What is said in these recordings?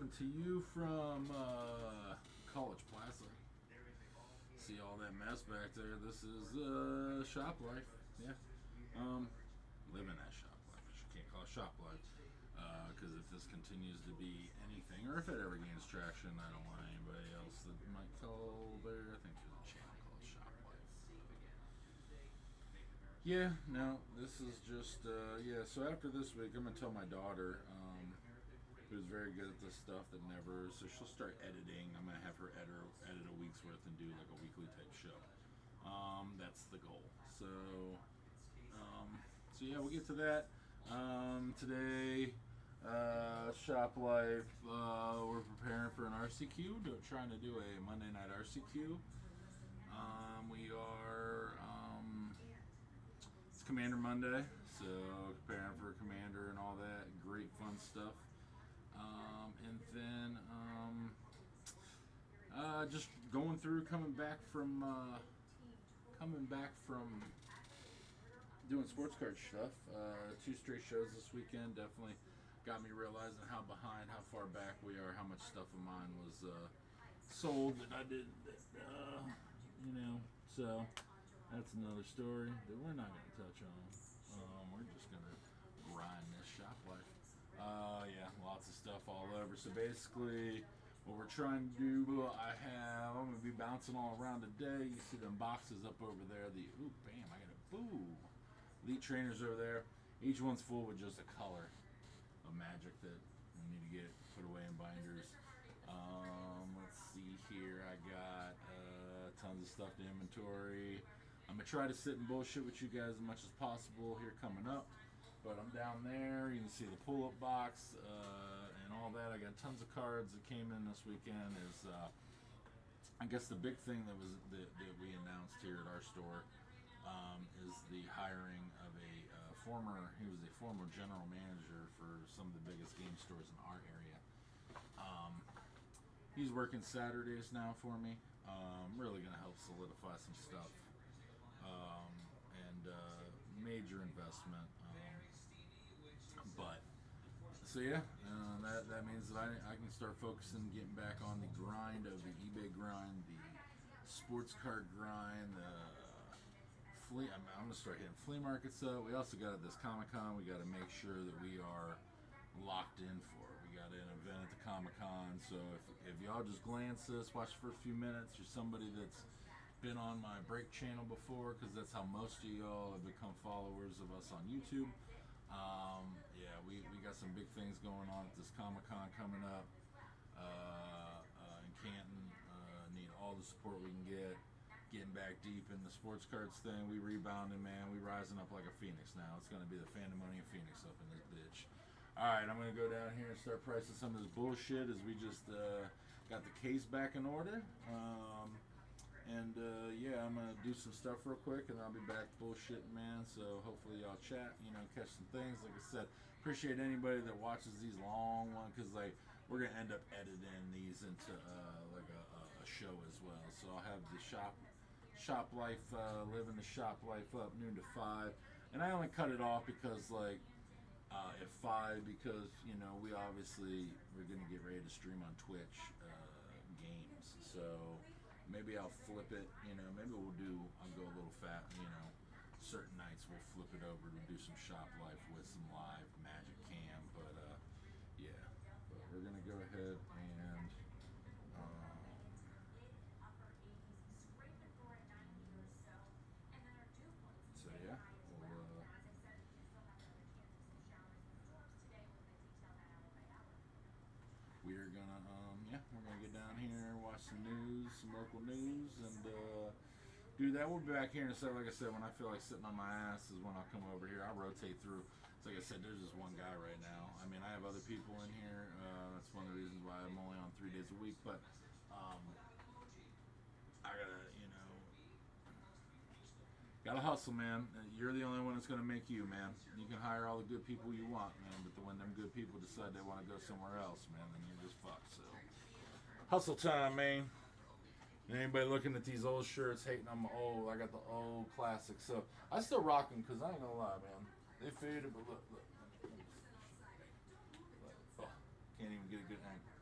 coming to you from College Plaza. See all that mess back there? This is shop life. Yeah. Living that shop life. You can't call it shop life. Because if this continues to be anything, or if it ever gains traction, I don't want anybody else that might call there. I think there's a channel called Shop Life. Yeah, no, this is just, so after this week, I'm going to tell my daughter, who's very good at this stuff that never, so she'll start editing. I'm going to have her edit a week's worth and do like a weekly type show. That's the goal. So yeah, we'll get to that. Today, Shop Life, we're preparing for an RCQ, trying to do a Monday night RCQ. We are, it's Commander Monday, so preparing for Commander and all that great fun stuff. And then just going through, coming back from doing sports card stuff. 2 straight shows this weekend definitely got me realizing how behind, how far back we are, how much stuff of mine was sold that I did, so that's another story that we're not going to touch on. We're just going to grind this shop life. Yeah, lots of stuff all over. So basically, what we're trying to do, I'm going to be bouncing all around today. You see them boxes up over there. Bam, I got a Elite Trainers over there. Each one's full with just a color of magic that we need to get put away in binders. Let's see here. I got tons of stuff to inventory. I'm going to try to sit and bullshit with you guys as much as possible here coming up. But I'm down there. You can see the pull-up box and all that. I got tons of cards that came in this weekend. I guess the big thing that we announced here at our store is the hiring of he was a former general manager for some of the biggest game stores in our area. He's working Saturdays now for me. Really going to help solidify some stuff. And major investment. That means that I can start focusing, getting back on the grind of the eBay grind, the sports card grind, the flea. I'm going to start hitting flea markets up. We also got this Comic-Con. We got to make sure that we are locked in for it. We got an event at the Comic-Con. So if y'all just glance this, watch for a few minutes, you're somebody that's been on my break channel before, because that's how most of y'all have become followers of us on YouTube. We got some big things going on at this Comic-Con coming up in Canton. Need all the support we can get. Getting back deep in the sports cards thing. We rebounding, man. We rising up like a phoenix now. It's going to be the Fandemonium Phoenix up in this bitch. Alright, I'm going to go down here and start pricing some of this bullshit as we just got the case back in order. I'm going to do some stuff real quick, and I'll be back bullshitting, man. So hopefully y'all chat, catch some things. Like I said, appreciate anybody that watches these long ones, because we're going to end up editing these into a show as well. So I'll have the shop life, living the shop life up noon to 5. And I only cut it off because at 5, because we're going to get ready to stream on Twitch games. So maybe I'll flip it, maybe I'll go a little fat, certain nights we'll flip it over to do some shop life with some live Magic Cam, but we're going to go ahead and we're gonna get down here, watch some news, some local news, and do that. We'll be back here in a second. Like I said, when I feel like sitting on my ass is when I'll come over here. I'll rotate through. So like I said, there's just one guy right now. I mean, I have other people in here. That's one of the reasons why I'm only on 3 days a week. But I gotta hustle, man. You're the only one that's gonna make you, man. You can hire all the good people you want, man, but when them good people decide they want to go somewhere else, man, then you're just fucked. So hustle time, man. And anybody looking at these old shirts hating on my old, I got the old classics. So I still rock them, because I ain't gonna lie, man. They faded, but look. Oh, can't even get a good angle.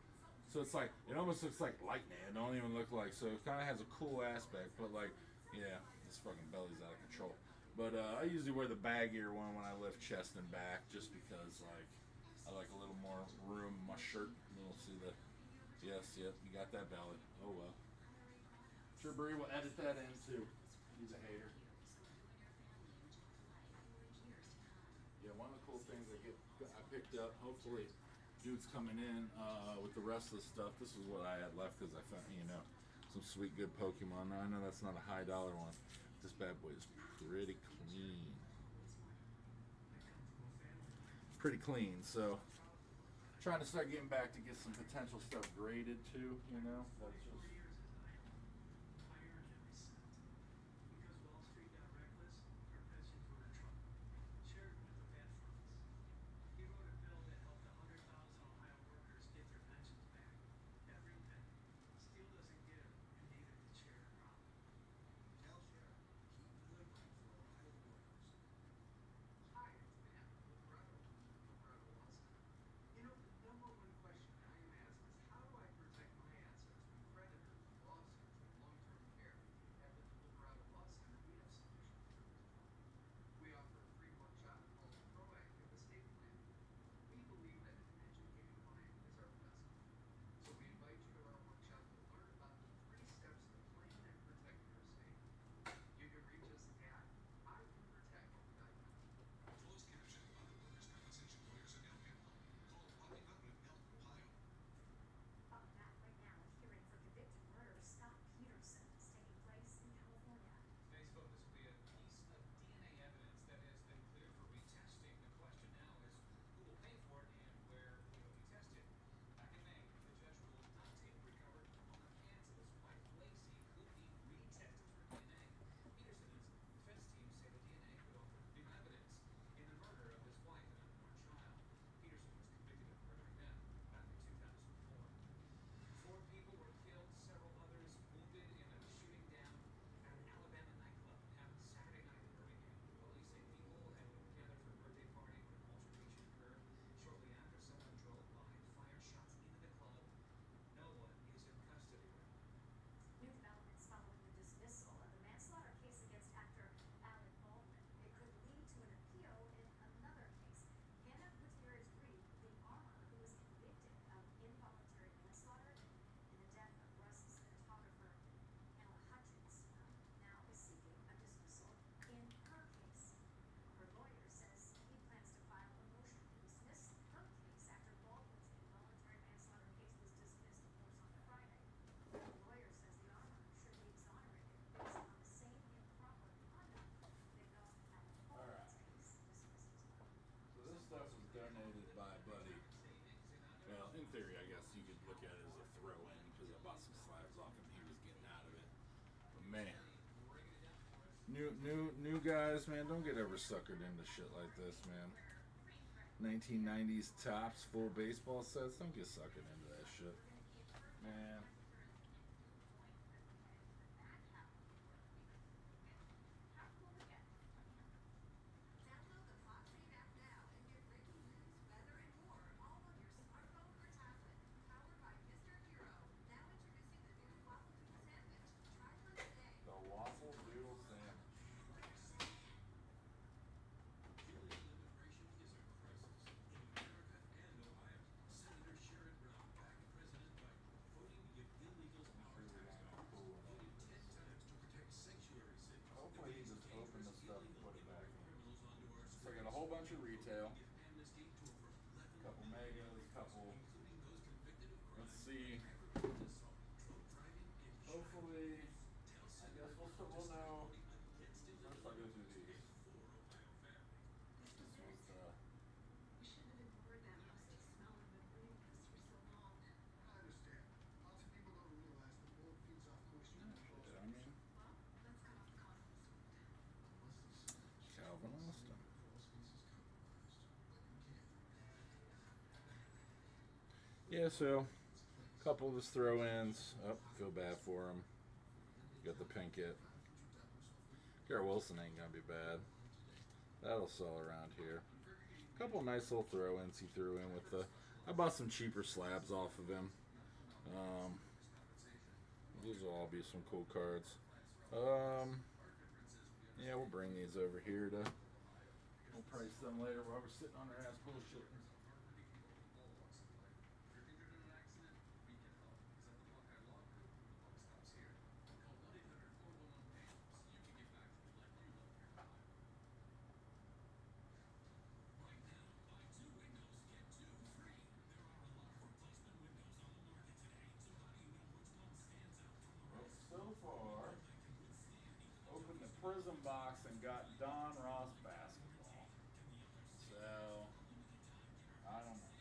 So it's like, it almost looks like lightning. It don't even look like, so it kind of has a cool aspect, but like, yeah, this fucking belly's out of control. But I usually wear the baggier one when I lift chest and back, just because like I like a little more room in my shirt. You'll see the, yes, yep, you got that belly. Oh well. Sure, Bree will edit that in too. He's a hater. Yeah, one of the cool things I picked up, hopefully, dudes coming in with the rest of the stuff. This is what I had left because I found, some sweet good Pokemon. Now I know that's not a high dollar one. This bad boy is pretty clean. Pretty clean. So, trying to start getting back to get some potential stuff graded too. That's just. Donated by a buddy. Well, in theory, I guess you could look at it as a throw-in because I bought some slabs off him. He was getting out of it. But man, new guys, man, don't get ever suckered into shit like this, man. 1990s tops, full baseball sets. Don't get suckered into that shit, man. The waffle doodle sandwich. Hopefully he just opened the stuff and put it back in. So I got a whole bunch of retail, couple megas, couple. Let's see. Hopefully, I guess we'll know. First I'll go through these. This was the. I mean, Calvin Austin. Yeah, so a couple of his throw-ins. Oh, feel bad for him. Got the Pinkett. Garrett Wilson ain't gonna be bad. That'll sell around here. A couple nice little throw-ins he threw in with the. I bought some cheaper slabs off of him. Um, these will all be some cool cards. Um, yeah, we'll bring these over here to. We'll price them later while we're sitting on our ass bullshitting. Well, so far, opened the Prism box and got Don Ross basketball. So, I don't know.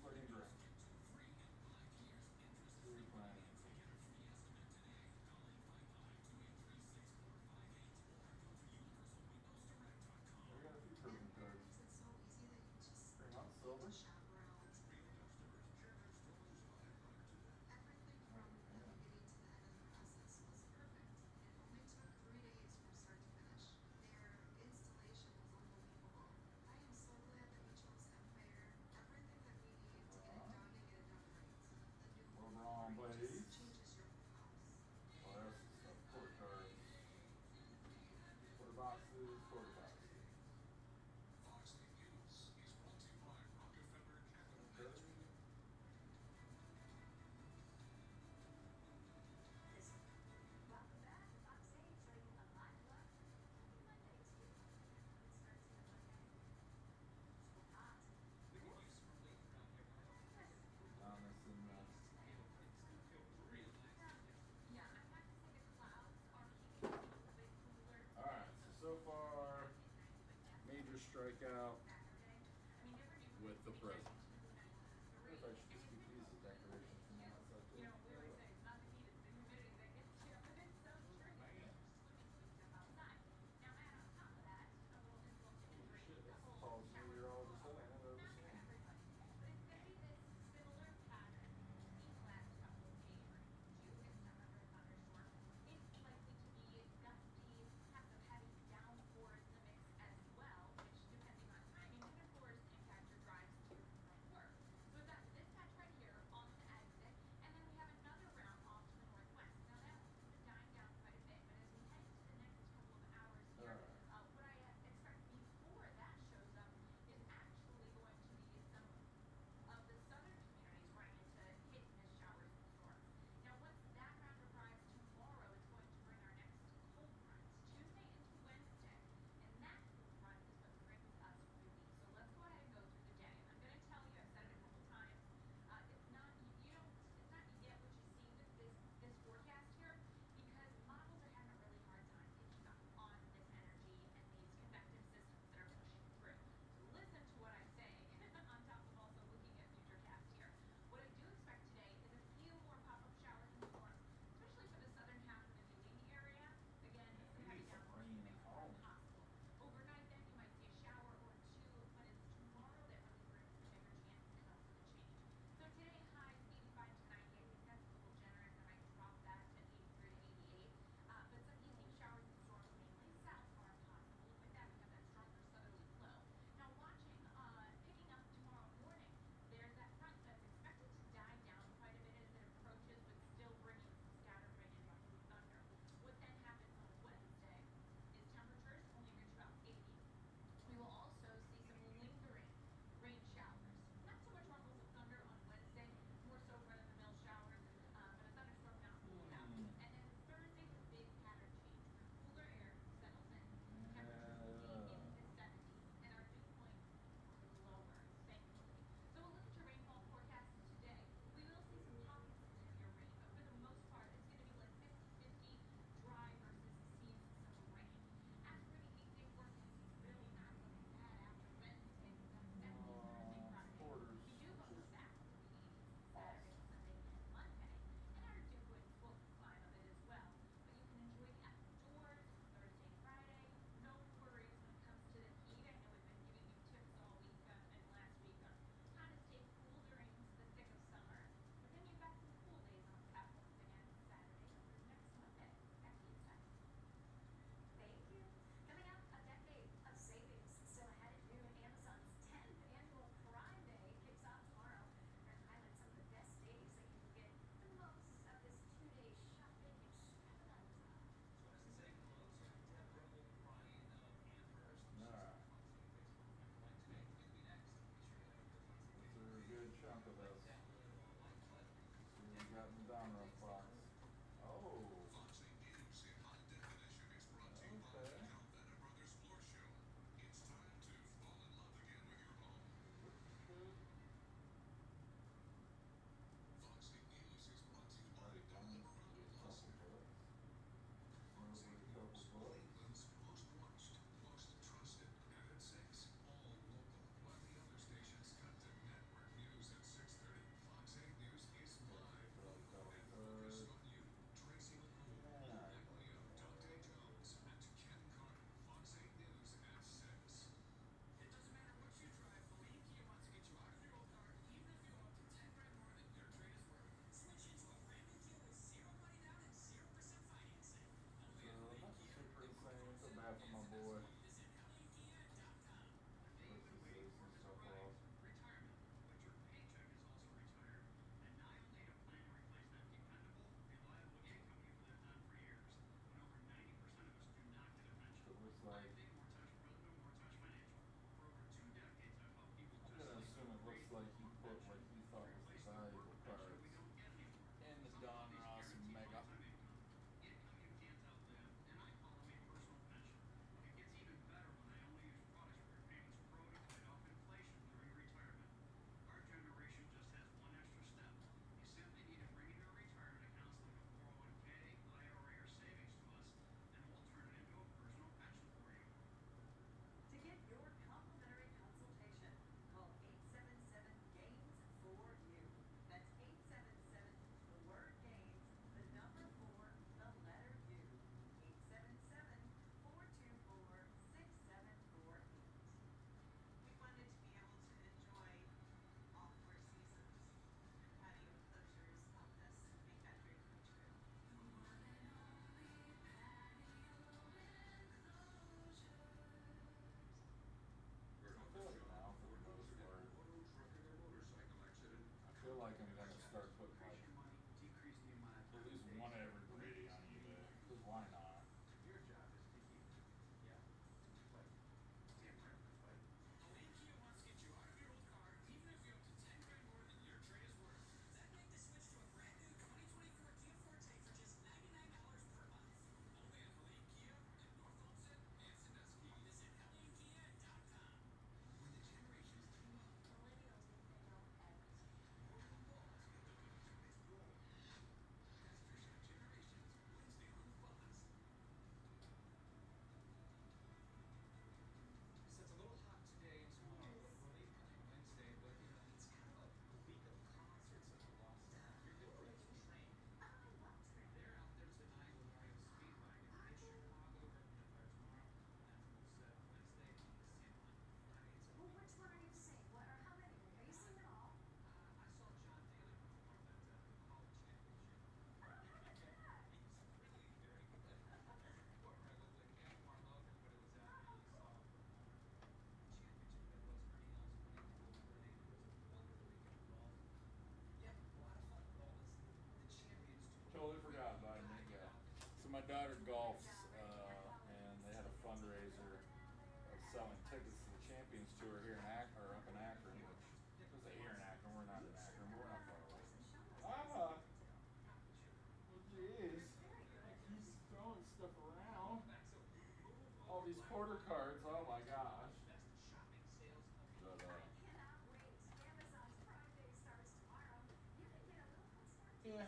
What do you drink? What are you planning? We got a few Prism cards. Bring on silver. LeBron Blaze. Oh, there's some stuff. Quarter cards. Quarter boxes. Quarter boxes. Okay. Giannis and Alright, so far, major strikeout with the Prism. I wonder if I should just keep these as decorations from the outside too. Holy shit, that's the tallest meteorologist I think I've ever seen. feel like I'm gonna start putting like at least one of every breed on eBay. Cause why not? Totally forgot about it. Yeah. So my daughter golfs, and they had a fundraiser of selling tickets to the Champions Tour here in Akron, or up in Akron, which was here in Akron. We're not in Akron, but we're not far away. Ah, well, geez, he's throwing stuff around. All these quarter cards. Oh my gosh. But, yeah.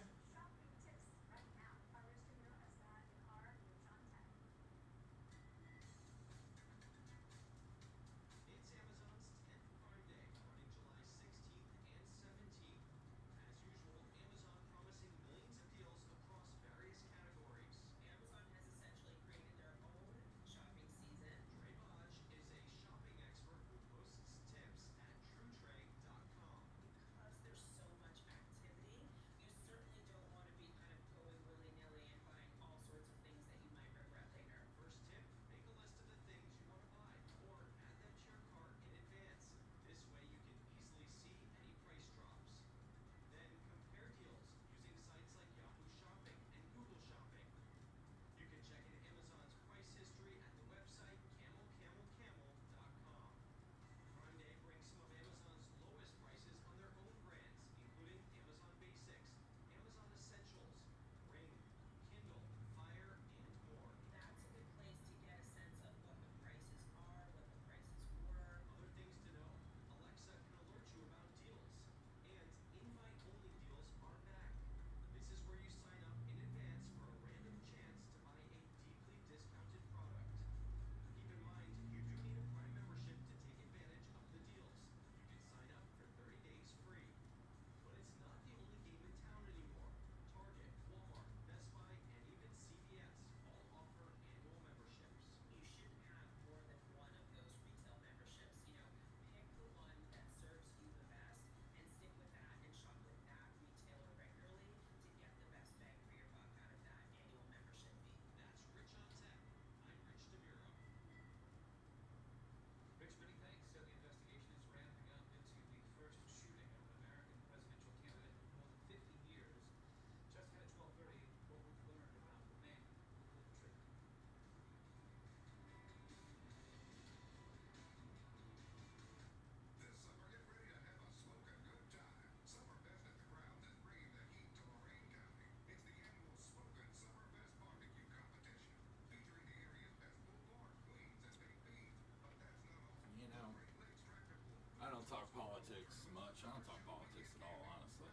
I don't talk politics much. I don't talk politics at all, honestly.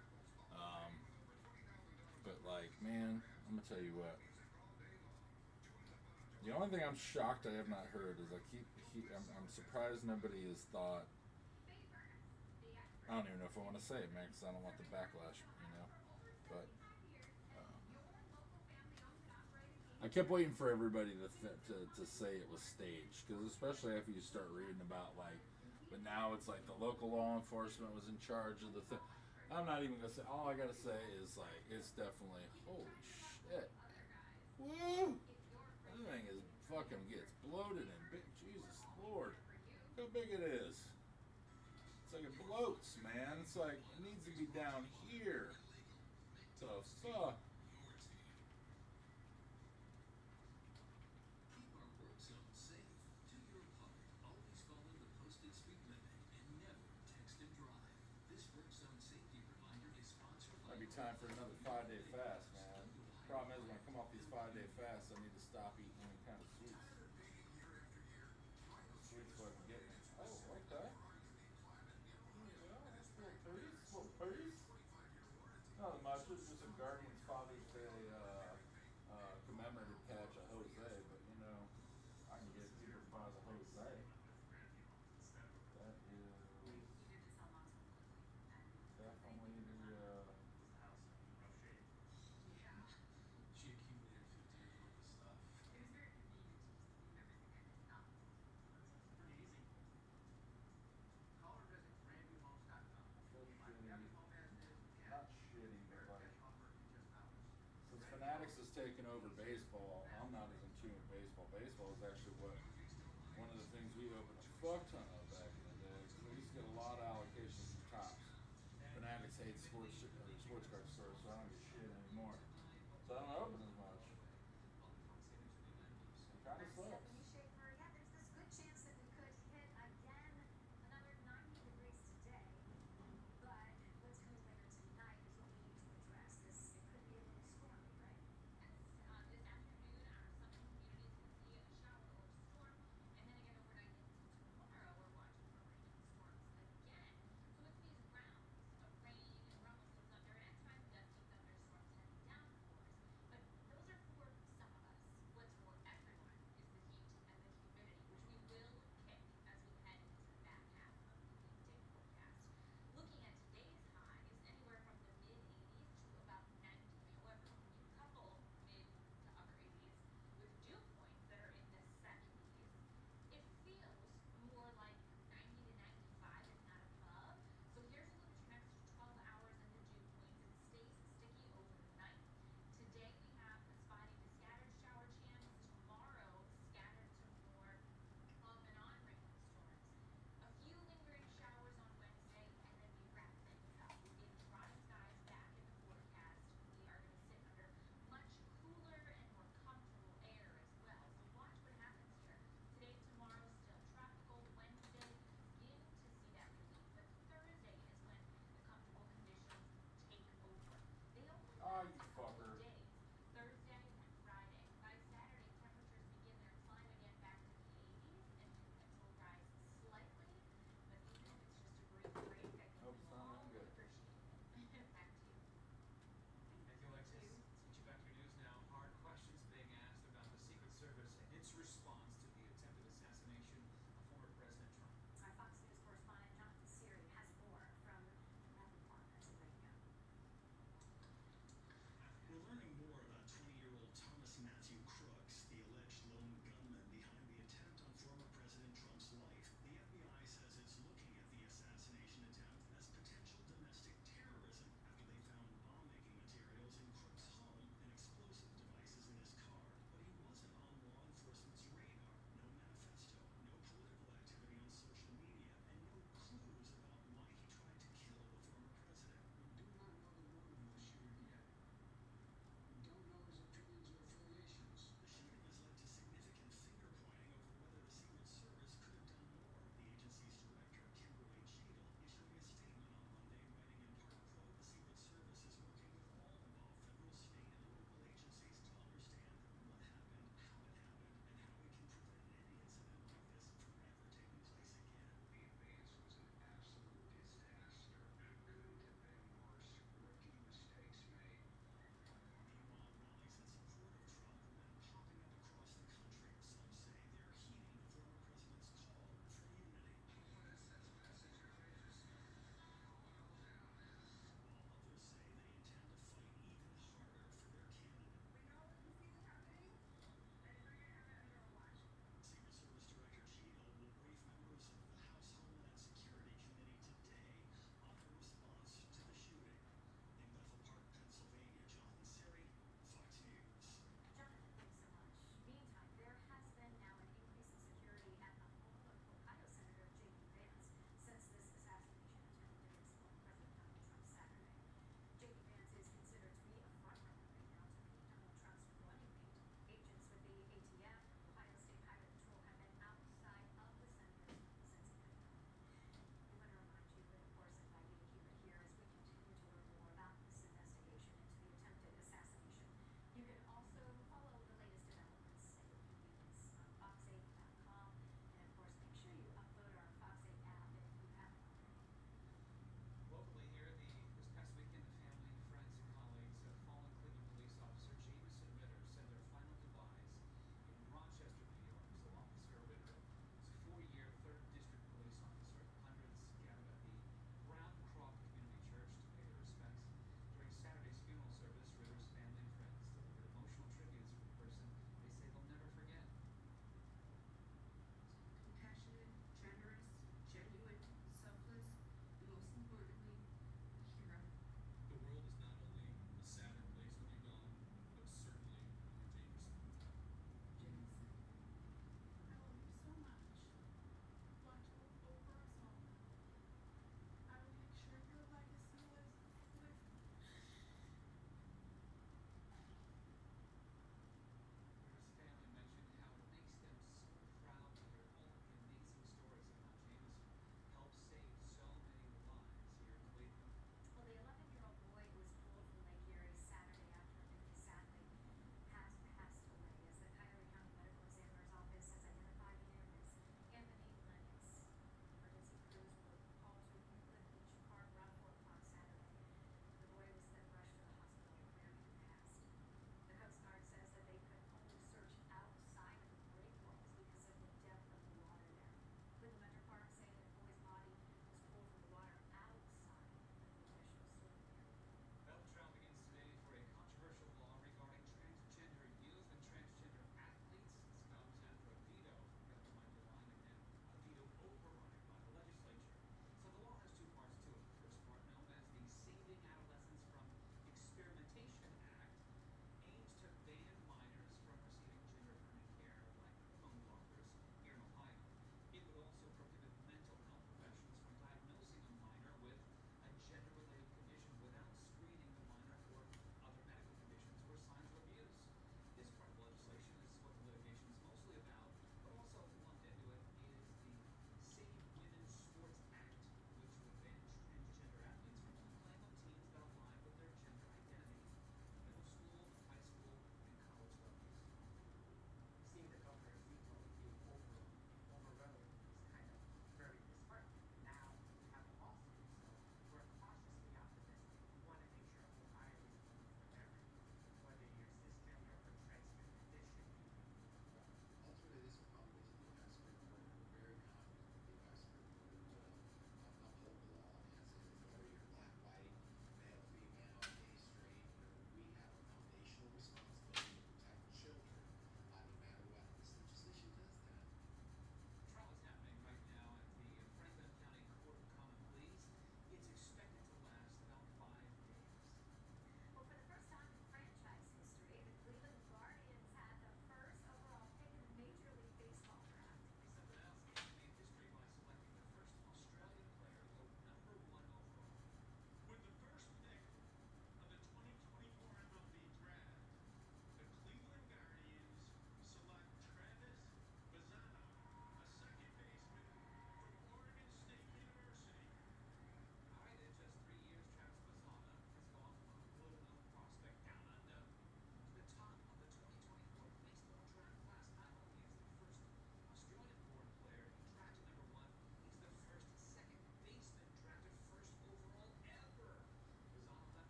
Um, but like, man, I'm gonna tell you what. The only thing I'm shocked I have not heard is I'm surprised nobody has thought. I don't even know if I want to say it, man, because I don't want the backlash, But um, I kept waiting for everybody to say it was staged, because especially after you start reading about like, but now it's like the local law enforcement was in charge of the thing. I'm not even gonna say. All I gotta say is like it's definitely holy shit. Woo! That thing is fucking gets bloated and big. Jesus Lord, look how big it is. It's like it bloats, man. It's like it needs to be down here. The fuck? Keep our work zone safe. To your public, always follow the posted speed limit and never text and drive. This work zone safety reminder is sponsored by. Might be time for another 5-day fast, man. Problem is, when I come off these 5-day fasts, I need to stop eating any kind of sweets. Sweets fucking get me. Oh, okay. Yeah, that's a little piece. A little piece. Not much. It's just a Guardian's Father's Day commemorative patch of Jose, but you know, I can get people to buy the Jose. That is definitely the. She accumulated 50 years worth of stuff. Not shitty, but like, since Fanatics has taken over baseball, I'm not as in tune with baseball. Baseball is actually one of the things we opened a fuck ton of back in the day. We used to get a lot of allocations from Tops. Fanatics hates sports card stores, so I don't get shit anymore. So I don't open as much. It kind of sucks.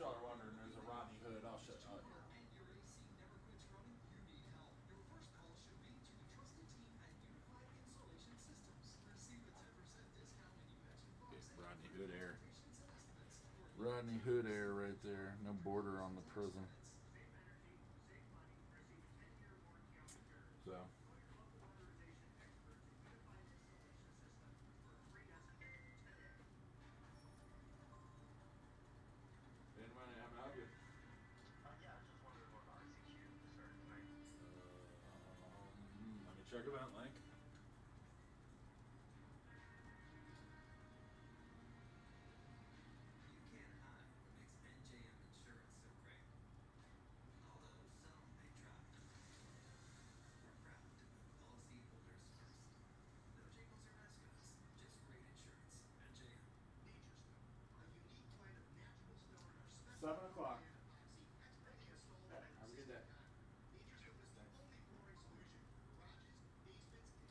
y'all are wondering, there's a Rodney Hood. I'll shut up. And your AC never quits running? You need help. Your first call should be to the trusted team at Unified Insulation Systems. Receive a 10% discount when you mention Okay, Fox Rodney Hood air. quotations and estimates. Rodney Hood air right there. No border on the prism. So. Anybody have an idea? Yeah, I was just wondering what RCQ started tonight. Let me check event link. You can't hide what makes NJM Insurance so great. Although some may try. We're proud to put policyholders first. No jingles or mascots, just great insurance. NJM. Nature's Stone, a unique blend of natural stone and our special 7 o'clock. epoxy expertly installed Okay, have a good day. Nature's Stone is the only flooring solution for garages, basements,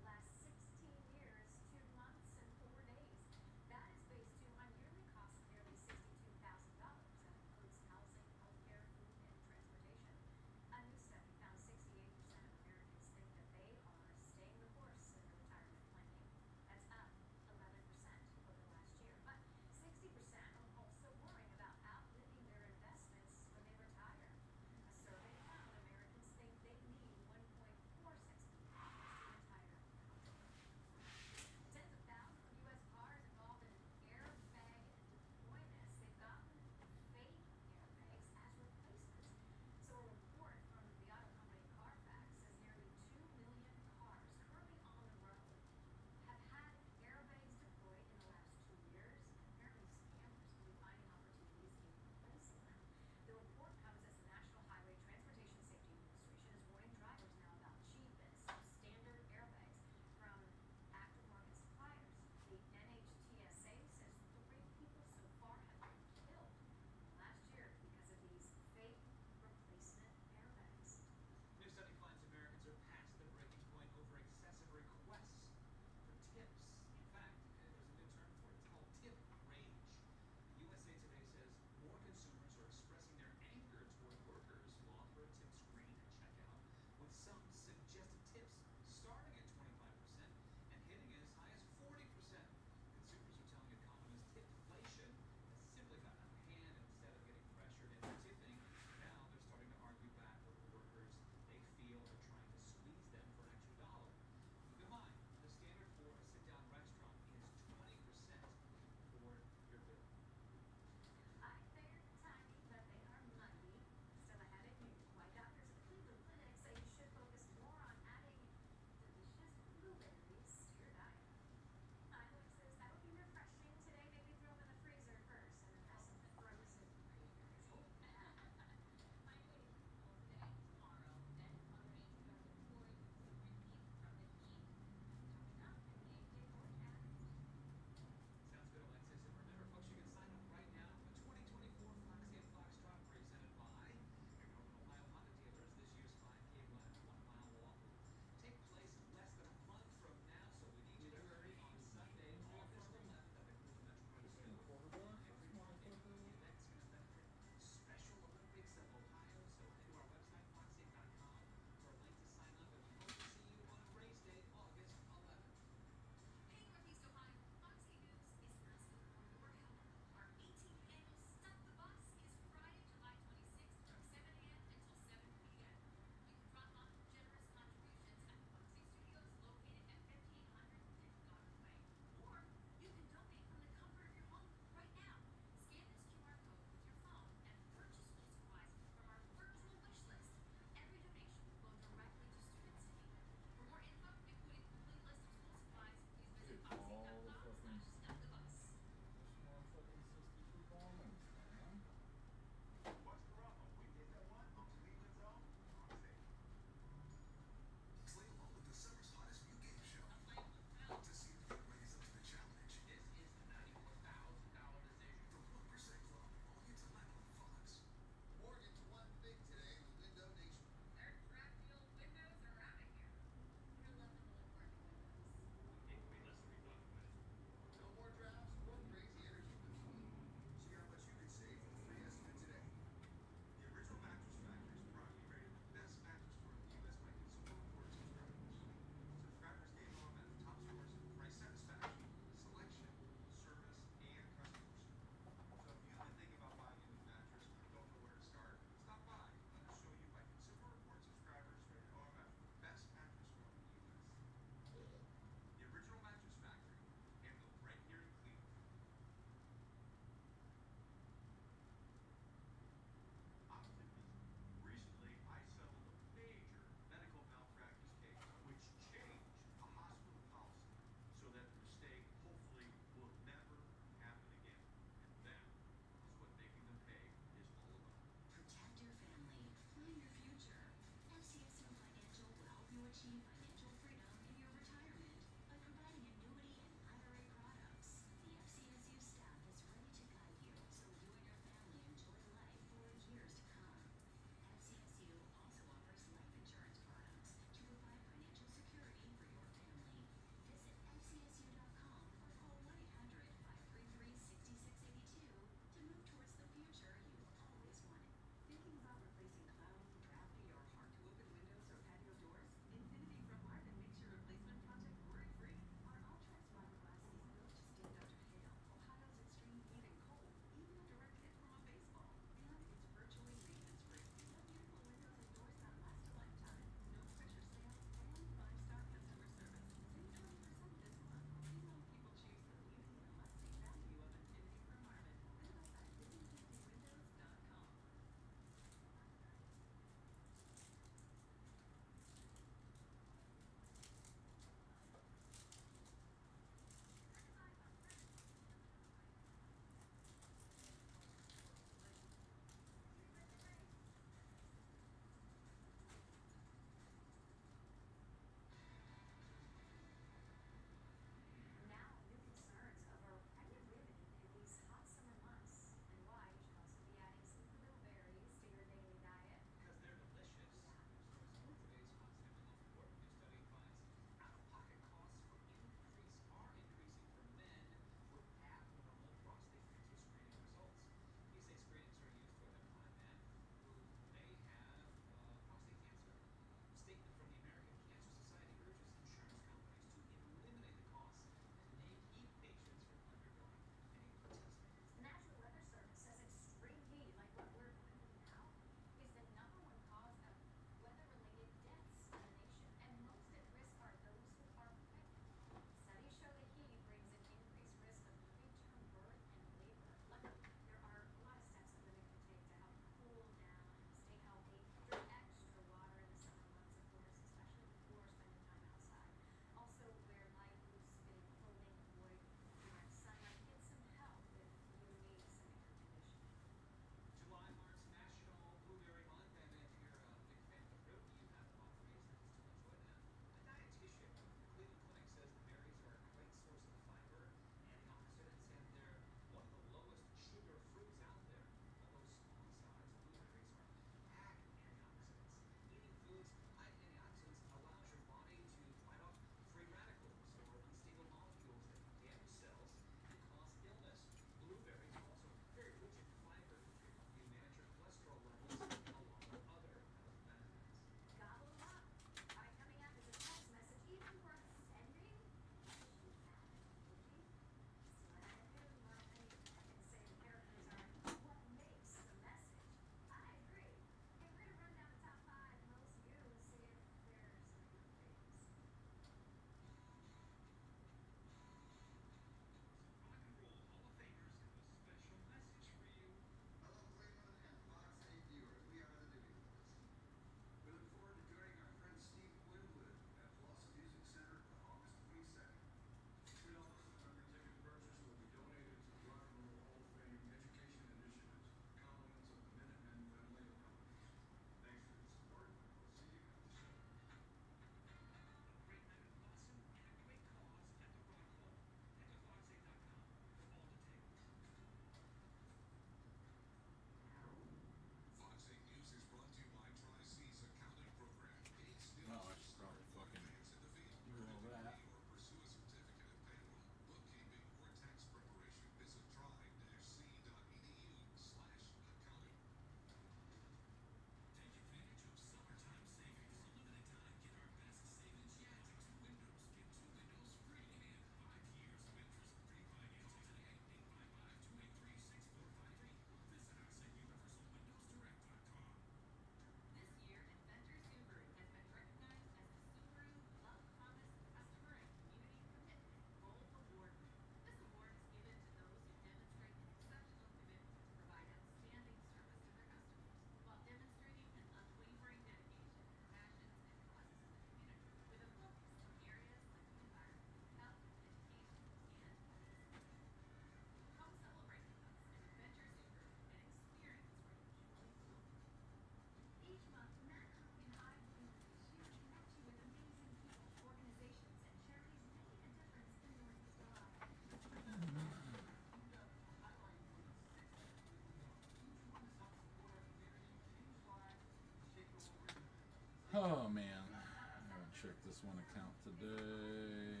Oh man, I haven't checked this one account today.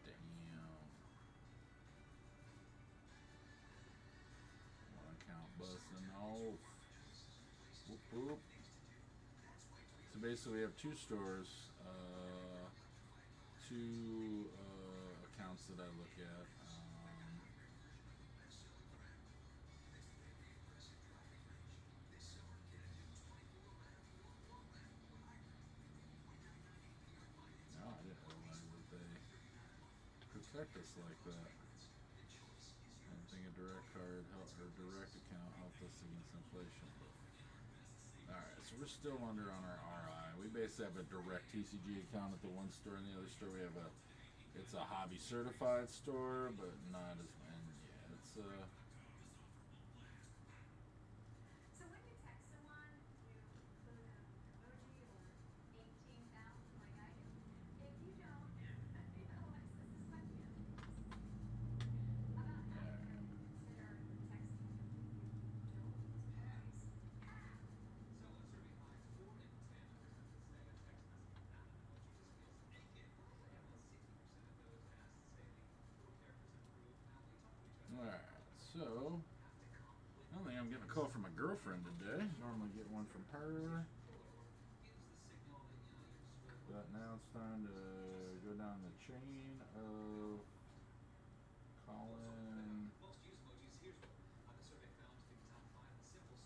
Damn. One account busting off. Whoop whoop. So basically, we have two stores, two accounts that I look at. No, I didn't realize that they protect us like that. I didn't think a direct card or direct account helped us against inflation. Alright, so we're still under on our RI. We basically have a direct TCG account at the one store, and the other store we have it's a hobby certified store, but not as, and yeah, it's So when you text someone, do you include an emoji or 18,000 like I do? If you don't, Alexis is my fan. About half of them consider texting to who you don't surprise. So a survey finds 4 in 10 Americans say a text message without an emoji just feels naked. And while 60% of those asked say they little characters improve how they talk to each other. alright. So I don't think I'm getting a call from my girlfriend today. Normally get one from her. But now it's time to go down the chain of calling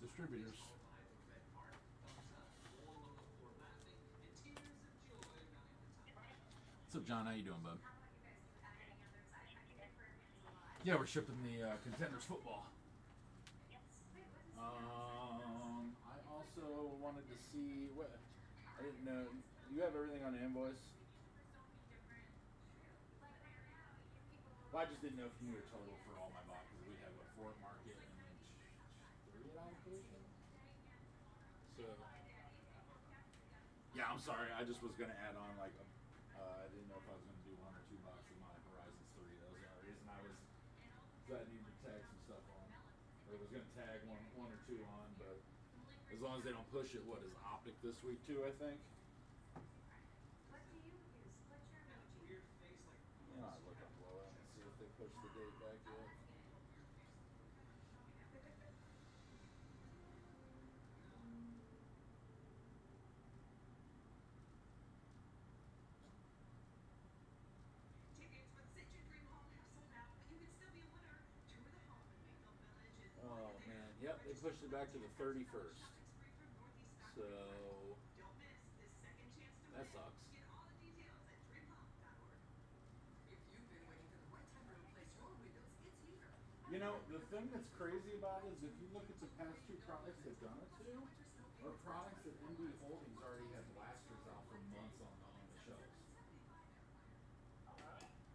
distributors. What's up, John? How you doing, bud? How about you guys do anything others? I get for July. Yeah, we're shipping the Contenders football. Yes. Wait, what is it? I also wanted to see what I didn't know. You have everything on the invoice. Well, I just didn't know if you knew a total for all my boxes. We have a 4 at market and then 3 at allocation. So yeah, I'm sorry. I just was gonna add on like I didn't know if I was gonna do 1 or 2 boxes. My Horizons 3. That was the only reason I was. Cause I needed to tag some stuff on. Or was gonna tag one or 2 on, but as long as they don't push it, what is Optic this week too? I think. What do you use? What's your emoji? Yeah, I'll look up below it and see if they push the date back yet. Tickets for the St. Jude Dream Hall have sold out, but you can still be a winner. Tour the home in Mayfield Village and Oh man, yep, they pushed it back to the 31st. So Don't miss this second chance to that win. sucks. Get all the details at dreamhome.org. If you've been waiting for the right time to replace your windows, it's here. You know, the thing that's crazy about it is if you look at the past 2 products they've done it to, are products that MD Holdings already had blasters out for months on the shelves.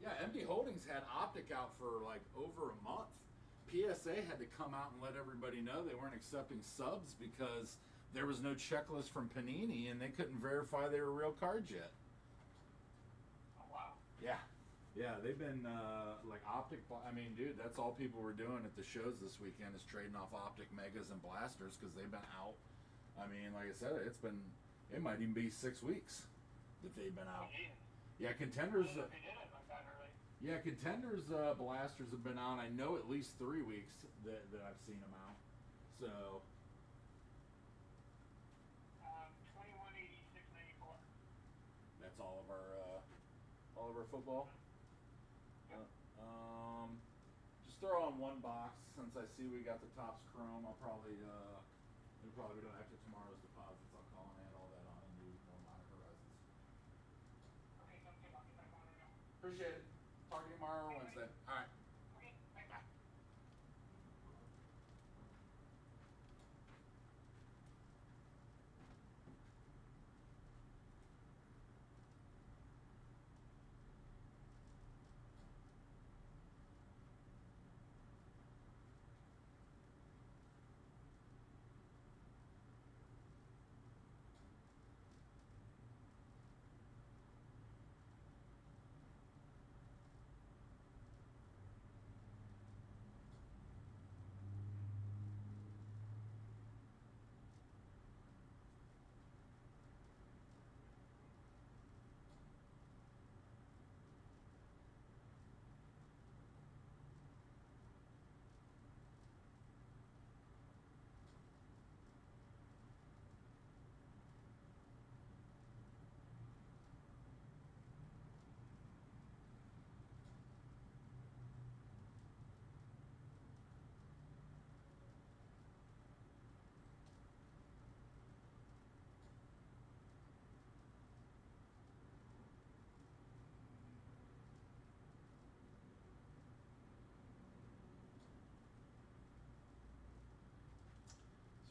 Yeah, MD Holdings had Optic out for like over a month. PSA had to come out and let everybody know they weren't accepting subs because there was no checklist from Panini and they couldn't verify they were real cards yet. Oh, wow. Yeah. Yeah, they've been like Optic. I mean, dude, that's all people were doing at the shows this weekend is trading off Optic Megas and Blasters because they've been out. I mean, like I said, it might even be 6 weeks that they've been out. Yeah, Contenders. If you did it like that early. Yeah, Contenders Blasters have been out. I know at least 3 weeks that I've seen them out. So 2186.94. that's all of our football. Just throw on 1 box since I see we got the tops chrome. We'll probably do after tomorrow's deposits. I'll call and add all that on and do more Modern Horizons. Okay, sounds good. I'll get that going right now. Appreciate it. Talk to you tomorrow or Wednesday. All right. Okay, thanks. Bye.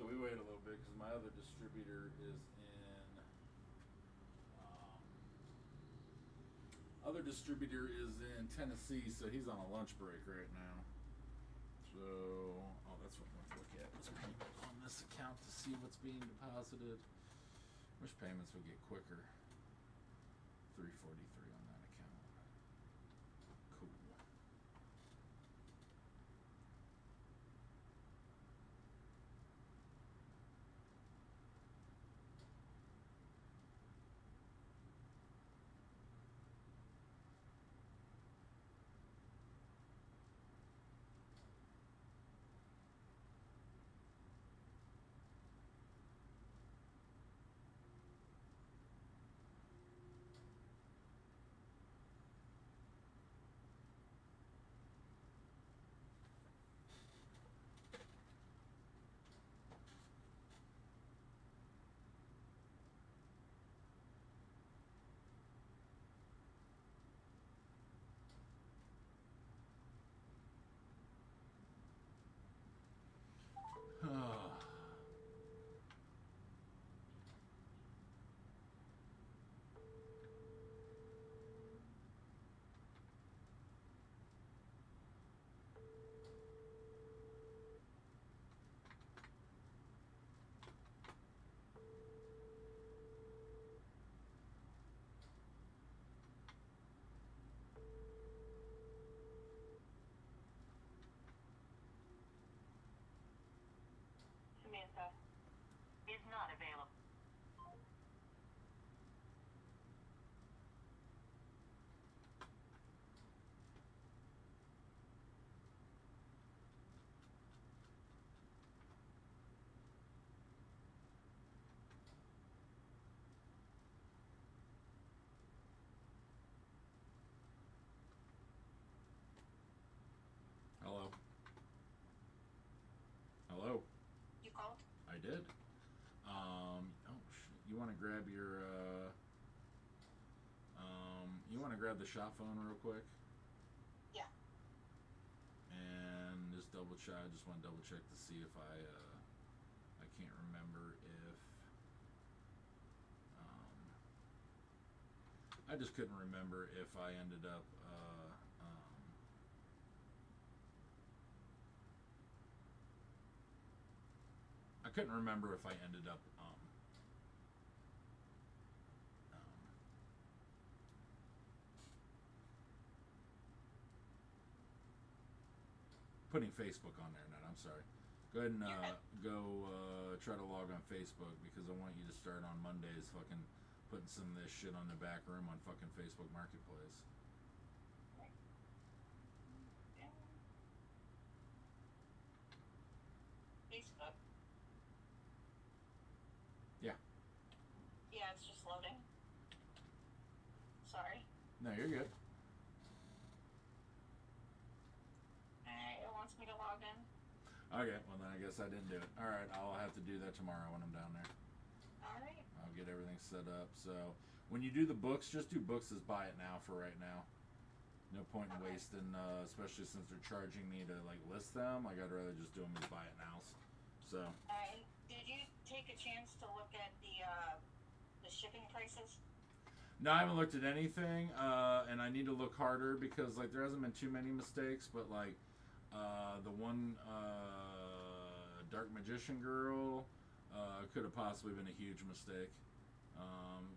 we wait a little bit because my other distributor is in. Other distributor is in Tennessee, so he's on a lunch break right now. So, oh, that's what I'm going to look at. Is payment on this account to see what's being deposited. Wish payments would get quicker. 343 on that account. Cool. Samantha is not available. Hello. Hello. You called? I did. Oh shit. You want to grab your you want to grab the shop phone real quick? Yeah. And just double check. I just want to double check to see if I can't remember if I just couldn't remember if I ended up I couldn't remember if I ended up putting Facebook on there. Not. I'm sorry. Go ahead and try to log on Facebook because I want you to start on Mondays fucking putting some of this shit on the back room on fucking Facebook Marketplace. Facebook. Yeah. Yeah, it's just loading. Sorry. No, you're good. It wants me to log in. Okay, well then I guess I didn't do it. Alright, I'll have to do that tomorrow when I'm down there. Alright. I'll get everything set up. So when you do the books, just do books as buy it now for right now. No point in wasting, especially since they're charging me to like list them. Like I'd rather just do them as buy it nows. So. Did you take a chance to look at the shipping prices? No, I haven't looked at anything, and I need to look harder because like there hasn't been too many mistakes, but like the one Dark Magician girl could have possibly been a huge mistake.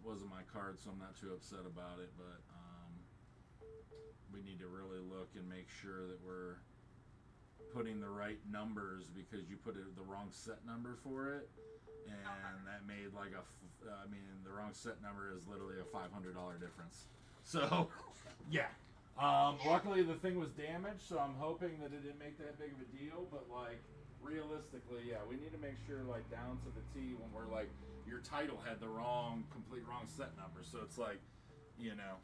Wasn't my card, so I'm not too upset about it, but we need to really look and make sure that we're putting the right numbers because you put the wrong set number for it, and that made like the wrong set number is literally a $500 difference. So, yeah. Luckily the thing was damaged, so I'm hoping that it didn't make that big of a deal, but like realistically, yeah, we need to make sure like down to the T when we're like your title had the complete wrong set number, so it's like,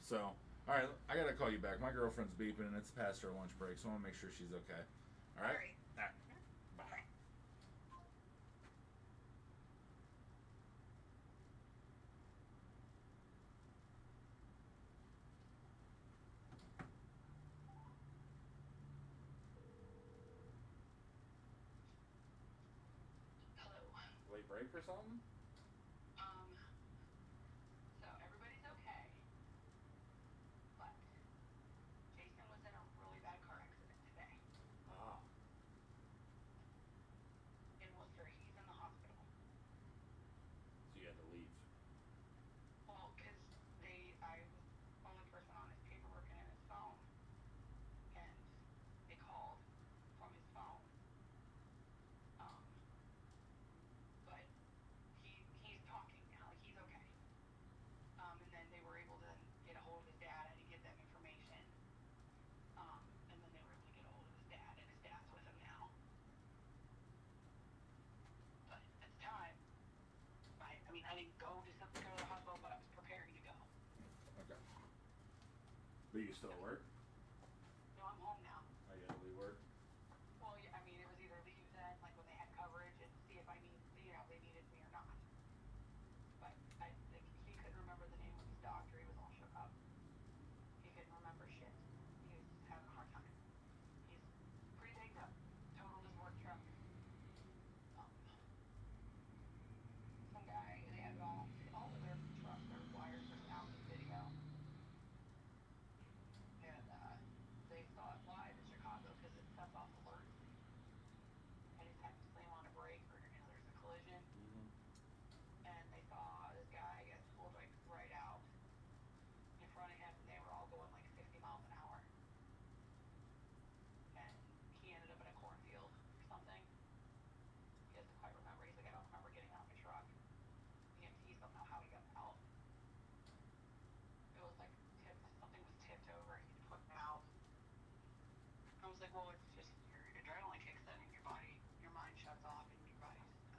so alright, I gotta call you back. My girlfriend's beeping and it's past her lunch break, so I wanna make sure she's okay. Alright? Alright. Bye. Hello. or something? So everybody's okay, but Jason was in a really bad car accident today Ah. in Worcester. He's in the hospital. So you had to leave. Well, because I was the only person on his paperwork and in his phone, and they called from his phone. But he's talking now, like he's okay. And then they were able to get a hold of his dad and get them information. And then they were able to get a hold of his dad, and his dad's with him now. But at the time, I mean, I didn't go to the hospital, but I was preparing to go. Okay. But you still work? No, I'm home now. Oh, you had to leave work? Well, yeah, I mean, it was either leave then, like when they had coverage, and see if I need, they needed me or not. But he couldn't remember the name of his doctor. He was all shook up. He couldn't remember shit. He was having a hard time. He's pretty banged up. Totaled his work truck. Some guy, they had all of their trucks, their wires were out in video. And they saw it live in Chicago because it sets off alerts. Anytime you slam on a brake or there's a collision. Mm-hmm. And they saw this guy get pulled like right out in front of him, and they were all going like 50 miles an hour. And he ended up in a cornfield or something. He doesn't quite remember. He's like, I don't remember getting out of my truck. The EMTs don't know how he got out. It was like something was tipped over and he had to put him out. I was like, well, it's just your adrenaline kicks in and your body, your mind shuts off and your body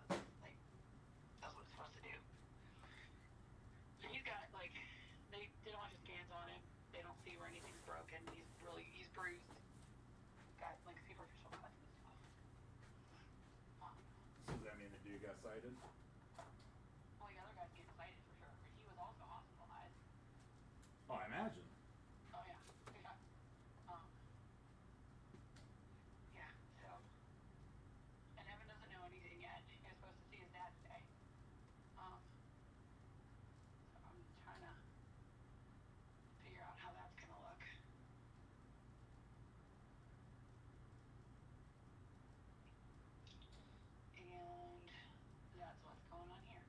does what it's supposed to do. And he's got like, they did a bunch of scans on him. They don't see where anything's broken. He's bruised. Got like superficial cuts and stuff. So does that mean the dude got cited? Well, the other guy's getting cited for sure, but he was also hospitalized. Oh, I imagine. Oh yeah. Yeah. Yeah, so. And Evan doesn't know anything yet. He was supposed to see his dad today. So I'm trying to figure out how that's gonna look. And that's what's going on here.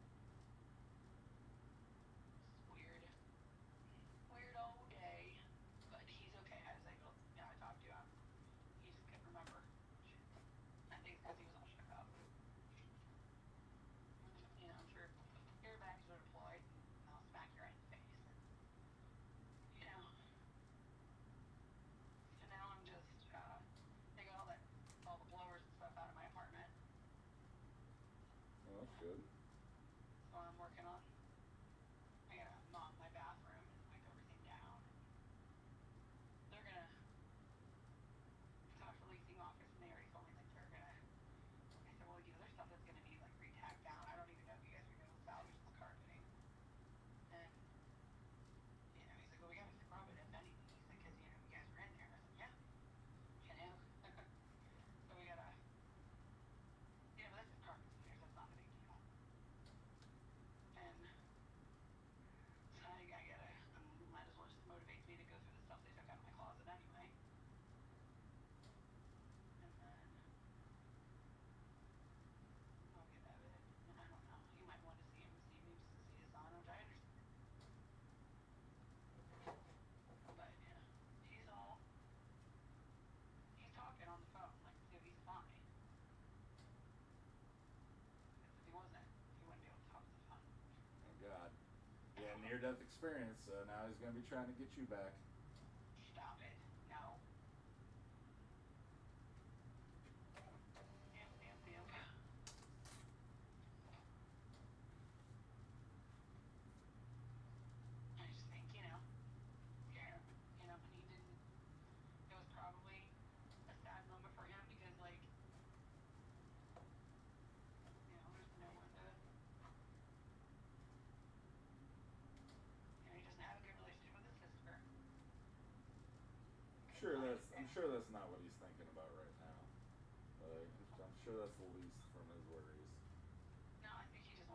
It's weird. Weirdo day. But he's okay. I was able to, I talked to him. He just couldn't remember. I think it's because he was all shook up. I'm sure airbags are deployed and they'll smack you right in the face. And, and now I'm just, they got all the blowers and stuff out of my apartment. Oh, that's good. So I'm working on, I gotta mop my bathroom and wipe everything down. They're gonna talk to the leasing office and they already told me like they're gonna, I said, well, there's stuff that's gonna need like re-tacked down. I don't even know if you guys are gonna salvage the carpeting. And, he's like, well, we gotta scrub it if anything. He's like, cause you guys were in there. I said, yeah. So we gotta, but that's just carpet cleaners. That's not a big deal. And so I gotta, might as well just motivates me to go through the stuff they took out of my closet anyway. And then I'll get Evan, and I don't know, he might want to see him this evening just to see his son, which I understand. But yeah, he's talking on the phone, like as if he's fine. Because if he wasn't, he wouldn't be able to talk to the phone. Oh, God. Yeah, near-death experience, so now he's going to be trying to get you back. Stop it. No. Yep. I just think, yeah, and he didn't, it was probably a sad moment for him because, like, there's no one to, he doesn't have a good relationship with his sister. I'm sure that's not what he's thinking about right now. I'm sure that's the least from his worries. No, I think he just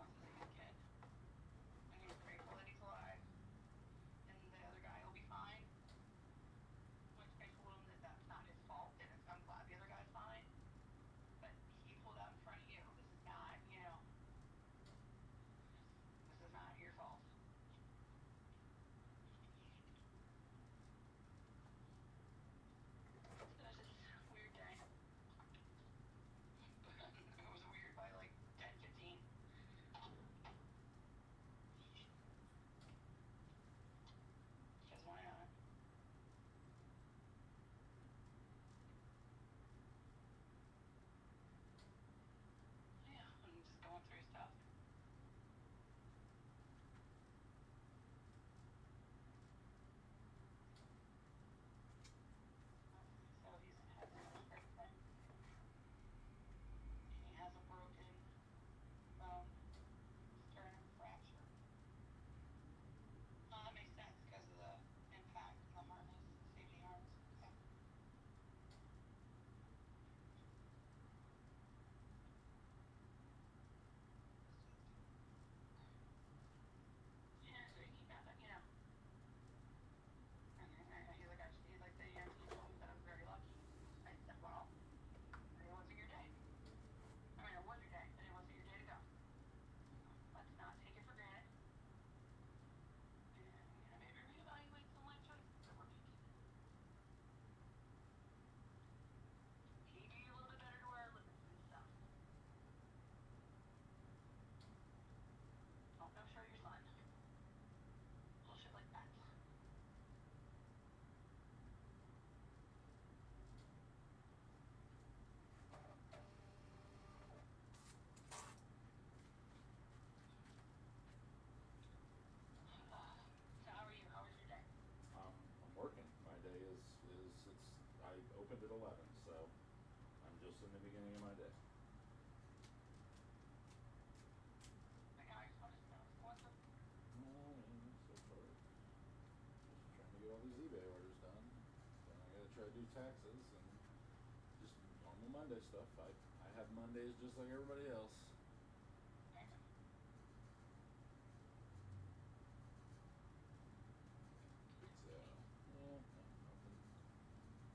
just in the beginning of my day. Like, I just want to know what's up. Well, so far, just trying to get all these eBay orders done. Then I gotta try to do taxes and just normal Monday stuff. I have Mondays just like everybody else. So, yeah,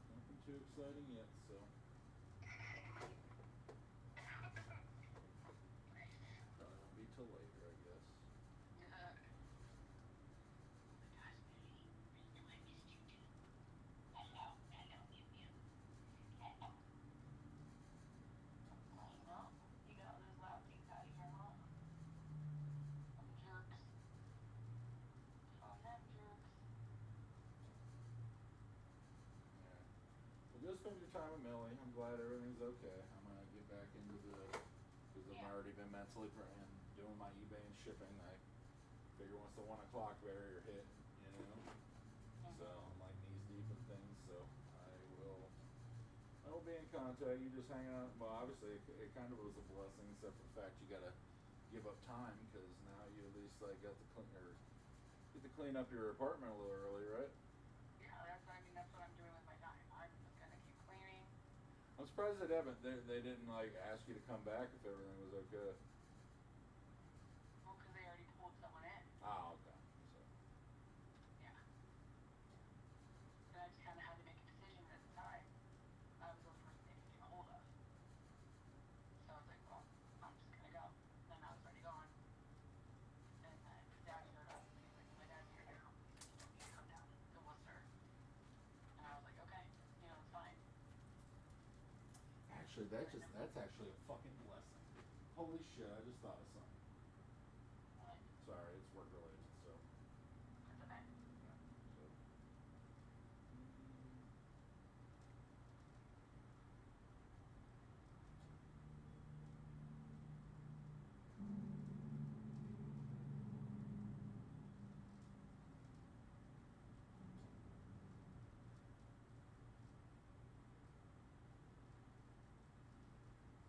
nothing too exciting yet, so. Probably won't be till later, I guess. You got those loud things out of here, huh? Jerks. Oh, them jerks. Yeah. Well, just spend your time with Millie. I'm glad everything's okay. I'm gonna get back into because I've Yeah. already been mentally and doing my eBay and shipping. I figure once the 1 o'clock barrier hit, so I'm like knees deep in things. So I will be in contact. You just hang out. Well, obviously it kind of was a blessing, except for the fact you gotta give up time because now you at least like get to clean up your apartment a little early, right? Yeah, that's what I'm doing with my time. I'm just gonna keep cleaning. I'm surprised they didn't like ask you to come back if everything was okay. Well, because they already pulled someone in. Ah, okay. So. Yeah. And I just kind of had to make a decision at the time. I was the first thing to get a hold of. So I was like, well, I'm just gonna go. Then I was already gone. And then Dad showed up. And he's like, my dad's here now. He's like, you need to come down to Worcester. And I was like, okay, it's fine. Actually, that's actually a fucking blessing. Holy shit! I just thought of something. What? Sorry, it's work related. So. That's okay. Yeah. So.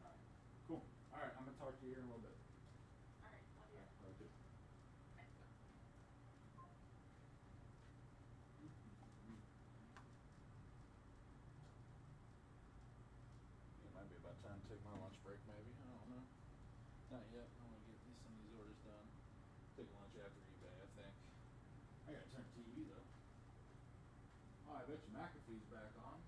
Alright. Cool. Alright, I'm gonna talk to you here in a little bit. All right, love you. Yeah, love you. It might be about time to take my lunch break, maybe. I don't know. Not yet. I want to get some of these orders done. Take lunch after eBay, I think. I gotta turn TV though. Oh, I bet you McAfee's back on.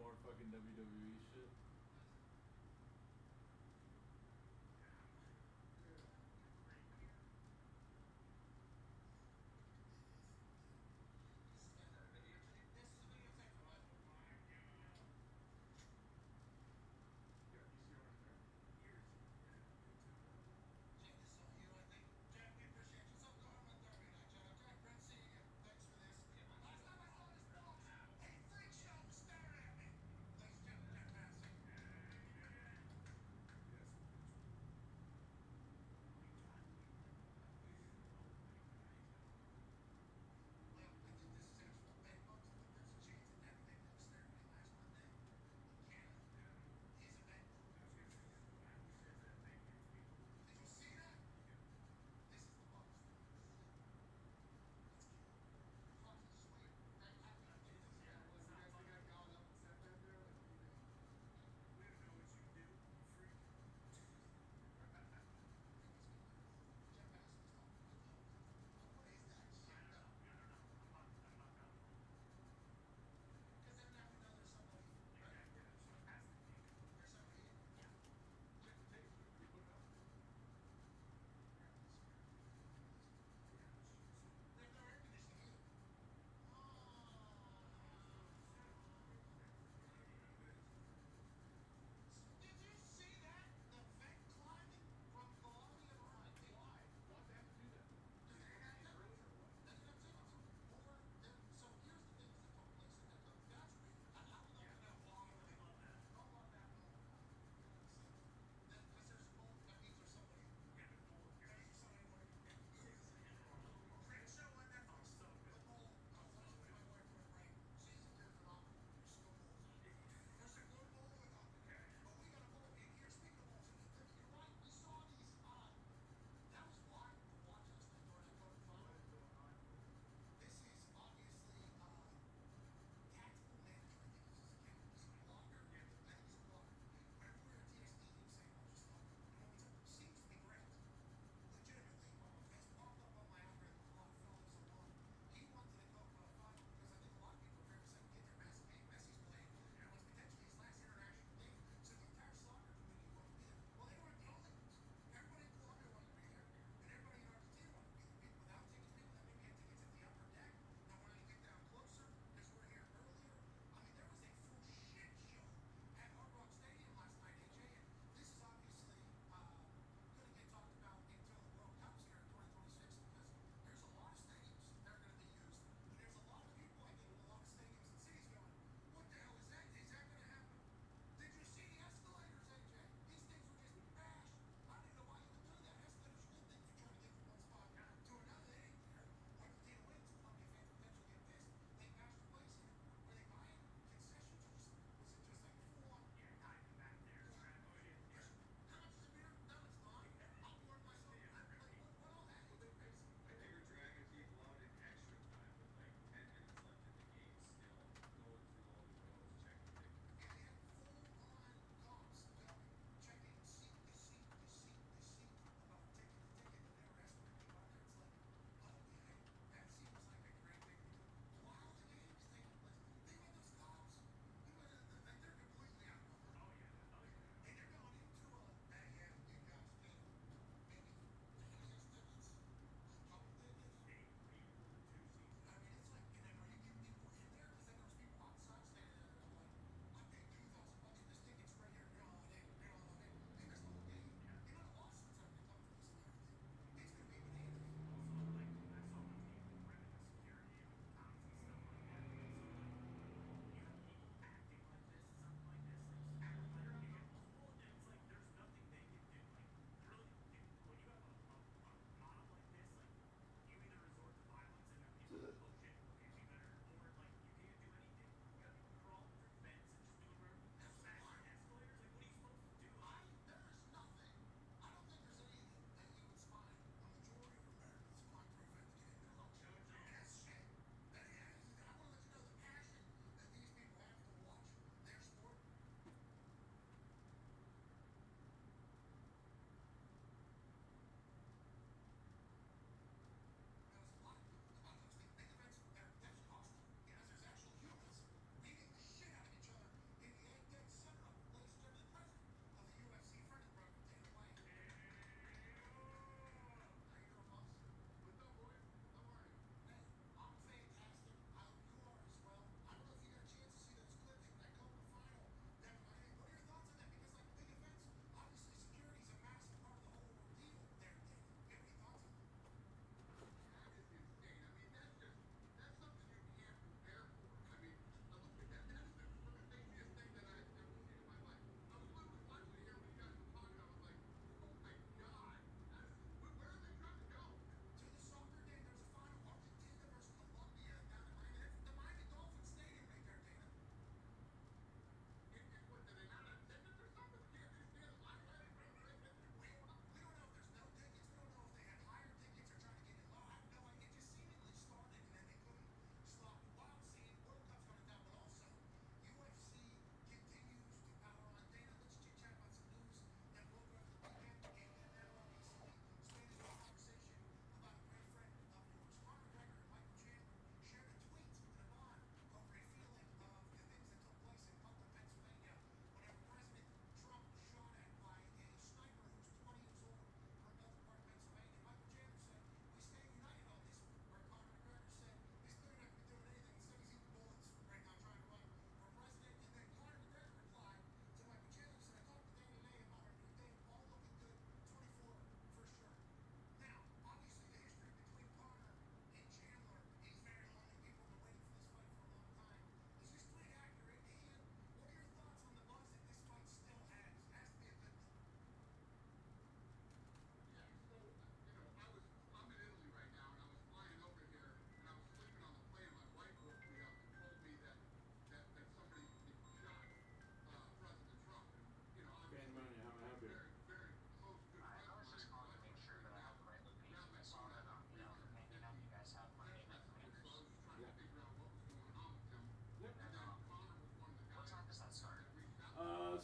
more fucking WWE shit. Yeah, you see right there. Jack, this is all you, I think. Jack, we appreciate you. So glad I'm at therapy tonight, Jack. Jack, great seeing you. Thanks for this. Last time I saw this, folks, a freak show was staring at me. Ladies and gentlemen, Jack Madison.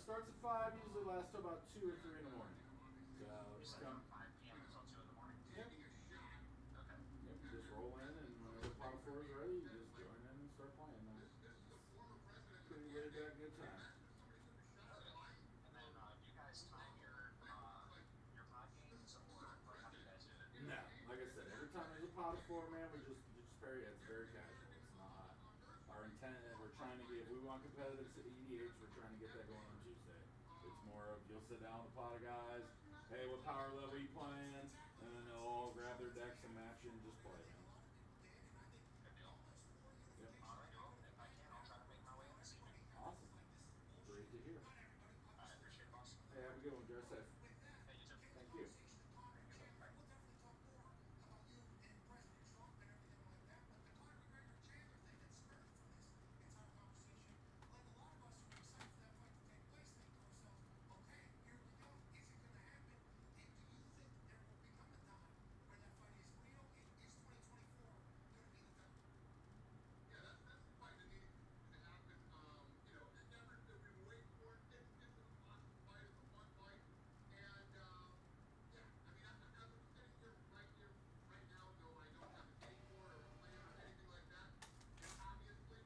starts at 5, usually lasts till about 2 or 3 in the morning. So You just said come. from 5 p.m. until 2 in the morning? Yep. Okay. Yep. You just roll in, and whenever pot of 4 is ready, you just join in and start playing. Man. Pretty laid back, good time. Okay. And then do you guys time your pod games, or how do you guys do it? No, like I said, every time there's a pot of 4, man, we just very, it's very casual. It's not our intent. We're trying to get. If we want competitive EDH, we're trying to get that going on Tuesday. It's more of you'll sit down with a pot of guys. Hey, what power level are you playing? And then they'll all grab their decks and match you and just play. Man. Good deal. Yep. Alright, well, if I can, I'll try to make my way in this evening. Awesome. Great to hear. I appreciate it, boss. Hey, have a good one. Drive safe. Hey, you too. Thank you. Bye. Yeah, that's the fight that needed to happen. You know, it never we've been waiting for it. It's an awesome fight. It's a fun fight. And yeah, I mean, as I'm sitting here, right now, though I don't have a date for it or a plan or anything like that. And obviously,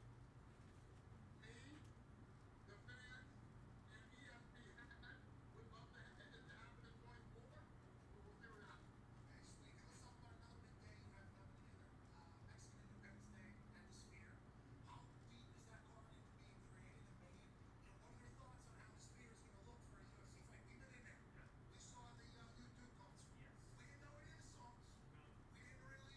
me, the fans, and ESPN would love to have it to happen in 24. But we'll see what happens. Okay, sweet. And let's talk about another big day you have coming together. Mexican Independence Day at the Sphere. How deep is that card into being created and made? And what are your thoughts on how the Sphere is going to look for a UFC fight? We've been in there. Yeah. We saw the YouTube concert. Yes. We didn't know any of the songs. No. We didn't really.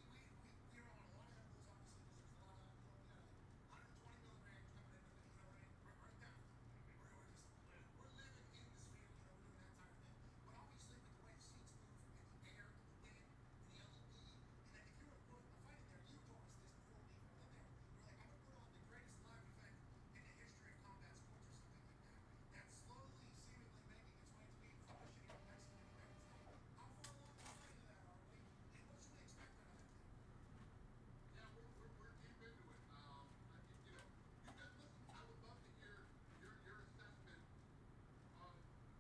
We were on a lot of edibles, obviously, because there's a lot of we got like 120 milligrams coming into the right down. We're just we're living in the Sphere. You know, we're doing that type of thing. But obviously, with the way the seats move in the air, the wind, and the LED, and then if you were to put a fight in there, you told us this before we even went there. You're like, I'm gonna put on the greatest live event in the history of combat sports or something like that. That's slowly, seemingly making its way to being fruition on Mexican Independence Day. How far along the way to that are we? And what should we expect out of that thing? Yeah, we're deep into it. I think, you know, you guys listen. I would love to hear your assessment of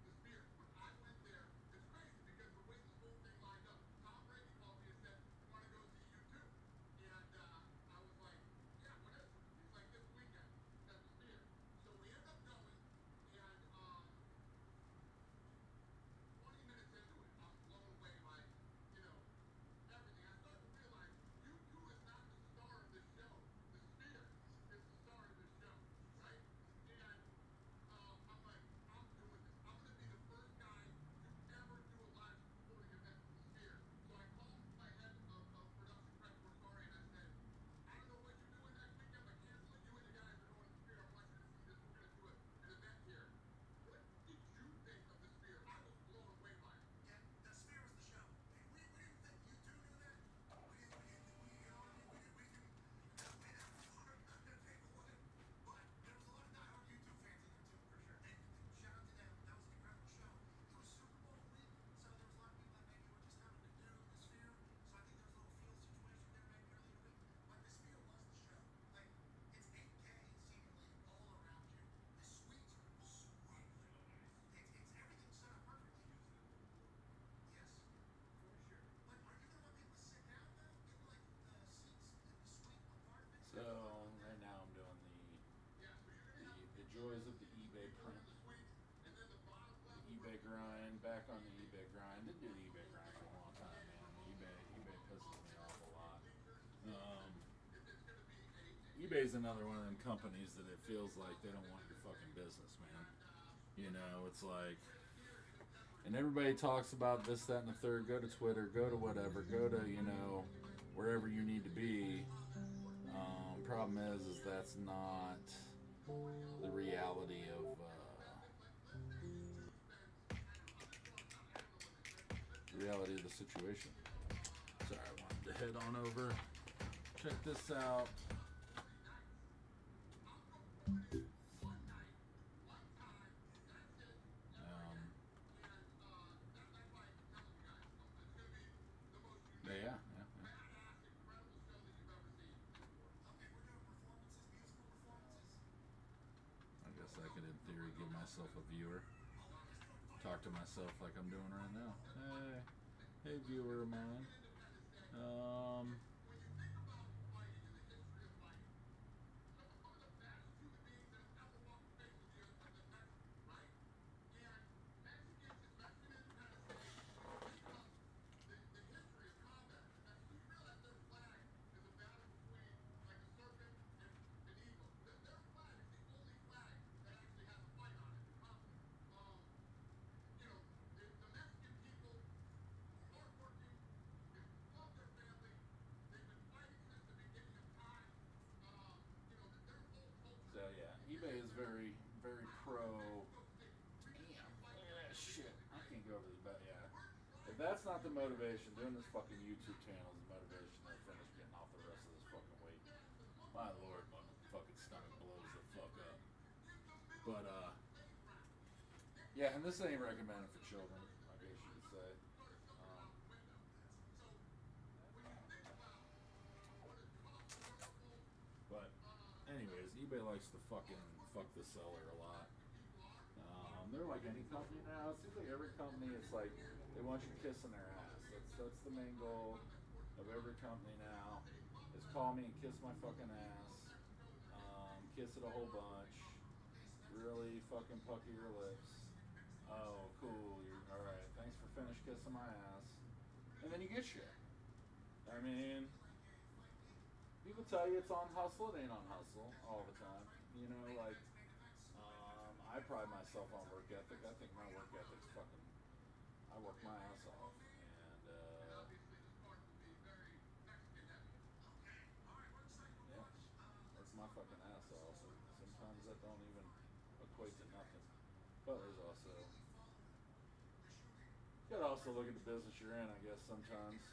the Sphere. When I went there, it's crazy because the way this whole thing lined up, Tom Brady called me and said, "You want to go see you too?" And I was like, "Yeah, when is it?" He's like, "This weekend at the Sphere." So we end up going, and 20 minutes into it, I was blown away by, you know, everything. I started to realize U2 is not the star of this show. The Sphere is the star of this show, right? And I'm like, I'm doing this. I'm gonna be the first guy to ever do a live sporting event at the Sphere. So I called my head of production, Craig Corsari, and I said, I don't know what you're doing next weekend, but cancel it. You and the guys are going to the Sphere. I want you to see this. We're gonna do an event here. What did you think of the Sphere? I was blown away by it. Yeah, the Sphere was the show. We didn't think you two knew that. We didn't, you know what I mean? We didn't way that far to take away. But there was a lot of diehard YouTube fans in there too, for sure. And shout out to them. That was an incredible show. It was Super Bowl week, so there was a lot of people that maybe were just having to do the Sphere. So I think there was a little field situation there maybe early in the week. But the Sphere was the show. Like, it's 8K seemingly all around you. The suites are sweet. It's everything set up perfectly. Yes, for sure. But are you gonna let people sit down though? In like the seats in the suite apartment? So right now I'm doing Yeah, so you're gonna have the joys of the eBay print, the suite, and then the bottom the level eBay grind, back on the eBay grind. Didn't do the eBay grind for a long time, man. eBay pisses me off a lot. it's gonna be eBay's another one of them companies that it feels like they don't want your fucking business, man. You know, it's like, and everybody talks about this, that, and the third. Go to Twitter, go to whatever, go to, you know, wherever you need to be. Problem is that's not the reality of the situation. Sorry, I wanted to head on over, check this out. Yeah. I guess I could theory, give myself a viewer. Talk to myself like I'm doing right now. Hey viewer of mine. So yeah, eBay is very, very pro. Damn, shit, I can't go over this, but yeah. If that's not the motivation, doing this fucking YouTube channel is the motivation to finish getting off the rest of this fucking weight. My lord, my fucking stomach blows the fuck up. But yeah, and this ain't recommended for children, I guess you could say. But anyways, eBay likes to fucking fuck the seller a lot. They're like any company now. It seems like every company, it's like they want you kissing their ass. That's the main goal of every company now. Is call me and kiss my fucking ass. Kiss it a whole bunch. Really fucking pucker your lips. Oh, cool. You're all right. Thanks for finish kissing my ass. And then you get shit. I mean, people tell you it's on hustle. It ain't on hustle all the time. You know, like. I pride myself on work ethic. I think my work ethic's fucking. I work my ass off, and yeah, work my fucking ass off. So sometimes that don't even equate to nothing. But there's also you gotta also look at the business you're in, I guess sometimes.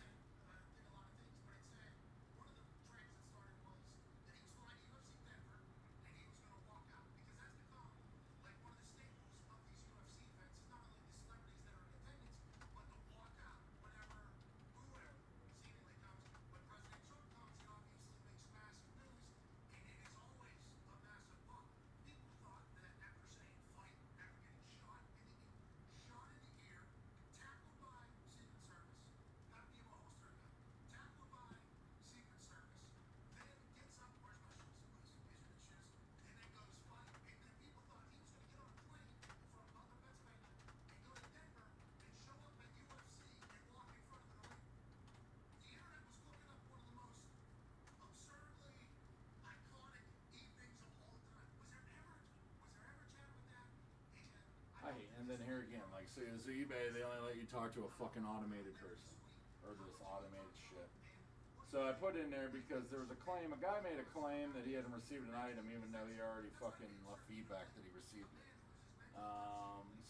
And then here again, like, so eBay, they only let you talk to a fucking automated person. Or this automated shit. So I put in there because there was a claim, a guy made a claim that he hadn't received an item even though he already fucking left feedback that he received it.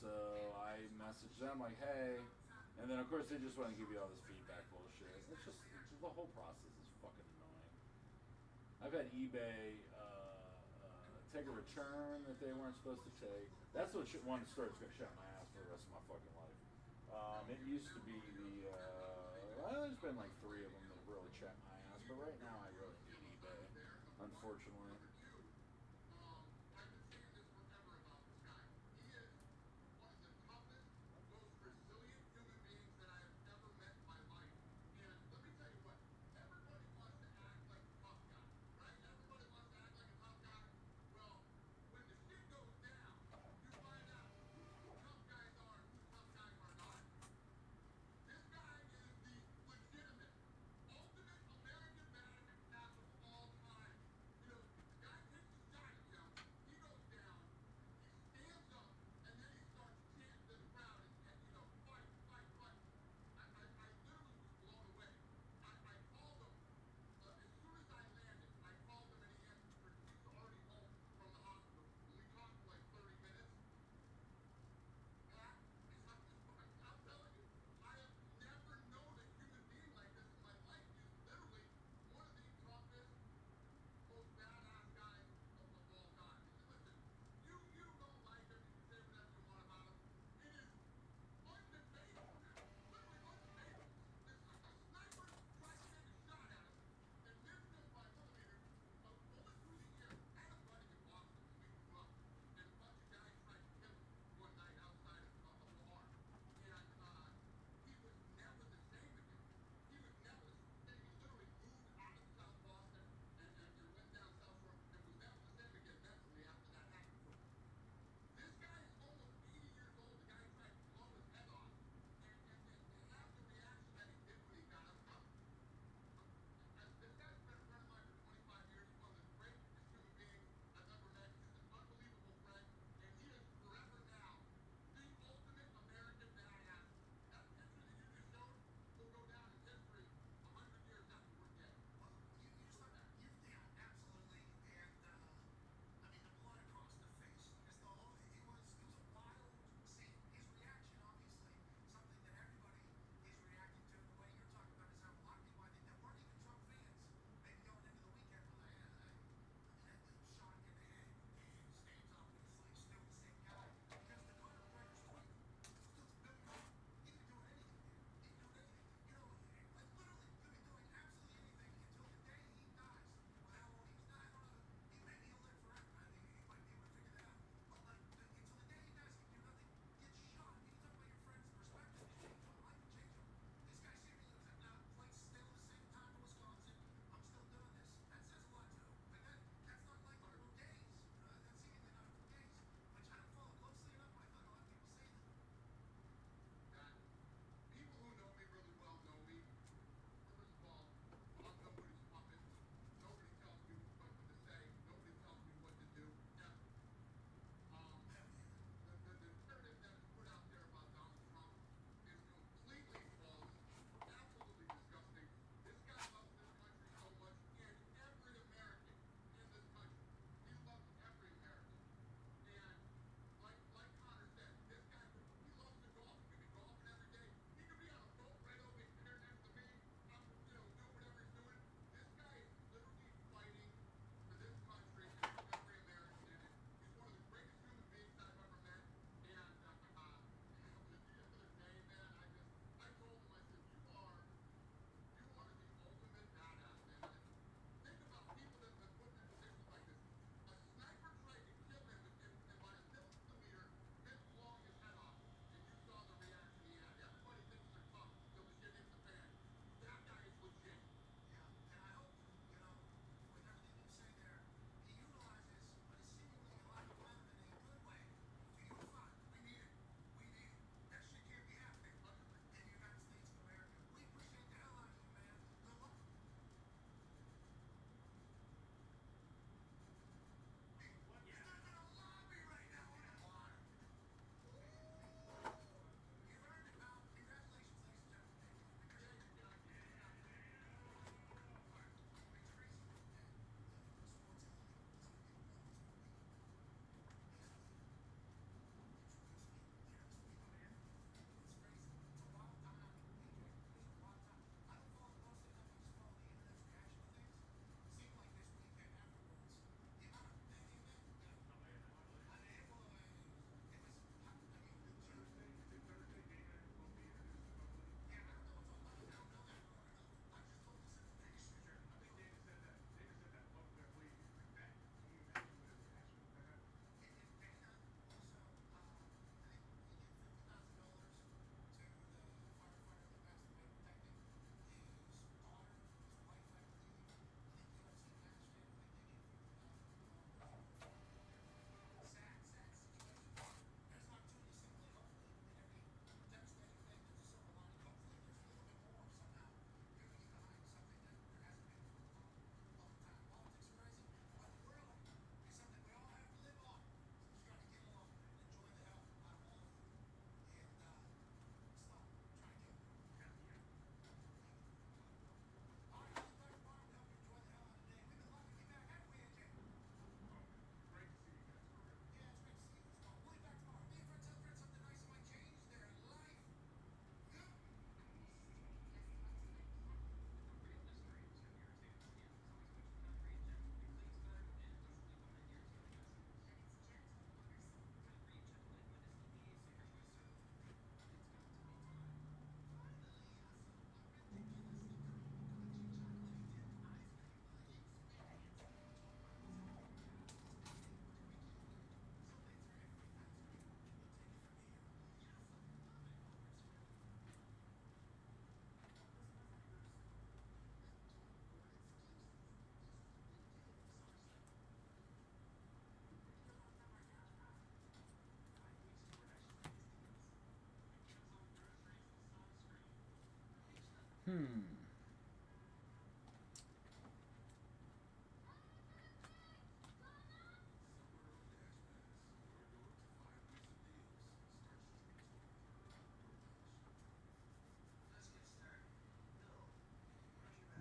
So I messaged them like, hey, and then of course they just want to give you all this feedback bullshit. It's just the whole process is fucking annoying. I've had eBay take a return that they weren't supposed to take. That's what one story's gonna shut my ass for the rest of my fucking life. It used to be the well, there's been like 3 of them that have really checked my ass, but right now I really need eBay, unfortunately.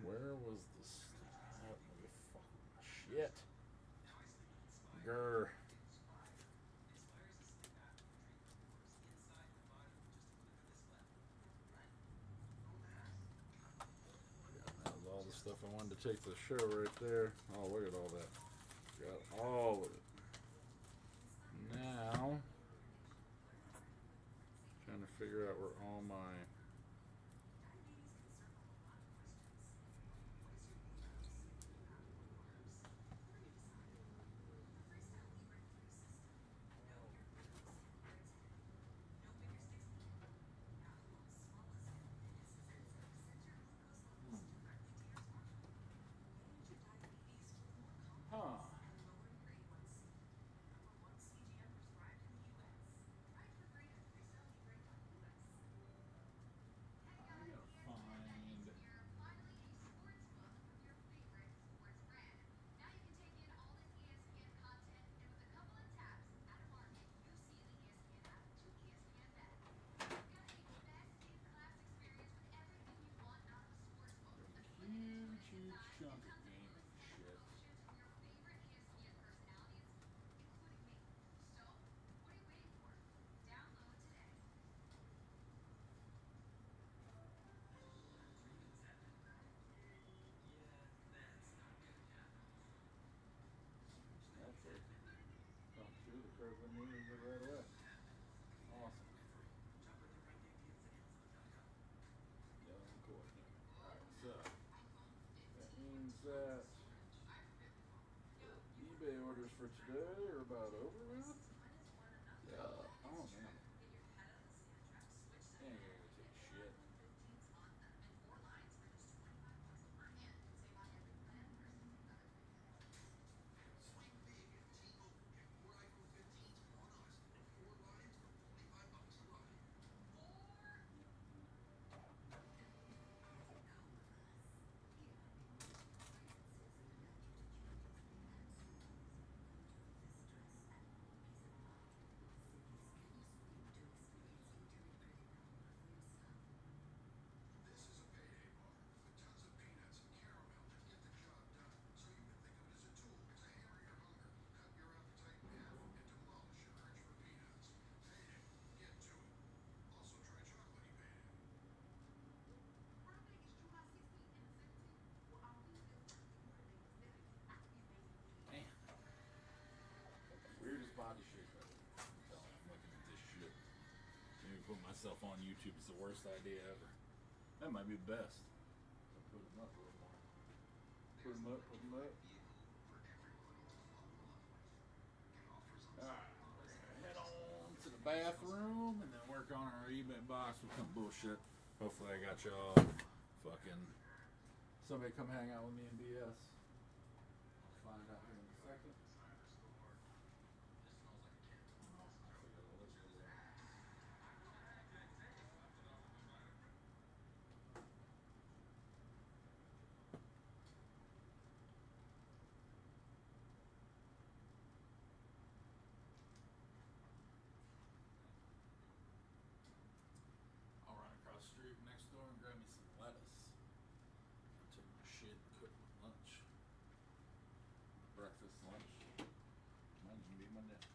Where was the shit? Grr. That was all the stuff I wanted to take to the show right there. Oh, look at all that. Got all of it. Now, trying to figure out where all my chunk of gaming shit. That's it. Come through the curve and we get right away. Awesome. Yeah, cool. Alright, so that means that eBay orders for today are about over with. Yeah. Oh man. Ain't gonna take shit. Swing big at T-Mobile. Get 4 iPhone 15s on us and 4 lines for $25 a line. This is a payday bar with tons of peanuts and caramel to get the job done. So you can think of it as a tool to hammer your hunger, cut your appetite in half, and demolish your urge for peanuts. Payday. Get to it. Also try chocolatey payday. Man. Weirdest body shape ever. I'm telling you, I'm looking at this shit. Maybe put myself on YouTube is the worst idea ever. That might be the best. I'll put them up a little more. Put them up, put them up. Alright, we're gonna head on to the bathroom and then work on our eBay box with some bullshit. Hopefully I got y'all fucking somebody come hang out with me in BS. I'll find out here in a second. I'll run across the street next door and grab me some lettuce. I'll take my shit and cook my lunch. Breakfast, lunch. Might even be my dinner.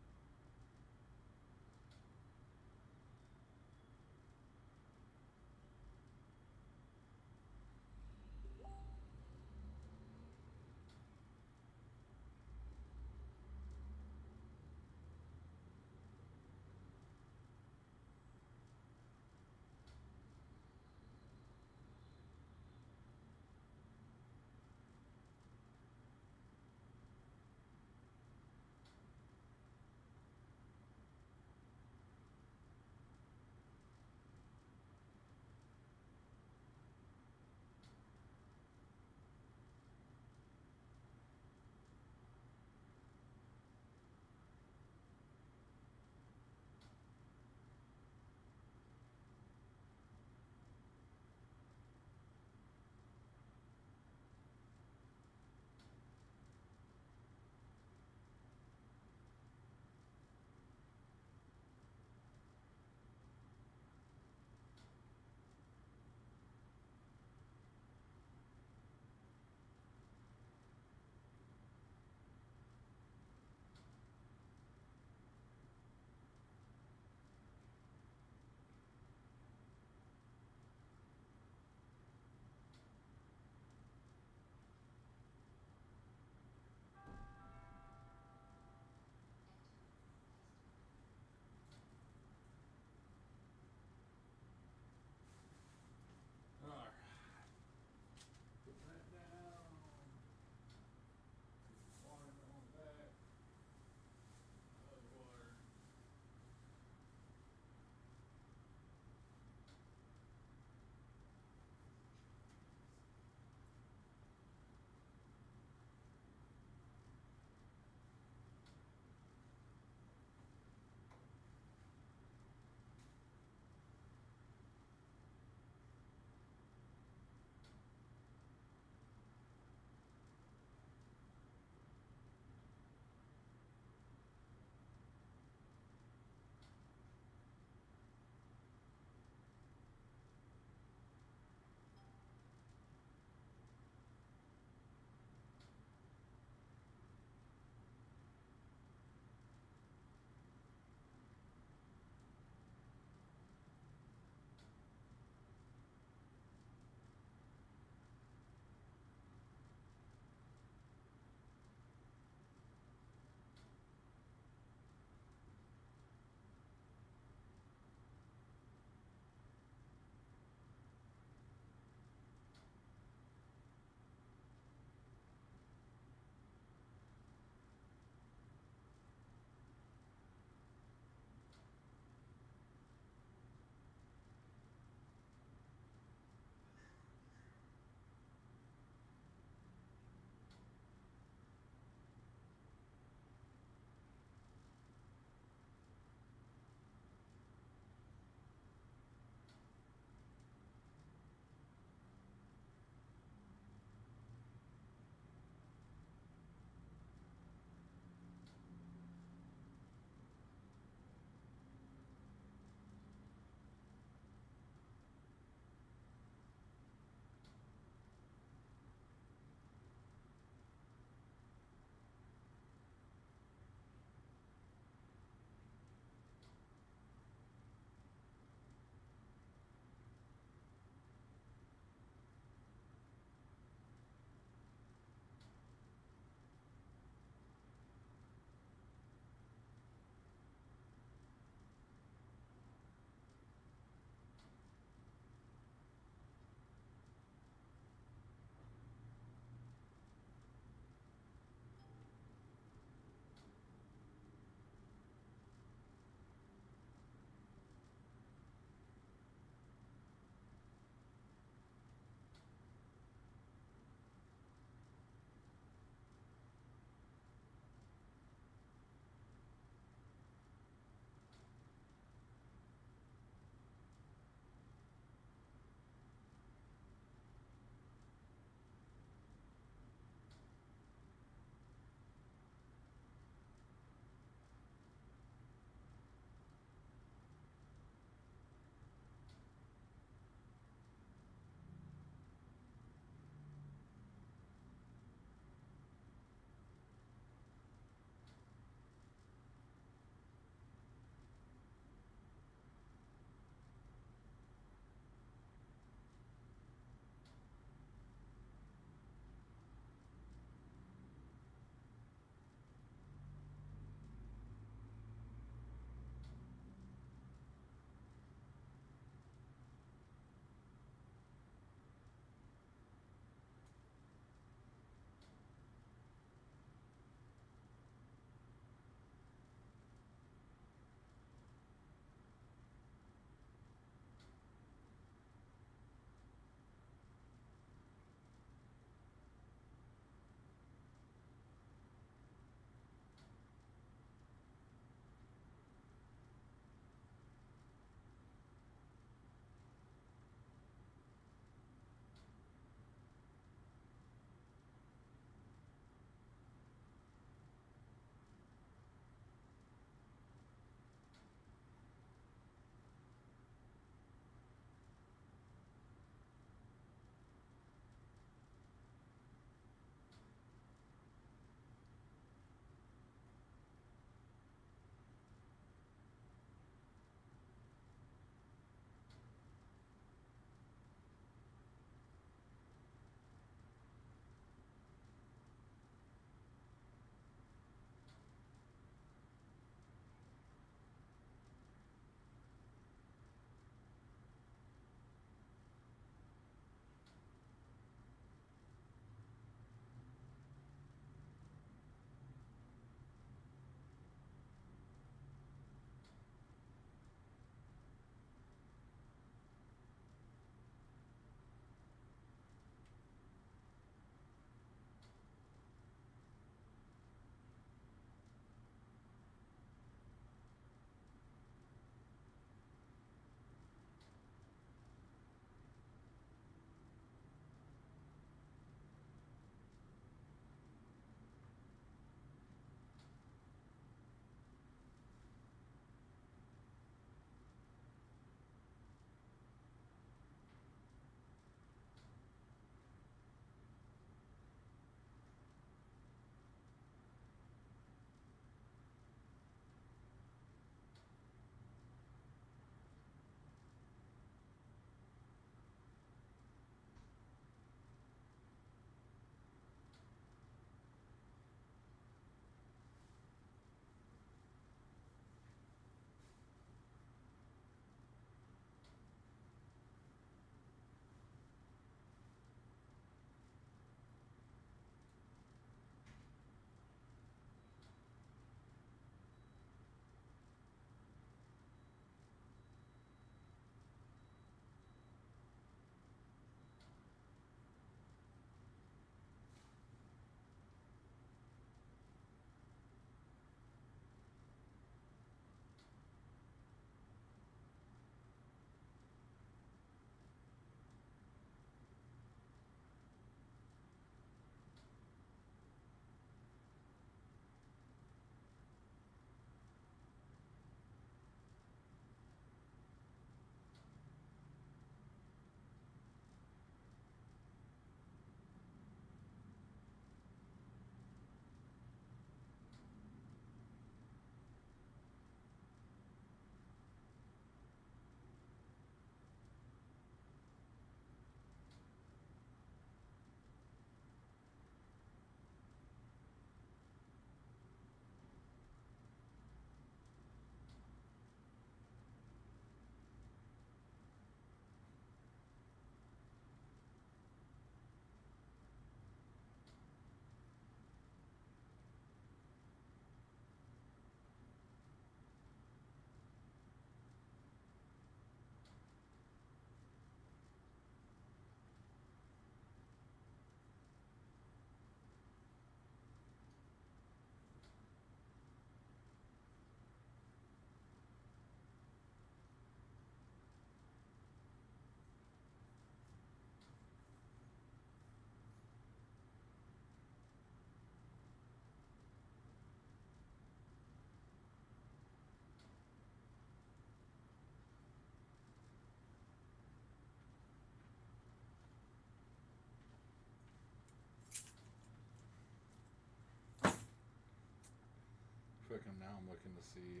I'm looking to see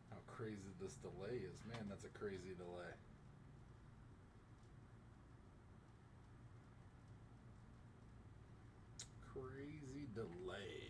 how crazy this delay is. Man, that's a crazy delay. Crazy delay.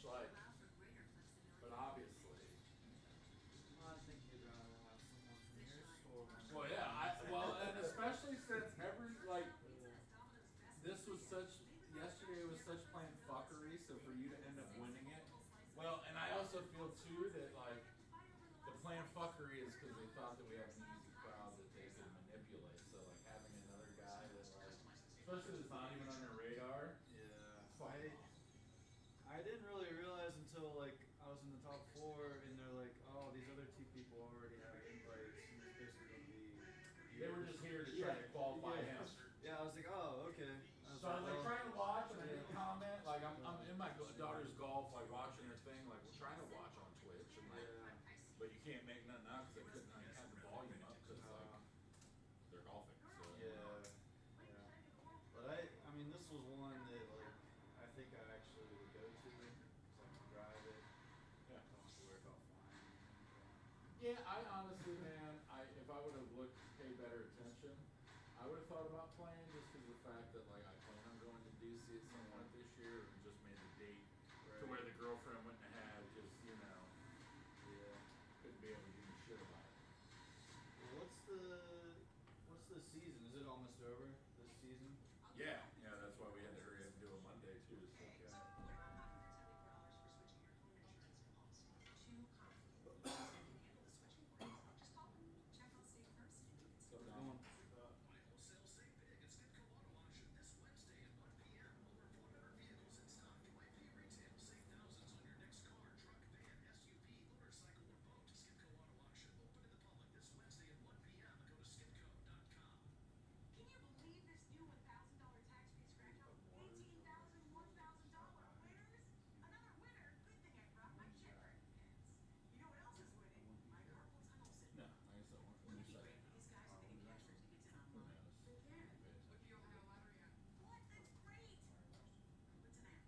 like, but obviously. I think you'd rather have someone from your store. Well, yeah, and especially since this was yesterday was such plain fuckery, so for you to end up winning it, well, and I also feel too that, like, the plain fuckery is because they thought that we have an easy crowd that they could manipulate, so, like, having another guy that, like, especially that's not even on their radar. Yeah. I didn't really realize until, like, I was in the top 4 and they're like, oh, these other 2 people already have invites and it's basically gonna be. They were just here to try to qualify him. Yeah, I was like, oh, okay. So I was like trying to watch and I didn't comment. Like I'm in my daughter's golf, like watching her thing. Like we're trying to watch on Twitch, and like, but you can't make nothing out because I couldn't like, have the volume up because like they're golfing. So. Yeah. But I mean, this was one that like I think I actually would go to because I can drive it. Yeah. I don't have to worry about flying. Yeah, I honestly, man, if I would have paid better attention, I would have thought about playing just because of the fact that like I plan on going to DC at some point this year and just made the date to where the girlfriend wouldn't have had because couldn't be able to give a shit about it. Well, what's the season? Is it almost over this season? Yeah, that's why we had to hurry up and do it Monday too. So. Wholesale save big at Skipco Auto Auction this Wednesday at 1 p.m. Over 400 vehicles in stock. UAP retail. Save thousands on your next car, truck, van, SUV, motorcycle, or boat. Skipco Auto Auction. Open to the public this Wednesday at 1 p.m. Go to skipco.com. Can you believe this new $1,000 tax-free scratch off? $18,000, $1,000 winners? Another winner? Good thing I brought my checker and pens. You know what else is winning? My carpal tunnel syndrome. No, I guess that one for me. Wouldn't it be great for these guys if they could cash their tickets in online? They can. Look the Ohio lottery app. What? That's great! What's an app?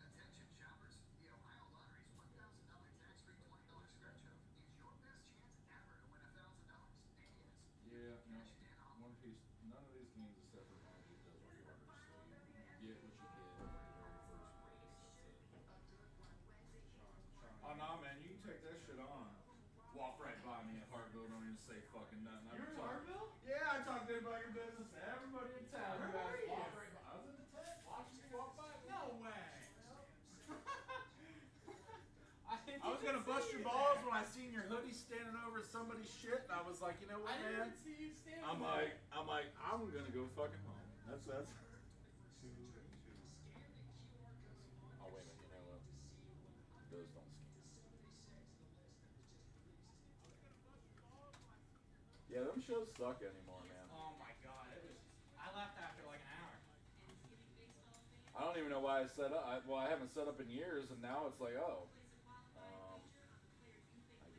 Attention shoppers, the Ohio Lottery's $1,000 tax-free $20 scratch-off is your best chance ever to win $1,000. And yes, Yeah, no. cash it in on One Piece. None of these games except for Magic does what you order. So you get what you get for the very first place. That's it. Oh no, man, you can take that shit on. Walk right by me at Hartville, don't even say fucking nothing. You're in Hartville? Yeah, I talked to about your business to everybody in town. Where were you? Walk right by. I was in the tent watching you walk by. No way. I was gonna bust your balls when I seen your hoodie standing over somebody's shit, and I was like, you know what, I man? didn't see you standing I'm there. like, I'm gonna go fucking home. That's. Oh wait a minute, you know what? Those don't scan. Yeah, them shows suck anymore, man. Oh my god, I left after like an hour. I don't even know why I set up. I haven't set up in years, and now it's like, oh, I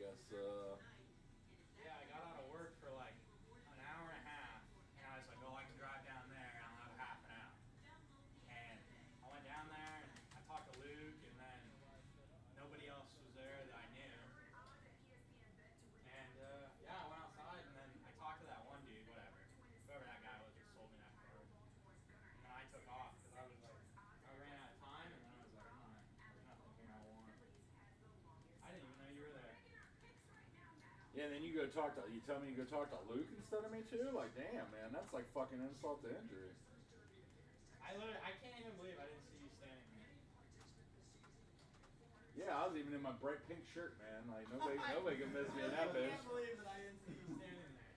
guess. Yeah, I got out of work for like an hour and a half, and I was like, oh, I can drive down there, and I'll have half an hour. And I went down there, and I talked to Luke, and then nobody else was there that I knew. And yeah, I went outside, and then I talked to that one dude, whoever that guy was, just sold me that card. And then I took off because I was like, I ran out of time, and then I was like, there's nothing here I want. I didn't even know you were there. Yeah, and then you go talk to. You tell me you go talk to Luke instead of me too. Like, damn, man, that's like fucking insult to injury. I can't even believe I didn't see you standing there. Yeah, I was even in my bright pink shirt, man. Like nobody can miss me in that bitch. I can't believe that I didn't see you standing there.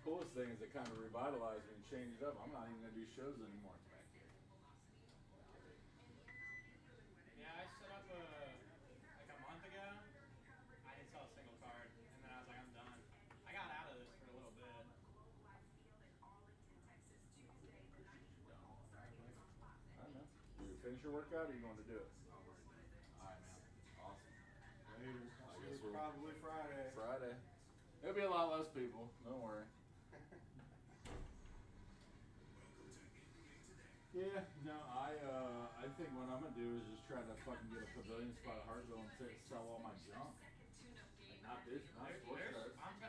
Coolest thing is it kind of revitalized me and changed up. I'm not even gonna do shows anymore. Yeah, I set up like a month ago. I didn't sell a single card, and then I was like, I'm done. I got out of this for a little bit. I don't know. You finish your workout, or you going to do it? Alright, man. Awesome. Later. I guess we'll Probably Friday. Friday. It'll be a lot less people. Don't worry. Yeah, no, I think what I'm gonna do is just try to fucking get a pavilion spot at Hartville and sell all my junk. Like, not sports cards.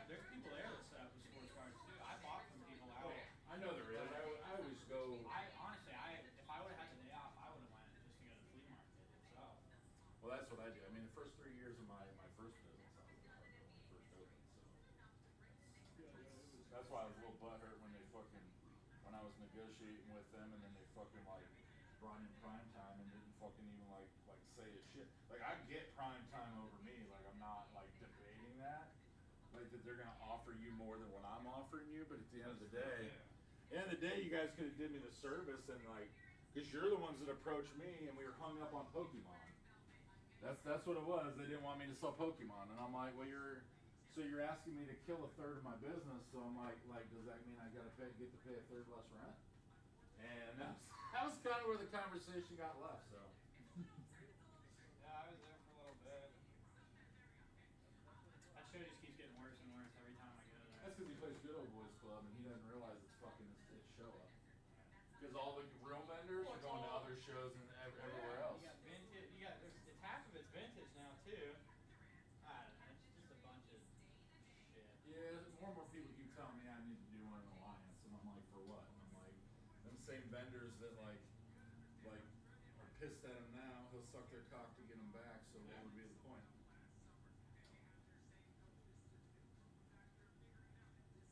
There's people there that set up with sports cards too. I bought from people out. I know there is. first 3 years of my first business, I was at Hard Bill when we first opened. So that's why I was a little butthurt when they fucking when I was negotiating with them, and then they fucking like brought in prime time and didn't fucking even like say a shit. Like I get prime time over me. Like I'm not like debating that. Like that they're gonna offer you more than what I'm offering you, but at the end of the day, you guys could have did me the service and like, cause you're the ones that approached me and we were hung up on Pokemon. That's what it was. They didn't want me to sell Pokemon, and I'm like, well, you're asking me to kill a third of my business. So I'm like, does that mean I gotta get to pay a third less rent? And that was kind of where the conversation got left. So. Yeah, I was there for a little bit. That show just keeps getting worse and worse every time I go there. That's because he plays Good Old Boys Club and he doesn't realize it's fucking his show up. Because all the real vendors are going to other shows and everywhere else. You got vintage. It's half of it's vintage now too. I don't know. It's just a bunch of shit. Yeah, more and more people keep telling me I need to do an alliance, and I'm like, for what? And I'm like, them same vendors that like are pissed at him now, he'll suck their cock to get them back. So what would be the point?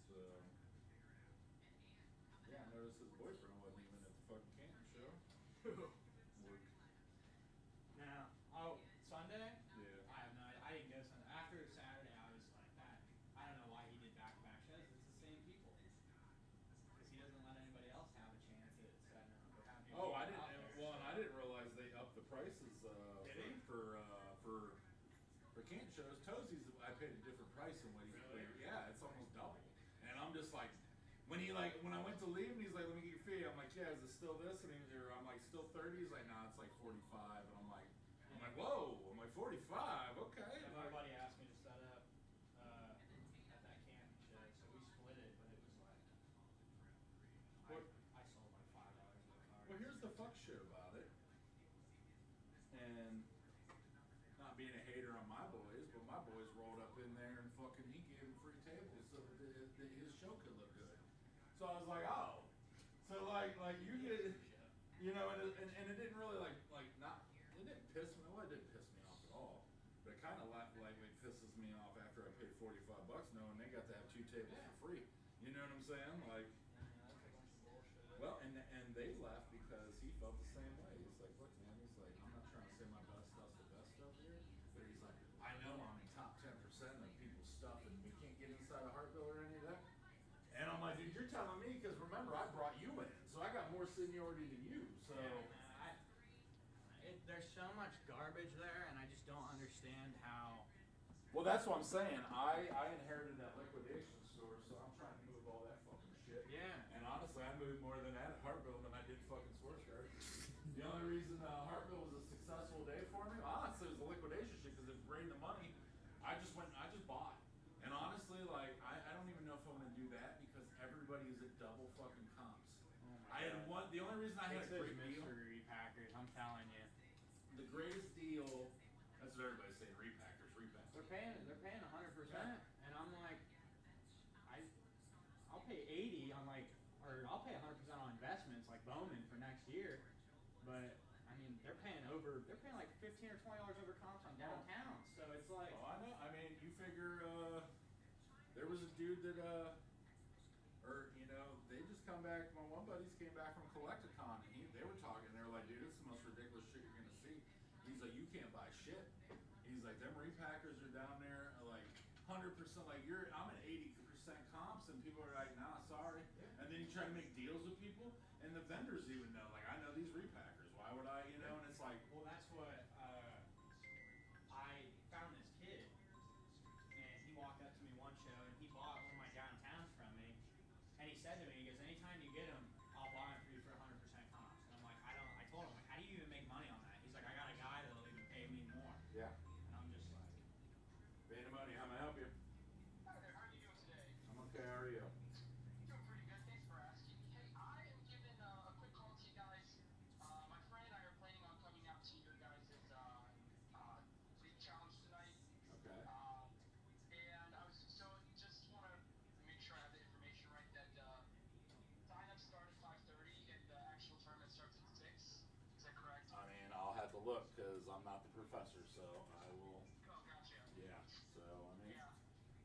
So yeah, I noticed his boyfriend wasn't even at the fucking Canton show. Work. Now, Sunday? Yeah. I have no idea. I didn't go Sunday. After Saturday, I was like that. I don't know why he did back-to-back shows. It's the same people. Because he doesn't let anybody else have a chance at setting up or having Oh, I people didn't. out there, Well, so. and I didn't realize they upped the prices Did he? for Canton shows. Tozie's, I paid a different price than what he paid. Yeah, it's almost double. And I'm just like, when I went to leave, and he's like, let me get your fee. I'm like, yeah, is it still this? And I'm like, still 30? He's like, nah, it's like 45. And I'm like, whoa. I'm like, 45? Okay. Yeah, my buddy asked me to set up at that camping show, so we split it, but it was like I sold like $5 of the card. Well, here's the fuck shit about it. And not being a hater on my boys, but my boys rolled up in there and fucking he gave them free tables so that his show could look good. So I was like, oh, so like you get, you know, and it didn't really like not, it didn't piss me. Well, it didn't piss me off at all. But it kind of like pisses me off after I paid $45 knowing they got to have 2 tables for free. You know what I'm saying? Like, That's a bunch of bullshit. well, and they left because he felt the same way. He's like, look, man, he's like, I'm not trying to say my best stuff's the best stuff here, but he's like, I know I'm in top 10% of people's stuff, and we can't get inside a Hartville or any of that. And I'm like, dude, you're telling me, because remember, I brought you in, so I got more seniority than you. So Yeah, there's so much garbage there, and I just don't understand how. well, that's what I'm saying. I inherited that liquidation store, so I'm trying to move all that fucking shit. Yeah. And honestly, I moved more than that at Hartville than I did fucking Sportsguard. The only reason Hartville was a successful day for me, honestly, was the liquidation shit because it rained the money. I just bought. And honestly, like, I don't even know if I'm gonna do that because everybody is at double fucking comps. Oh my I had God. the only reason I had It's a those great deal. mystery repackers, I'm telling you. The greatest deal. That's what everybody's saying. Repackers. They're paying 100%, and I'm like, I'll pay 80 on I'll pay 100% on investments like Bowman for next year, but I mean they're paying like $15 or $20 over comps on downtown, so it's like. Oh, I know. I mean, you figure there was a dude that or you know, they just come back. My one buddies came back from Collecticon, and they were talking. They were like, dude, this is the most ridiculous shit you're gonna see. He's like, you can't buy shit. He's like, them repackers are down there like 100%. Like I'm at 80% comps, and people are like, nah, sorry. And then you try to make deals with people, and the vendors even know. Like, I know these repackers. Why would I? You know, and it's like, Well, that's what I found this kid, and he walked up to me one show, and he bought one of my downtowns from me, and he said to me, he goes, anytime you get them, I'll buy them for you for 100% comps. And I'm like, I told him, like, how do you even make money on that? He's like, I got a guy that'll even pay me more. yeah, And I'm just like, pay the money. How may I help you? Hi there, how are you doing today? I'm okay. How are you? Doing pretty good, thanks for asking. Hey, I am giving a quick call to you guys. My friend and I are planning on coming out to your guys' big challenge tonight. Okay. And I was just want to make sure I have the information right that sign-up starts look because I'm not the professor, so I will. Oh, gotcha. Yeah. So let me Yeah.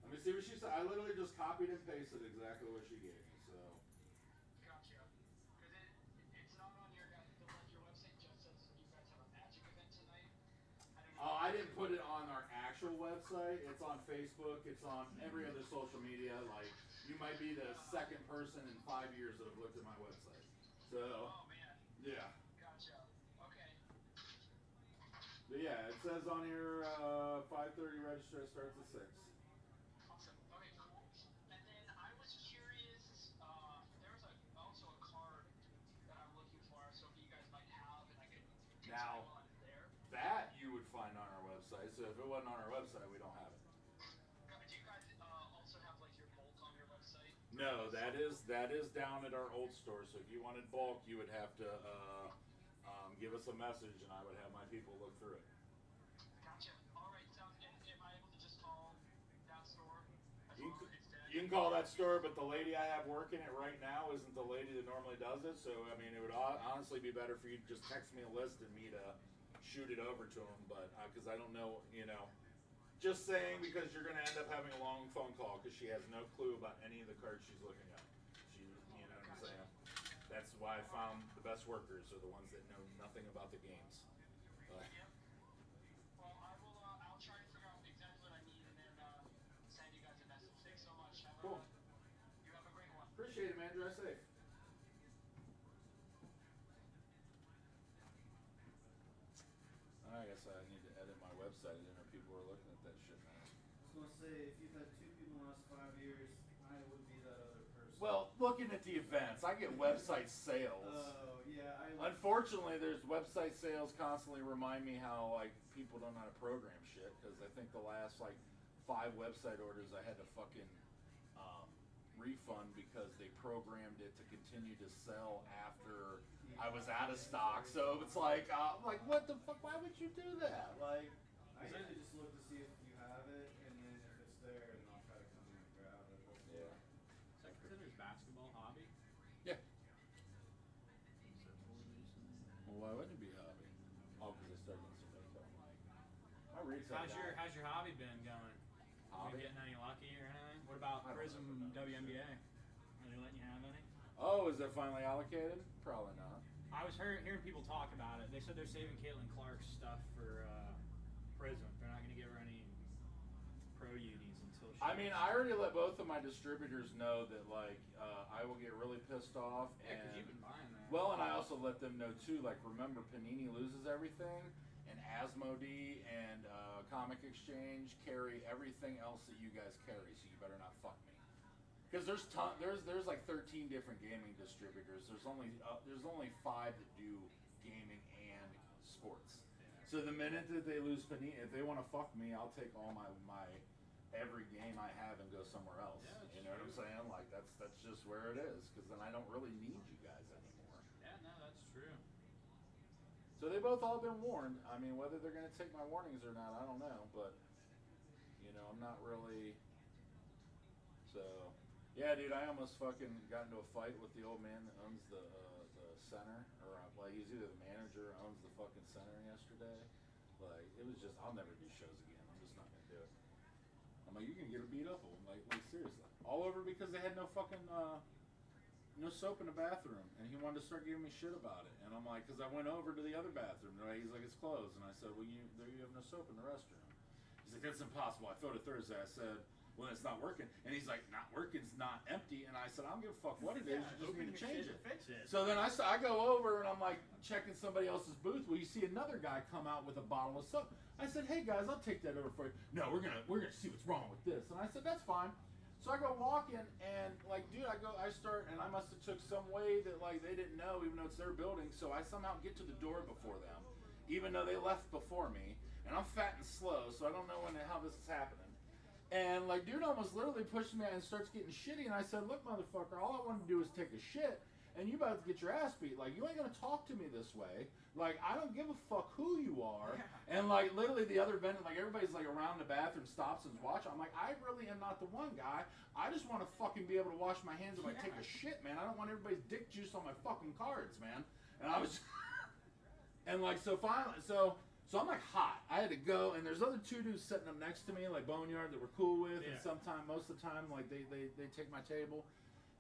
let me see what she said. I literally just copied and pasted exactly what she gave me. So. Gotcha. Because it's not on your website. Just says you guys have a magic event tonight. I don't know. Oh, I didn't put it on our actual website. It's on Facebook. It's on every other social media. Like, you might be the second person in 5 years that have looked at my website. So, Oh man. yeah. Gotcha. Okay. But yeah, it says on here 5:30 register starts at 6. Awesome. Okay, cool. And then I was curious. There's also a card that I'm looking for. So if you guys might have, and I could get Now, one there. that you would find on our website. So if it wasn't on our website, we don't have it. Do you guys also have like your bulk on your website? No, that is down at our old store. So if you wanted bulk, you would have to give us a message, and I would have my people look through it. Gotcha. All right. Sounds good. Am I able to just call that store? You can call that store, but the lady I have working it right now isn't the lady that normally does it. So I mean, it would honestly be better for you to just text me a list and me to shoot it over to them. But because I don't know, just saying, because you're going to end up having a long phone call because she has no clue about any of the cards she's looking at. You know what I'm saying? That's why I found the best workers are the ones that know nothing about the games. But, Yep. Well, I'll try to figure out exactly what I need and then send you guys a message. Thanks so much. cool. You have a great one. Appreciate it, man. Drive safe. I guess I need to edit my website. I didn't know people were looking at that shit now. I was gonna say, if you've had 2 people in the last 5 years, I would be that other person. Well, looking at the events, I get website sales. Oh, yeah, Unfortunately, there's website sales constantly remind me how like people don't know how to program shit. Because I think the last like 5 website orders I had to fucking refund because they programmed it to continue to sell after I was out of stock. So it's like what the fuck? Why would you do that? Like, I usually just look to see if you have it, and then if it's there, then I'll try to come in and grab it. yeah. Is that considered basketball hobby? Yeah. Well, why wouldn't it be a hobby? Oh, because I started getting some info. My retail guy. How's your hobby been going? Hobby? You getting any lucky or anything? What about I don't Prism know. WNBA? Are they letting you have any? Oh, is it finally allocated? Probably not. I was hearing people talk about it. They said they're saving Caitlin Clark's stuff for Prism. They're not going to give her any pro unis until she. I mean, I already let both of my distributors know that like I will get really pissed off. Yeah, because and you've been buying that. well, and I also let them know too. Like, remember, Panini loses everything, and Asmodee and Comic Exchange carry everything else that you guys carry. So you better not fuck me. Because there's like 13 different gaming distributors. There's only 5 that do gaming and sports. So the minute that they lose Panini, if they want to fuck me, I'll take all my every game I have and go somewhere else. Yeah, you know what I'm saying? Like that's just where it is. Because then I don't really need you guys anymore. Yeah, no, that's true. So they both all been warned. I mean, whether they're gonna take my warnings or not, I don't know. But I'm not really. So. Yeah, dude, I almost fucking got into a fight with the old man that owns the center, or he's either the manager or owns the fucking center yesterday. Like, it was just, I'll never do shows again. I'm just not gonna do it. I'm like, you can get beat up. I'm like seriously, all over because they had no fucking no soap in the bathroom, and he wanted to start giving me shit about it. And I'm like, because I went over to the other bathroom, right? He's like, it's closed, and I said, well, you have no soap in the restroom. He's like, that's impossible. I phoned it Thursday. I said, well, it's not working. And he's like, not working's not empty. And I said, I don't give a fuck what it is. You just need to change it. Fix it. So then I go over and I'm like checking somebody else's booth. Well, you see another guy come out with a bottle of soap. I said, hey guys, I'll take that over for you. No, we're gonna see what's wrong with this. And I said, that's fine. So I go walking and like, dude, I start and I must have took some way that like they didn't know, even though it's their building. So I somehow get to the door before them, even though they left before me. And I'm fat and slow, so I don't know how this is happening. And like, dude almost literally pushed me and starts getting shitty. And I said, look, motherfucker, all I want to do is take a shit. And you about to get your ass beat. Like, you ain't going to talk to me this way. Like, I don't give a fuck who you are. Yeah. And like, literally the other vendor, like everybody's like around the bathroom, stops and watching. I'm like, I really am not the one guy. I just want to fucking be able to wash my hands if I take a shit, man. I don't want everybody's dick juice on my fucking cards, man. And I was... And like so I'm like hot. I had to go, and there's other two dudes sitting up next to me, like Boneyard, that we're cool with, and most of the time, like they take my table,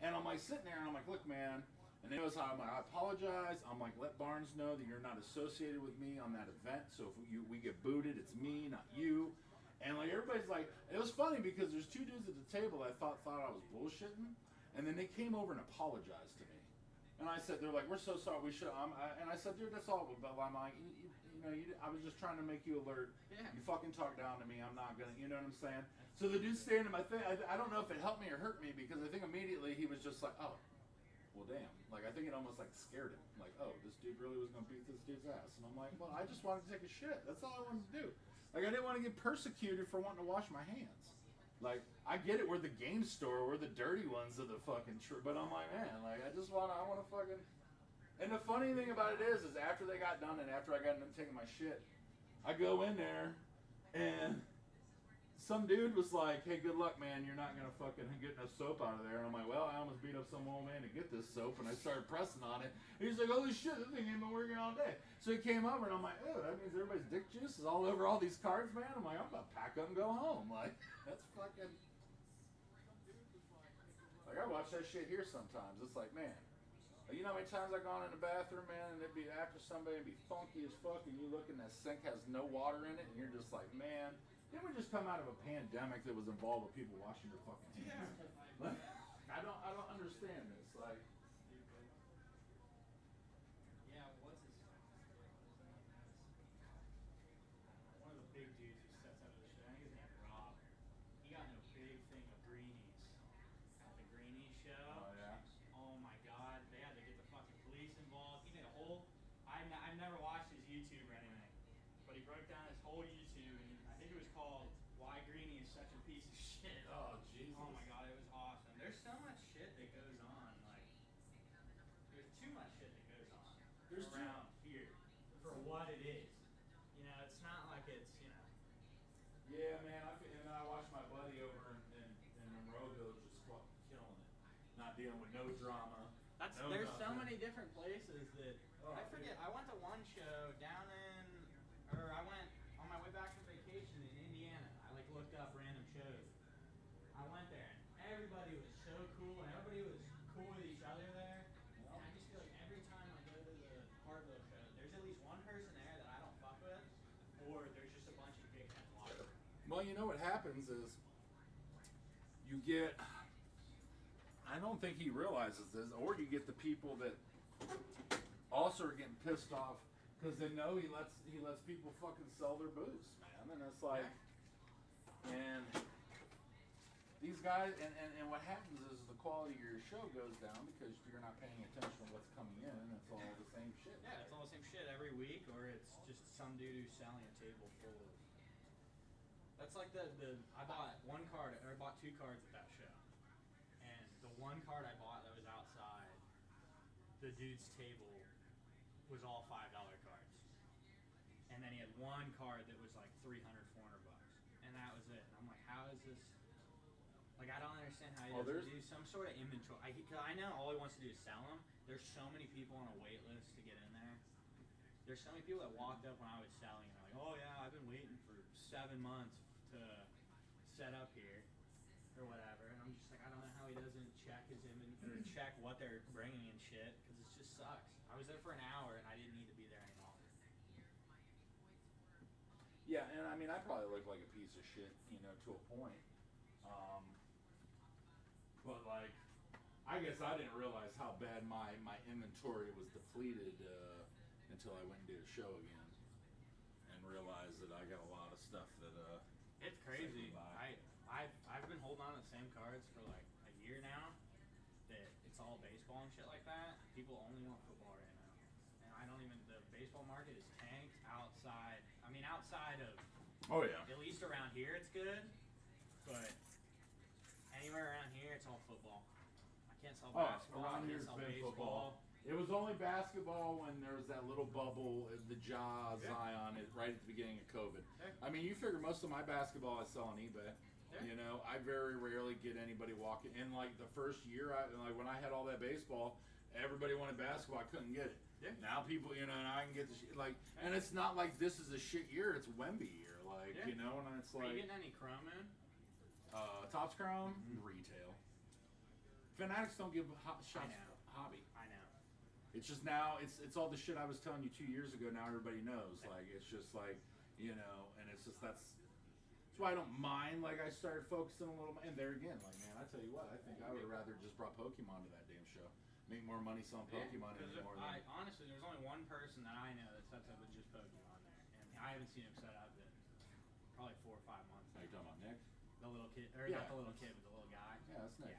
and I'm like sitting there, and I'm like, look, man, and they knows how I'm like, I apologize. I'm like, let Barnes know that you're not associated with me on that event. So if we get booted, it's me, not you. And like everybody's like, it was funny because there's two dudes at the table that thought I was bullshitting, and then they came over and apologized to me. And I said, they're like, we're so sorry. We should. And I said, dude, that's all. But I'm like, I was just trying to make you alert. Yeah. You fucking talk down to me. I'm not gonna. You know what I'm saying? So the dude's staring at my thing. I don't know if it helped me or hurt me because I think immediately he was just like, oh, well, damn. Like I think it almost like scared him. Like, oh, this dude really was gonna beat this dude's ass. And I'm like, well, I just wanted to take a shit. That's all I wanted to do. Like I didn't want to get persecuted for wanting to wash my hands. Like, I get it, we're the game store, we're the dirty ones of the fucking but I'm like, man, like, I want to fucking, and the funny thing about it is after they got done and after I got done taking my shit, I go in there, and some dude was like, hey, good luck, man, you're not going to fucking get enough soap out of there, and I'm like, well, I almost beat up some old man to get this soap, and I started pressing on it, and he's like, holy shit, this thing ain't been working all day. So he came over, and I'm like, oh, that means everybody's dick juice is all over all these cards, man. I'm like, I'm about to pack up and go home. Like, that's fucking... Like, I watch that shit here sometimes. It's like, man, you know how many times I've gone in the bathroom, man, and it'd be after somebody, it'd be funky as fuck, and you look and that sink has no water in it, and you're just like, man, didn't we just come out of a pandemic that was involved with people washing their fucking hands? Like, I don't understand this. Like, Yeah, what's his one of the big dudes who sets up the show. I think his name's Rob. He got in a big thing of greenies at the Greenies show. oh yeah. Oh my god, they had to get the fucking police involved. He made a whole. I've never watched his YouTube or anything, but he broke down his whole YouTube, and I think it was called "Why Greenie is Such a Piece of Shit." Oh Jesus. Oh my god, it was awesome. There's so much shit that goes on. Like, there's too much shit that goes on There's around here for what it is. You know, it's not like it's, you know. Yeah, man. And I watched my buddy over in Monroeville just fucking killing it, not dealing with no drama. There's so nothing. many different places that Oh, I forget. yeah. I went to one show down I went on my way back from vacation in Indiana. I like looked up random shows. I went there and everybody was so cool and everybody was cool with each other there. And I just feel like every time I go to the Hartville show, there's at least one person there that I don't fuck with, or there's just a bunch of dickheads watching. Well, you know what happens is you get. I don't think he realizes this, or you get the people that also are getting pissed off because they know he lets people fucking sell their booze, man, and it's like, and these guys, and what happens is the quality of your show goes down because you're not paying attention to what's coming in, and it's all the same shit. Yeah, it's all the same shit every week, or it's just some dude who's selling a table full of. That's like I bought one card, or I bought two cards at that show, and the one card I bought that was outside, the dude's table was all $5 cards, and then he had one card that was like $300, $400, and that was it. And I'm like, how is this? Like, I don't understand how he doesn't do some sort of inventory. Cause I know all he wants to do is sell them. There's so many people on a wait list to get in there. There's so many people that walked up when I was selling, and they're like, oh yeah, I've been waiting for 7 months to set up here, or whatever. And I'm just like, I don't know how he doesn't check his inventory, or check what they're bringing and shit, because it just sucks. I was there for an hour, and I didn't need to be there any longer. Yeah, and I mean, I probably look like a piece of shit, you know, to a point. But like, I guess I didn't realize how bad my inventory was depleted until I went and did a show again, and realized that I got a lot of stuff that It's crazy. goodbye. I've been holding on to the same cards for like a year now. That it's all baseball and shit like that. People only want football right now, and I don't even. The baseball market is tanked outside. I mean, outside of. Oh yeah. At least around here, it's good, but anywhere around here, it's all football. I can't sell basketball. Around I here can't it's sell been baseball. football. It was only basketball when there was that little bubble, the Jaws Zion, right at the beginning of COVID. Yeah. I mean, you figure most of my basketball I sell on eBay. Yeah. You know, I very rarely get anybody walking. And like the first year, like when I had all that baseball, Everybody wanted basketball. I couldn't get it. Yeah. Now people, you know, and I can get the shit. Like, and it's not like this is a shit year. It's Wemby year. Like, Yeah. you know, and it's Are like. you getting any Chrome in? Topps Chrome, retail. Fanatics don't give shots know. hobby. I know. It's just now, it's all the shit I was telling you 2 years ago. Now everybody knows. Like, it's just like, you know, and it's just that's why I don't mind. Like, I started focusing a little. And there again, like, man, I tell you what, I think I would have rather just brought Pokemon to that damn show. Make more money selling Pokemon anymore. Honestly, there's only one person that I know that sets up with just Pokemon there, and I haven't seen him set up in probably 4 or 5 months. Are you talking about Nick? The little kid, or Yeah. not the little kid, but the little guy. Yeah, that's Nick. Yeah.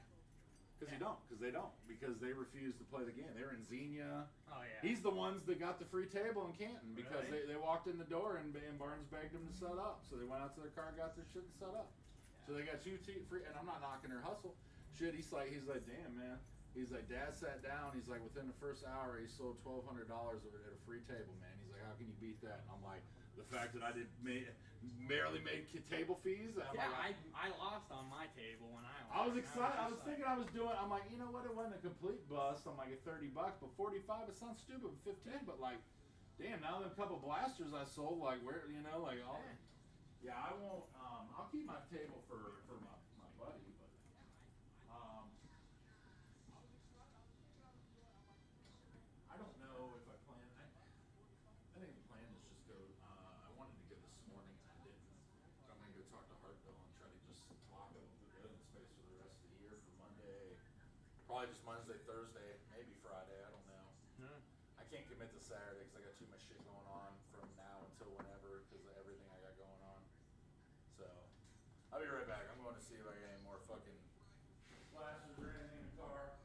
Because they don't. Because they refuse to play the game. They were in Xenia. Oh yeah. He's the ones that got the free table in Canton because Really? they walked in the door and Barnes begged them to set up. So they went out to their car, got their shit and set up. So they got two free. And I'm not knocking their hustle. Shit, he's like, damn man. He's like, Dad sat down. He's like, within the first hour, he sold $1,200 at a free table, man. He's like, how can you beat that? And I'm like, the fact that I barely made table fees. I'm like, I lost on my table when I went. I was excited. I was just thinking I was doing. I'm like, you know what? It wasn't a complete bust. I'm like at $30, but 45. It sounds stupid. 15, but like, damn. Now the couple blasters I sold, like where, you know, like all. Yeah, I won't. I'll keep my table for my buddy, but I don't know if I plan. I think the plan is just go. I wanted to go this morning and I didn't. I'm gonna go talk to Hartville and try to just lock up the building space for the rest of the year for Monday. Probably just Wednesday, Thursday, maybe Friday. I don't know. Yeah. I can't commit to Saturday because I got too much shit going on from now until whenever because of everything I got going on. So I'll be right back. I'm going to see if I get any more fucking flashes or anything in the car.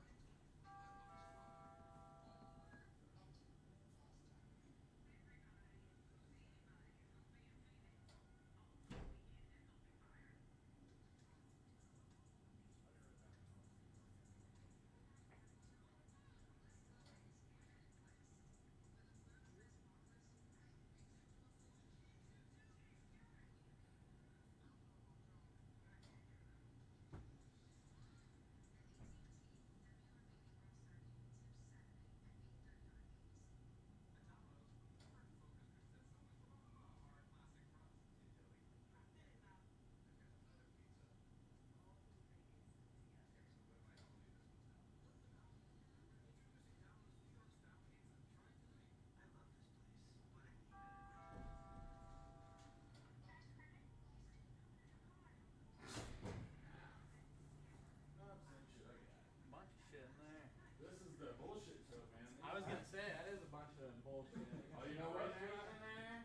Bunch of shit in there. This is the bullshit tote, man. I was gonna say that is a bunch of bullshit. Oh, you know what, dude? In there?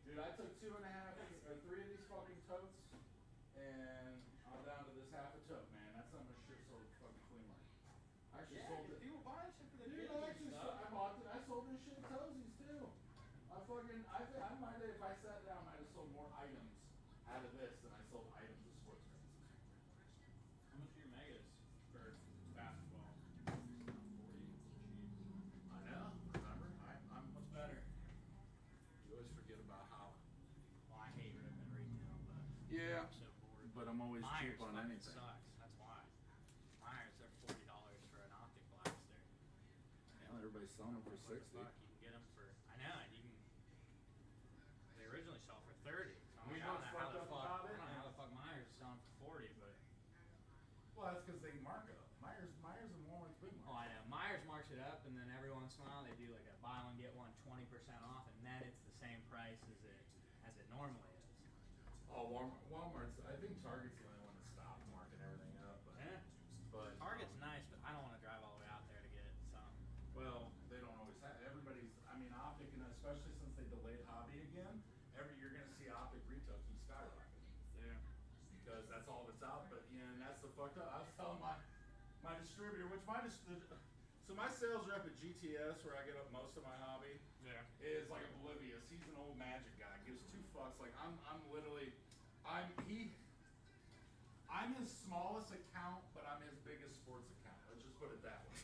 Dude, I took 2.5 or 3 of these fucking totes, and I'm down to this half a tote, man. That's how much shit sold at fucking flea market. I actually sold it. People buying shit for the Dude, kids I and actually stuff. I bought it. I sold this shit at Toesies too. I might have, if I sat down, I might have sold more items out of this than I sold items of sports cards. How much are your megas for basketball? 40. I know. Remember? I'm What's better? You always forget about how. Well, I hate ripping retail, but Yeah. I'm so bored. But I'm always Myers cheap on fucking anything. sucks. That's why. Myers, they're $40 for an optic blaster. Yeah, everybody's selling them for What the 60. fuck? You can get them for. I know. You can. They originally sell for 30. So I'm You like, know I what's don't know how fucked the up fuck. about I it? don't know how the fuck Myers is selling for 40, but. Well, that's because they mark up. Myers and Walmart's big Oh, mark. I know. Myers marks it up, and then every once in a while they do like a buy one get one 20% off, and then it's the same price as it normally is. Oh, Walmart's. I think Target's the only one that stopped marking everything up. Yeah. But Target's nice, but I don't want to drive all the way out there to get some. well, they don't always have. Everybody's. I mean, Optic, and especially since they delayed Hobby again, you're gonna see Optic retail keep skyrocketing. Yeah. Because that's all that's out. But you know, and that's the fucked up. I was telling my distributor, which so my sales rep at GTS, where I get up most of my hobby, Yeah. is like oblivious. He's an old magic guy. Gives 2 fucks. Like I'm literally, I'm his smallest account, but I'm his biggest sports account. Let's just put it that way.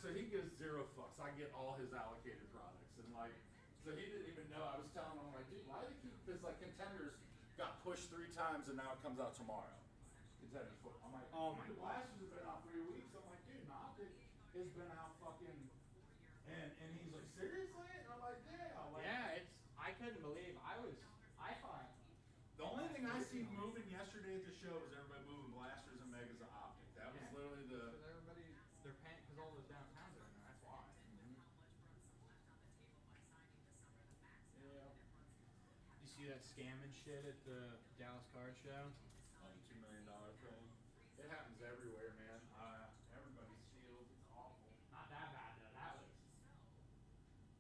So he gives 0 fucks. I get all his allocated products, and like, so he didn't even know. I was telling him, like, dude, why do you keep this? Like, Contenders got pushed 3 times, and now it comes out tomorrow. Contenders foot. I'm like, Oh my the God. blasters have been out 3 weeks. I'm like, dude, Optic has been out fucking, and he's like, seriously? And I'm like, yeah. Like, Yeah, I couldn't believe, I thought. the only thing I see moving yesterday at the show was everybody moving blasters and megas of optic. That was literally the. Because everybody, they're paying, because all those downtowns are in there, that's why. Yeah. You see that scamming shit at the Dallas Card Show? On the $2 million thing. It happens everywhere, man. Everybody steals. It's awful. Not that bad though.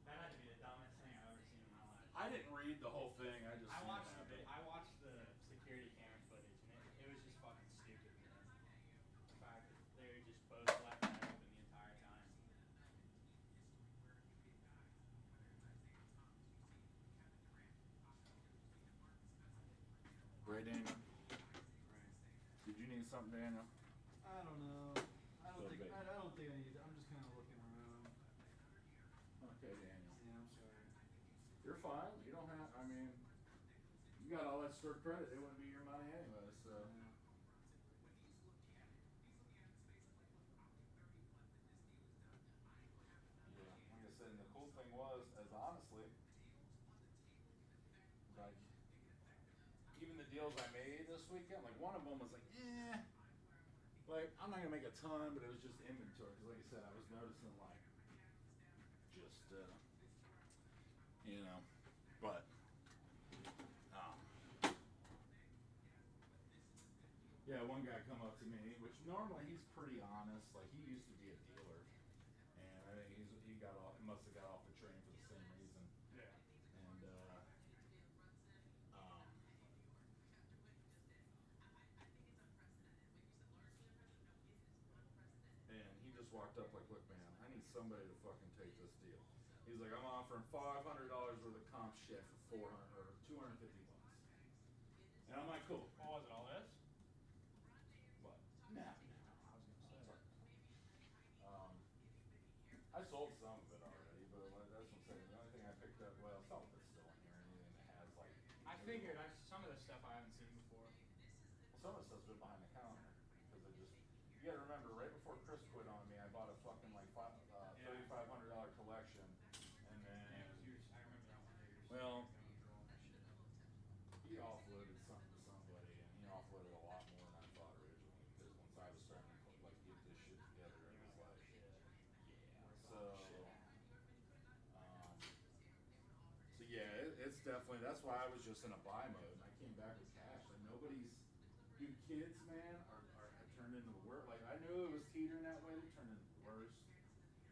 That had to be the dumbest thing I've ever seen in my life. I didn't read the whole thing. I just. I seen watched it happen. I watched the security camera footage and it was just fucking stupid, man. The fact that they just both left that open the entire time. Right, Daniel? Right. Did you need something, Daniel? I don't know. I don't So think big. I don't think I need. I'm just kind of looking around. Okay, Daniel. Yeah, I'm sorry. You're fine. You don't have. I mean, you got all that store credit. It wouldn't be your money anyway. So. Yeah. Yeah. Like I said, and the cool thing was, as honestly, like, even the deals I made this weekend, like one of them was like, like I'm not gonna make a ton, but it was just inventory. Cause like I said, I was noticing like, just you know, but yeah, one guy come up to me, which normally he's pretty honest. Like he used to be a dealer, and I think he got off. He must have got off the train for the same reason. Yeah. And and he just walked up like, look, man, I need somebody to fucking take this deal. He's like, I'm offering $500 worth of comp shit for 400 or 250 bucks. And I'm like, cool. What was it, all this? What? Nah. I was gonna say. I sold some of it already, but like, that's what I'm saying. The only thing I picked up, well, some of it's still in here. Anything that has like. I figured some of this stuff I haven't seen before. Well, some of the stuff's been behind the counter because it just. You gotta remember, right before Chris quit on me, I bought a fucking like $3,500 collection, and then. Yeah, it was yours. I remember that one day. Well. Going through all that shit. He offloaded something to somebody, and he offloaded a lot more than I thought originally. Because once I was starting to like get this shit together, it was like, yeah. So yeah, it's definitely. That's why I was just in a buy mode, and I came back with cash. Like nobody's, dude, kids, man, have turned into the worst. Like I knew it was teetering that way. They turned into the worst.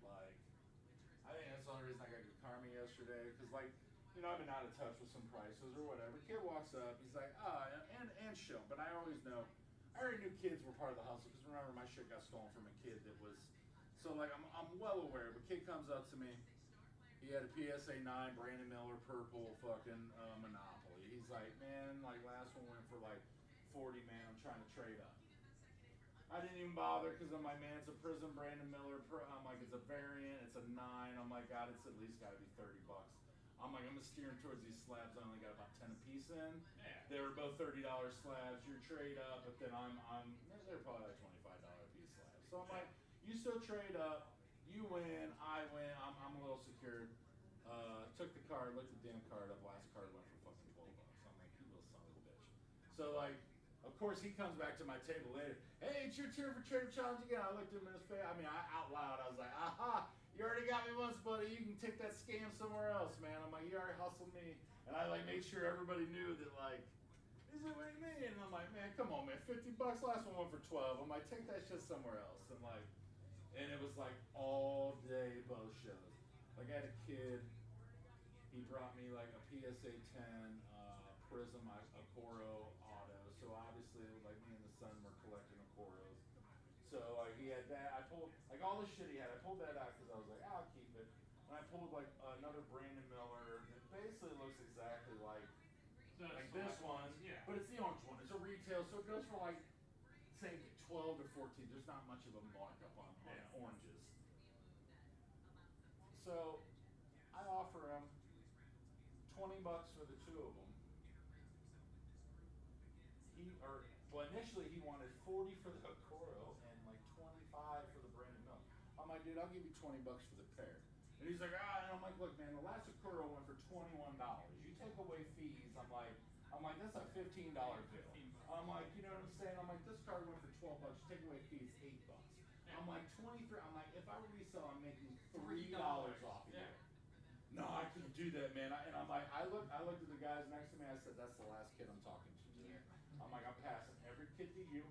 Like I think that's the only reason I got good karma yesterday, because like. You know, I've been out of touch with some prices or whatever. Kid walks up, he's like, and show. But I always know, I already knew kids were part of the hustle, because remember, my shit got stolen from a kid that was, so like, I'm well aware. But kid comes up to me, he had a PSA 9, Brandon Miller, purple, fucking Monopoly. He's like, man, like, last one went for like 40, man, I'm trying to trade up. I didn't even bother, because I'm like, man, it's a Prism Brandon Miller, I'm like, it's a variant, it's a 9, I'm like, God, it's at least gotta be 30 bucks. I'm like, I'm steering towards these slabs. I only got about 10 a piece in. Yeah. They were both $30 slabs. Your trade up, but then they're probably like $25 a piece slabs. So I'm like, you still trade up, you win, I win. I'm a little secured. Took the card, looked the damn card up. Last card went for fucking $12. I'm like, you little son of a bitch. So like, of course he comes back to my table later. Hey, it's your turn for Trader Challenge again. I looked at him in his face. I mean, out loud, I was like, aha. You already got me once, buddy. You can take that scam somewhere else, man. I'm like, you already hustled me. And I like made sure everybody knew that, like, is it what you mean? And I'm like, man, come on, man. 50 bucks, last one went for 12. I'm like, take that shit somewhere else. And it was like all day both shows. Like I had a kid, he brought me like a PSA 10 Prism Okoro auto. So obviously, like me and the son were collecting Okoros. So he had that. I pulled like all the shit he had. I pulled that out because I was like, I'll keep it. And I pulled like another Brandon Miller that basically looks exactly like this one, yeah. but it's the orange one. It's a retail, so it goes for like say 12 to 14. There's not much of a markup on oranges. So I offer him $20 for the two of them. Initially he wanted 40 for the Okoro and like 25 for the Brandon Miller. I'm like, dude, I'll give you $20 for the pair. And he's like, and I'm like, look, man, the last Sakura went for $21. You take away fees, I'm like, that's a $15 bill. I'm like, you know what I'm saying? I'm like, this card went for $12. You take away fees, $8. I'm like, 23. I'm like, if I resell, I'm making $3 off of you. No, I can't do that, man. And I'm like, I looked at the guys next to me. I said, that's the last kid I'm talking to today. I'm like, I'm passing every kid to you.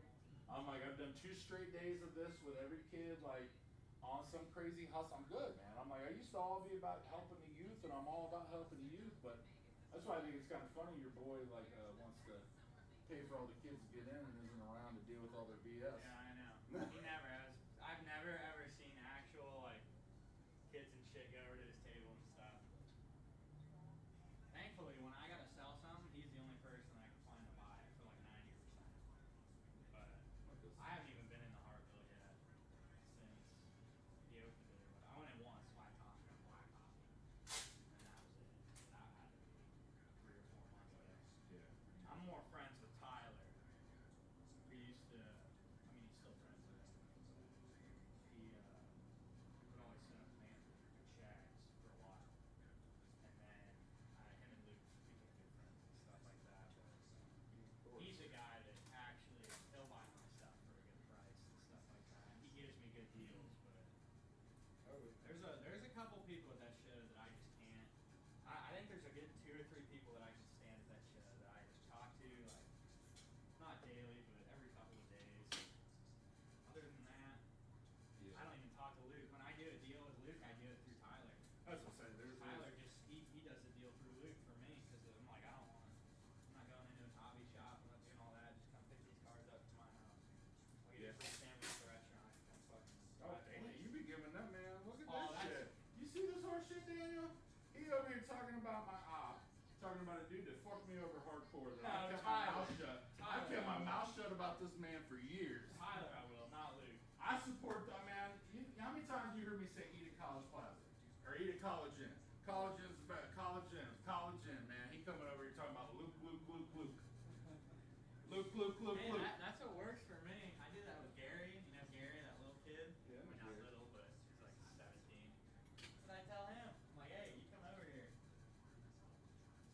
I'm like, I've done 2 straight days of this with every kid, like, on some crazy hustle. I'm good, man. I'm like, I used to all be about helping the youth, and I'm all about helping the youth, but that's why I think it's kind of funny your boy, like, wants to pay for all the kids to get in and isn't around to deal with all their BS. Yeah, I know. He never has. I've never ever seen actual, like, kids and shit go over to his table and stuff. Thankfully, when I gotta sell something, he's the only person I can find to buy it for like 90%. But I haven't even been in the Hartville yet since he opened it. But I went in once, white coffee and black coffee, and that was it. That had to be 3 or 4 months ago. Yeah. I'm more friends with Tyler. We used to, I mean, he's still friends with him. He would always set up bands at Shags for a while. And then him and Luke became good friends and stuff like that. But he's a guy that actually, he'll buy my stuff for a good price and stuff like that. He gives me good deals, but there's a couple people at that show that I just can't. I think there's a good 2 or 3 people that I can stand at that show that I just talk to, like, not daily, but every couple of days. Other than that, Yeah. I don't even talk to Luke. When I do a deal with Luke, I do it through Tyler. I was gonna say, Tyler just, he does the deal through Luke for me, because I'm like, I'm not going into a hobby shop, I'm not doing all that, just come pick these cards up to my house. I'll get you a free sandwich at the restaurant, come fucking. Oh, dang it, you be giving them, man. Look at Oh, this shit. You see this horse shit, Daniel? He over here talking about my talking about a dude that fucked me over hardcore. That I kept my mouth shut. I kept my mouth shut about this man for years. Tyler, I will, not Luke. I support that man. How many times you heard me say eat at College Plaza? Or eat at College Inn? College Inn's better. College Inn, man. He coming over here talking about Luke. Hey, that's what works for me. I did that with Gary. You know Gary, that little kid? Yeah, I mean, not Gary. little, but he's like 17. What did I tell him? I'm like, hey, you come over here.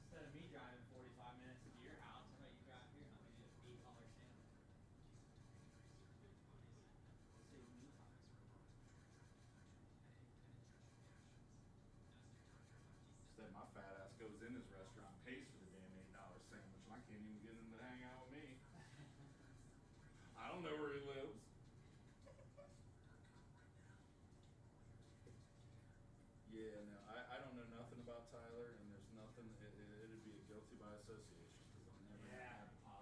Instead of me driving 45 minutes to your house, how about you drive here and I'll give you an $8 sandwich. Save me time. Instead, my fat ass goes in his restaurant, pays for the damn $8 sandwich, and I can't even get him to hang out with me. I don't know where he lives. Yeah, no, I don't know nothing about Tyler, and there's nothing. It'd be a guilty by association because I'm never gonna have a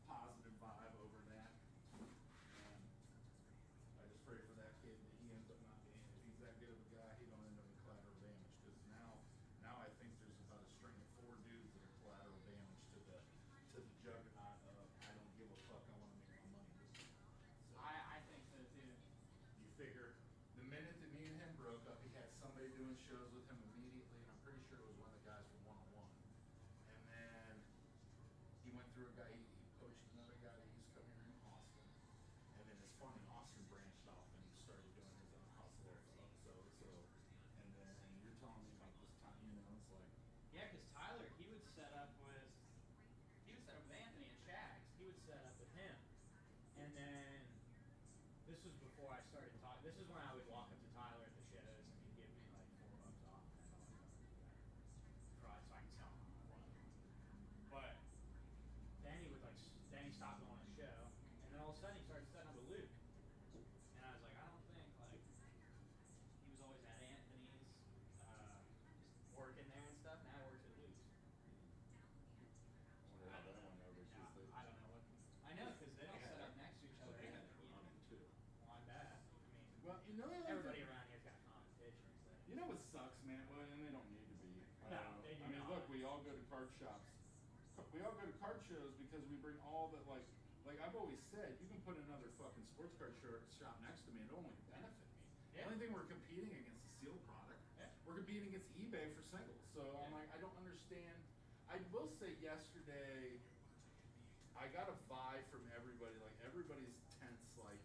positive vibe over that. And I just pray for that kid that he ends up not being. If he's that good of a guy, he don't end up in collateral damage. Because now I think there's about a string of 4 dudes that are collateral damage to the juggernaut of I don't give a fuck. I want to make my money. So, I think so too. you figure the minute that me and him broke up, he had somebody doing shows with him immediately, and I'm pretty sure it was one of the guys from 101. And then he went through a guy, he poached another guy that used to come here in Austin. And then it's funny, Austin branched off and started doing his own hustle. And then you're telling me about this time, you know, it's like, Yeah, because Tyler, he would set up with Anthony and Shags. He would set up with him. And then, this was before I started talking. This is when I would walk up to Tyler at the shows and he'd give me like $4 off and all that stuff. So I can tell him how I was. But then he stopped going to the show. And then all of a sudden he started setting up with Luke. And I was like, I don't think, like, he was always at Anthony's, working there and stuff. Now he works at Luke's. I wonder how that went over. Yeah, I don't know what. I know because they don't set up next to each other. They had either. to run it too. Well, I bet. I mean, Well, you know, everybody around here's got competition. So. You know what sucks, man? Well, and they don't need to be. No, they do I mean, not. look, we all go to card shops. We all go to card shows because we bring all that, like I've always said, you can put another fucking sports card shop next to me and it'll only benefit me. Yeah. The only thing we're competing against is sealed product. Yeah. We're competing against eBay for singles. So I'm Yeah. like, I don't understand. I will say yesterday, I got a vibe from everybody. Like everybody's tense. Like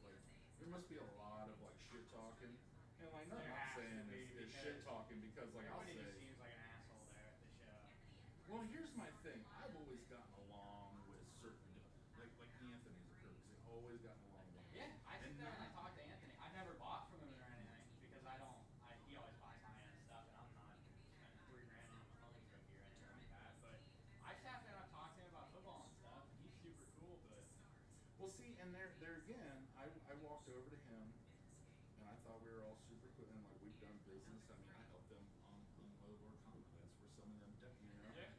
there must be a lot of like shit talking. And like, no, There I'm not has to saying be, it's because shit talking because like I'll everybody just say. seems like an asshole there at the show. Well, here's my thing. I've always gotten along with certain, like Anthony's a perfect. They've always gotten along with him. Yeah, I sit And there and I not- talk to Anthony. I've never bought from him or anything because I don't. He always buys my own stuff, and I'm not spending $3,000 on a Mahomes rookie or anything like that. But I sat there and I've talked to him about football and stuff, and he's super cool. But Well, see, and there again, I walked over to him, and I thought we were all super cool, and like we've done business. I mean, I helped them unload our That's where some of them, you know. yeah,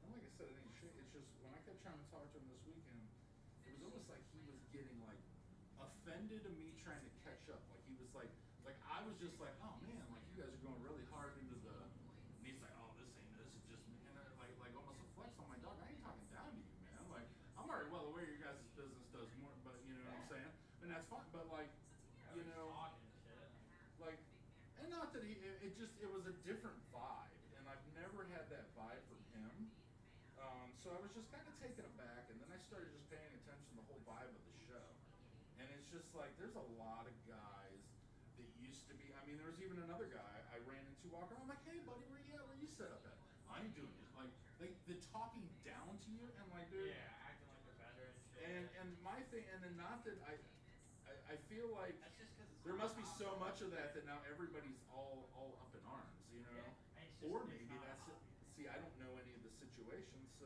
And like I said, it ain't shit. It's just when I kept trying to talk to him this weekend, it was almost like he was getting like offended of me trying to catch up. Like he was like I was just like, oh man, like you guys are going really hard into the. And he's like, oh, this is just me. And like almost a flex on my dog. I ain't talking down to you, man. Like I'm already well aware your guys' business does more, but you know what I'm saying. And that's fine. But like, you know, talking and shit. like, and not that it was a different vibe, and I've never had that vibe from him. So I was just kind of taken aback, and then I started just paying attention to the whole vibe of the show. And it's just like, there's a lot of guys that used to be, I mean, there was even another guy I ran into walking around, I'm like, hey buddy, where you at? Where you set up at? I ain't doing it. Like, the talking down to you, and like, dude. Yeah, acting like they're better and shit. And my thing, and then not that I feel like That's just because there must be so much of that now everybody's all up in arms, you know? Yeah. Or It's maybe not a that's it. hobby. See, I don't know any of the situations, so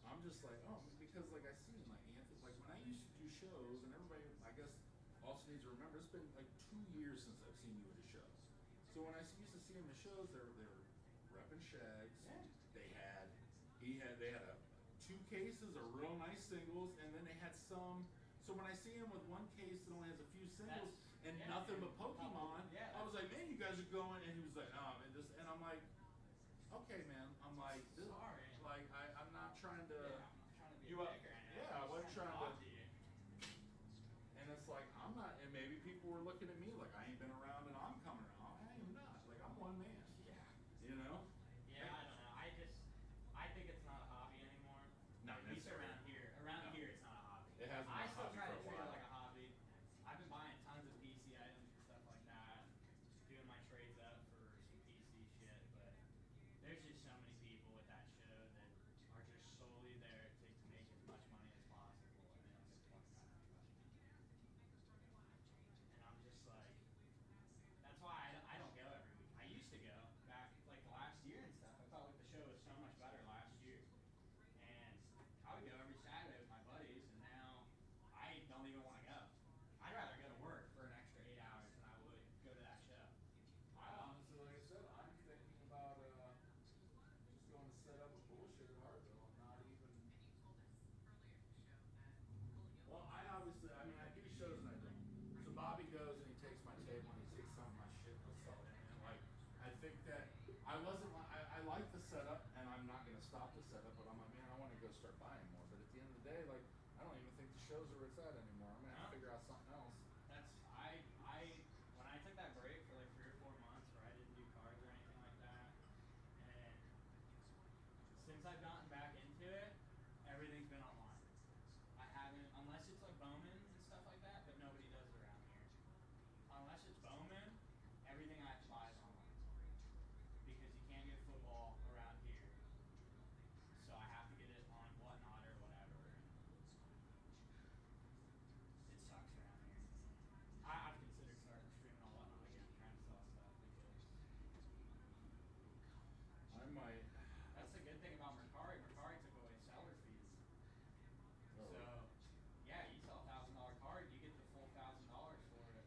I'm just like, oh, because like I see like Anthony, like when I used to do shows, and everybody, I guess, also needs to remember, it's been like 2 years since I've seen you at a show. So when I used to see him at shows, they were repping Shags. Yeah. They had 2 cases of real nice singles, and then they had some. So when I see him with one case that only has a few singles and nothing but Pokemon, Yeah. I was like, man, you guys are going, and he was like, oh, man, and I'm like, okay, man, I'm like, this, Sorry. like I'm not trying to. Yeah, I'm not trying to be You a up- dick or anything. yeah, I I'm wasn't just trying talk to- you. And it's like I'm not, and maybe people were looking at me like I ain't been around, and I'm coming around. I am not. Like I'm one man. Yeah. You know. Yeah, I don't know. I think it's not a hobby anymore. Not At least necessarily. around here. Around No. here, it's not a hobby. It hasn't I been a still hobby try for to a treat it while. like a hobby. I've been buying tons of PC items and stuff like that, doing my trades up for some PC shit, but there's just so many people at that show that are just solely there to make as much money as possible, and they don't give a fuck about anybody. And I'm just like, that's why I don't go every week. I used to go back like last year and stuff. I felt like the show was so much better last year, and I would go every Saturday with my buddies, and now I don't even want to go. I'd rather go to work for an extra 8 hours than I would go to that show. I honestly, like I said, I'm thinking about just going to set up a bullshit at Hartville and not even. Well, I mean, I do shows and I don't. So Bobby goes and he takes my table and he takes some of my shit and he'll sell it. And like, I think that I like the setup and I'm not gonna stop the setup, but I'm like, man, I want to go start buying more. But at the end of the day, like, I don't even think the shows are where it's at anymore. I'm gonna have to figure out something else. That's when I took that break for like 3 or 4 months where I didn't do cards or anything like that, and since I've gotten back into it, everything's been online. I haven't, unless it's like Bowman and stuff like that, but nobody does it around here. Unless it's Bowman, everything I have to buy is online because you can't get football around here, so I have to get it on Whatnot or whatever. It sucks around here. I've considered starting streaming on Whatnot again, trying to sell stuff because I might. that's the good thing about Mercari. Mercari took away seller fees. Oh. So, yeah, you sell $1,000 card, you get the full $1,000 for it.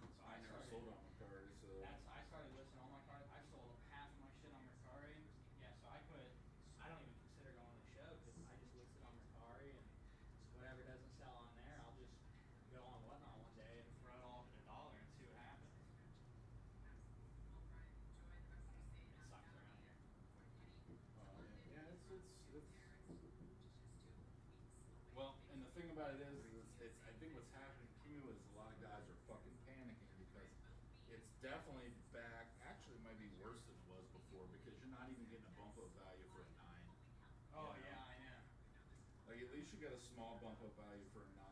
So I never sold on my card, so. I started listing all my cards. I've sold half of my shit on Mercari. Yeah, so I don't even consider going to the show because I just list it on Mercari, and whatever doesn't sell on there, I'll just go on Whatnot one day and throw it all at $1 and see what happens. It sucks around here. Yeah, it's. Well, and the thing about it is it's. I think what's happening too is a lot of guys are fucking panicking because it's definitely back. Actually, it might be worse than it was before because you're not even getting a bump of value for a 9. Oh You know? yeah, I know. Like least you get a small bump up value for a 9.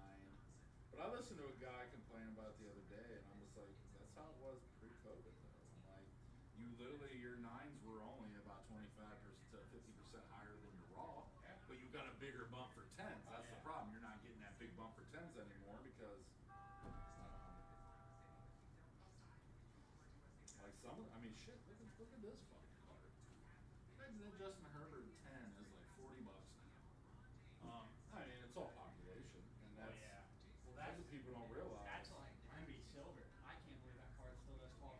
But I listened to a guy complain about it the other day, and I'm just like, that's how it was pre-COVID, though. I'm like, you literally, your 9s were only about 25% to 50% higher than your raw, but you got a bigger bump for 10s. That's the problem. You're not getting that big bump for 10s anymore because, like some of, I mean, shit. Look at this fucking card. That Justin Herbert 10 is like $40 now. I mean, it's all population, and that's Well, that's what people don't realize. That's like Wemby Silver. I can't believe that card still does $1,200.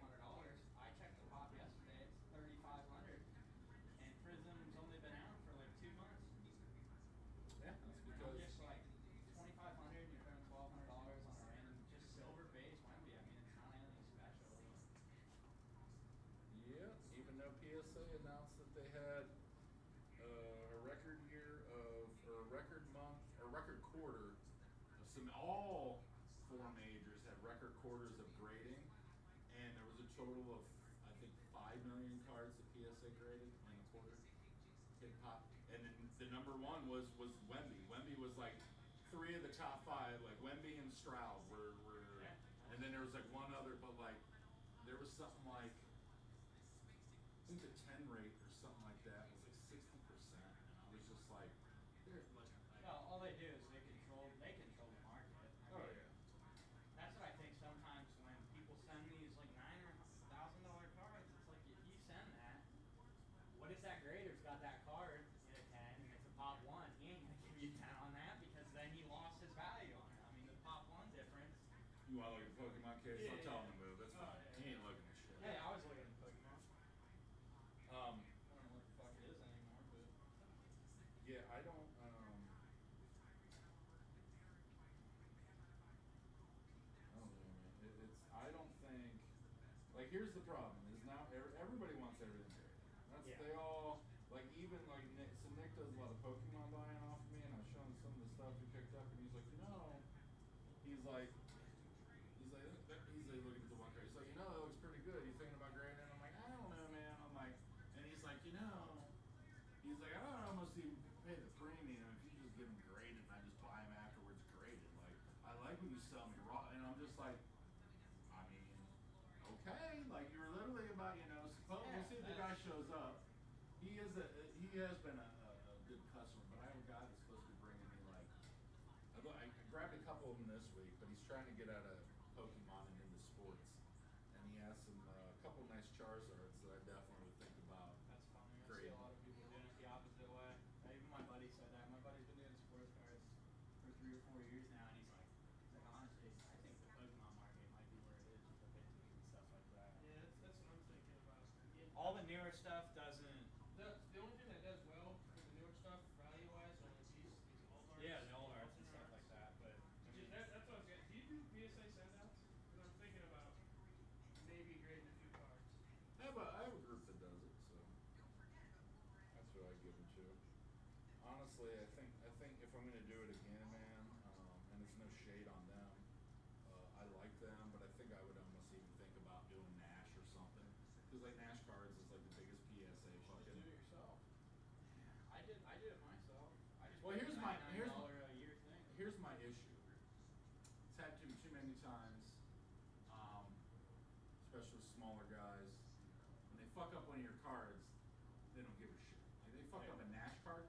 I checked the pop yesterday; it's $3,500, and Prism's only been out for like 2 months. Yeah, that's I'm because just like $2,500, and you're throwing $1,200 on a random just silver base Wemby. I mean, it's not anything special. yeah, even though PSA announced that they had a record year of, or a record month, or record quarter of all 4 majors had record quarters of grading, and there was a total of, I think, 5 million cards that PSA graded in a quarter. Hip hop, and then the number 1 was Wemby. Wemby was like 3 of the top 5, like Wemby and Stroud were, and then there was like one other, but like there was something like, I think the 10 rate or something like that was like 60%, and I was just like, Well, all they do is they control the market. I mean, yeah. That's what I think sometimes when people send these like $9,000 or $1,000 cards, it's like if you send that, what if that grader's got that card in a 10 and it's a pop 1? He ain't gonna give you 10 on that because then he lost his value on it. I mean, the pop 1 difference. You want to look at the Pokemon case? Yeah, I'll tell him to move. That's fine. yeah. He ain't looking at shit. Hey, I was looking at Pokemon. I don't know what the fuck it is anymore, but Yeah, I don't. I don't know, man. It's. I don't think. Like, here's the problem: is now everybody wants everything graded. That's they all like even like Nick. So Nick does a lot of Pokemon buying off of me, and I was showing some of the stuff he picked up, and he's like, he's like looking at the one card. He's like, that looks pretty good. You thinking about grading? I'm like, I don't know, man. I'm like, and he's like, he's like, I don't almost even pay the premium if you just get them graded and I just buy them afterwards graded. Like, I like when you sell me raw, and I'm just like, I mean, okay, like you were literally about, suppose we'll see if the guy shows up. He has been a good customer, but I have a guy that's supposed to be bringing me like, I grabbed a couple of them this week, but he's trying to get out of Pokemon and into sports, and he has a couple nice Charizards that I definitely would think about. that's funny. I see Great. a lot of people doing it the opposite way. Even my buddy said that. My buddy's been doing sports cards for 3 or 4 years now, and he's like honestly, I think the Pokemon market might be where it is with the vintage and stuff like that. Yeah, that's what I'm thinking about. All the newer stuff doesn't. The only thing that does well for the newer stuff, value-wise, are these old arts. Yeah, the old arts and stuff like that, but I mean, That's what I was getting. Do you do PSA send-outs? Because I'm thinking about maybe grading a few cards. I have a group that does it, so that's what I give them to. Honestly, I think if I'm gonna do it again, man, and it's no shade on them, I like them, but I think I would almost even think about doing Nash or something, because like Nash cards is like the biggest PSA just fucking. do it yourself. I did it myself. I just Well, paid here's a my $99 a year thing. here's my issue. It's happened to me too many times, especially with smaller guys. When they fuck up one of your cards, they don't give a shit. Like they fuck up a Nash card,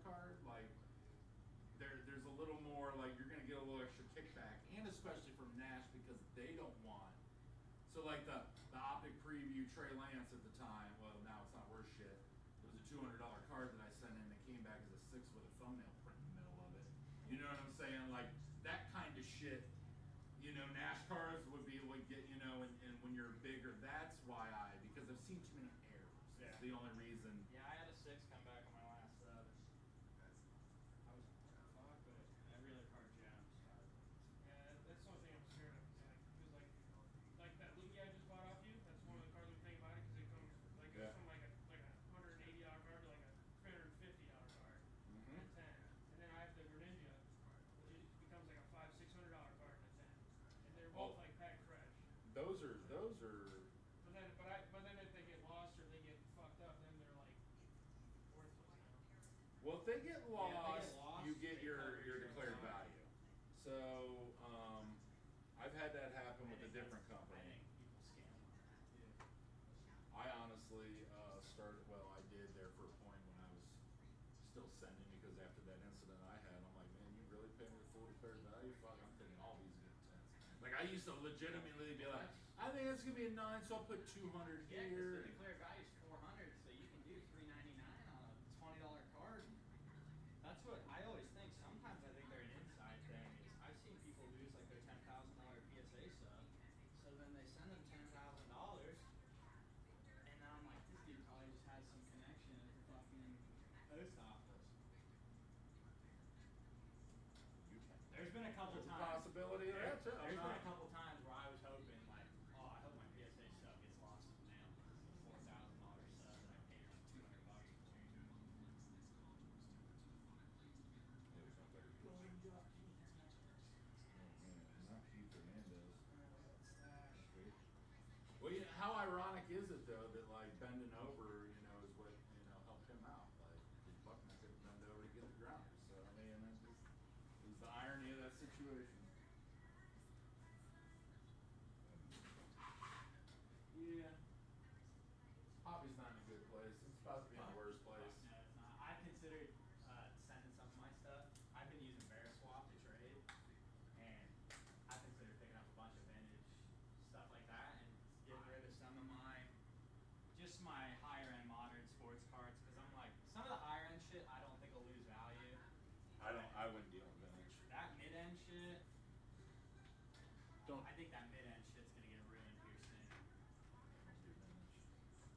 like there's a little more like you're gonna get a little extra kickback, and especially from Nash because they don't want. So like the Optic Preview Trey Lance at the time, well now it's not worth shit. It was a $200 card that I sent in that came back as a 6 with a thumbnail print in the middle of it. You know what I'm saying? Like that kind of shit. Nash cards would be like and when you're bigger, that's why because I've seen too many errors. Yeah. It's the only reason. Yeah, I had a 6 come back on my last sub. I was fuck, but every other card jammed. Yeah, that's the only thing I'm scared of. Like that Lugia I just bought off you. That's one of the cards we think about it because it comes like Yeah. it's from like a $180 card to like a $350 card Mhm. at 10, and then I have the Greninja, which becomes like a $500-600 card at 10, and they're both like packed fresh. Those are. But then if they get lost or they get fucked up, then they're like worthless now. Well, if they get lost, lost, you you get your declared value. So I've had that happen with a different I company. think people scam on that too. I honestly started. Well, I did there for a point when I was still sending because after that incident I had, I'm like, man, you really pay me the full declared value? Fuck, I'm taking all these good tents. Like I used to legitimately be like, I think it's gonna be a 9, so I'll put 200 Yeah, 'cause here. the declared value is 400, so you can do $399 on a $20 card. That's what I always think. Sometimes I think they're an inside thing. Is I've seen people lose like their $10,000 PSA sub, so then they send them $10,000, and then I'm like, this dude probably just has some connection at the fucking post office. There's been a couple There's a times. possibility of that too. There's been a couple times where I was hoping like, oh, I hope my PSA sub gets lost in the mail because it's a $4,000 sub and I paid like $200 for. Well, how ironic is it though that like bending over, is what helped him out. Like Buckner could bend over to get the ground. So I mean, that just is the irony of that situation. Yeah, hobby's not in a good place. It's about to be in a worse place. No, it's not. I've considered sending some of my stuff. I've been using Bearswap to trade, and I considered picking up a bunch of vintage stuff like that and getting rid of some of just my higher end modern sports cards because I'm like some of the higher end shit I don't think will lose value. I wouldn't deal with vintage. That mid end shit. Don't I think that mid end shit's gonna get ruined here soon. do vintage.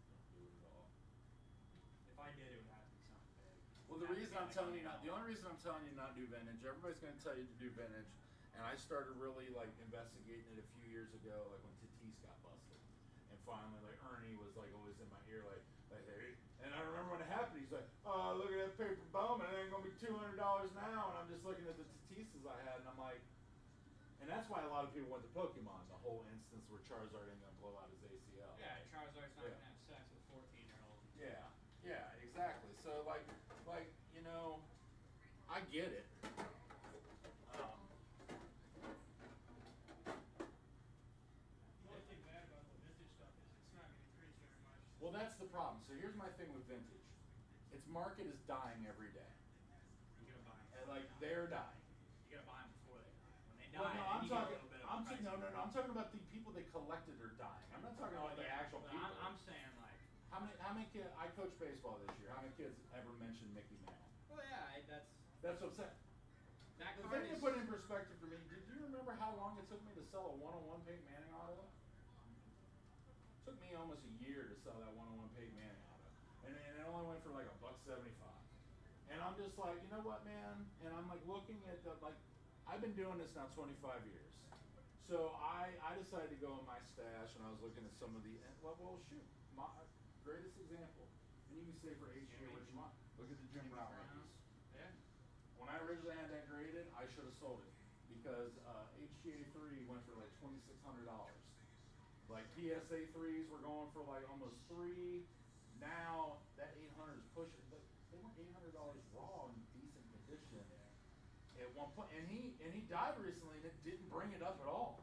Don't do it at all. If I did, it would have to be something big. Well, the only reason I'm telling you not do vintage, everybody's going to tell you to do vintage, and I started really like investigating it a few years ago, like when Tatis got busted, and finally like Ernie was like always in my ear, like hey, and I remember when it happened, he's like, oh look at that paper Bowman, it ain't gonna be $200 now, and I'm just looking at the Tatises I had, and I'm like, and that's why a lot of people went to Pokemon, the whole instance where Charizard ain't gonna blow out his ACL. Yeah, Charizard's not Yeah. gonna have sex with 14-year-olds. Yeah, exactly. So like, I get it. The only thing bad about the vintage stuff is it's not going to increase very much. Well, that's the problem. So here's my thing with vintage. Its market is dying every day. You gotta buy them. And like they're dying. You gotta buy them before they die. When they die, Well, no, then I'm you talking. get a little bit of a price No. increase. I'm talking about the people they collected are dying. I'm not talking about the actual But people. I'm saying like, How many kids? I coached baseball this year. How many kids ever mentioned Mickey Mantle? well, yeah, That's what I'm saying. that The card thing to is. put in perspective for me, did you remember how long it took me to sell a one-on-one Peyton Manning auto? It took me almost a year to sell that one-on-one Peyton Manning auto, and it only went for like $1.75. And I'm just like, you know what, man? And I'm like looking at I've been doing this now 25 years. So I decided to go in my stash, and I was looking at some of the well shoot, my greatest example. And you can say for HGA what you want. Look at the Jim Brown rookies. Yeah. When I originally had that graded, I should have sold it because HGA 3 went for like $2,600. Like PSA 3s were going for like almost $3. Now that 800 is pushing, but they were $800 raw in decent condition at one point. And he died recently, and it didn't bring it up at all.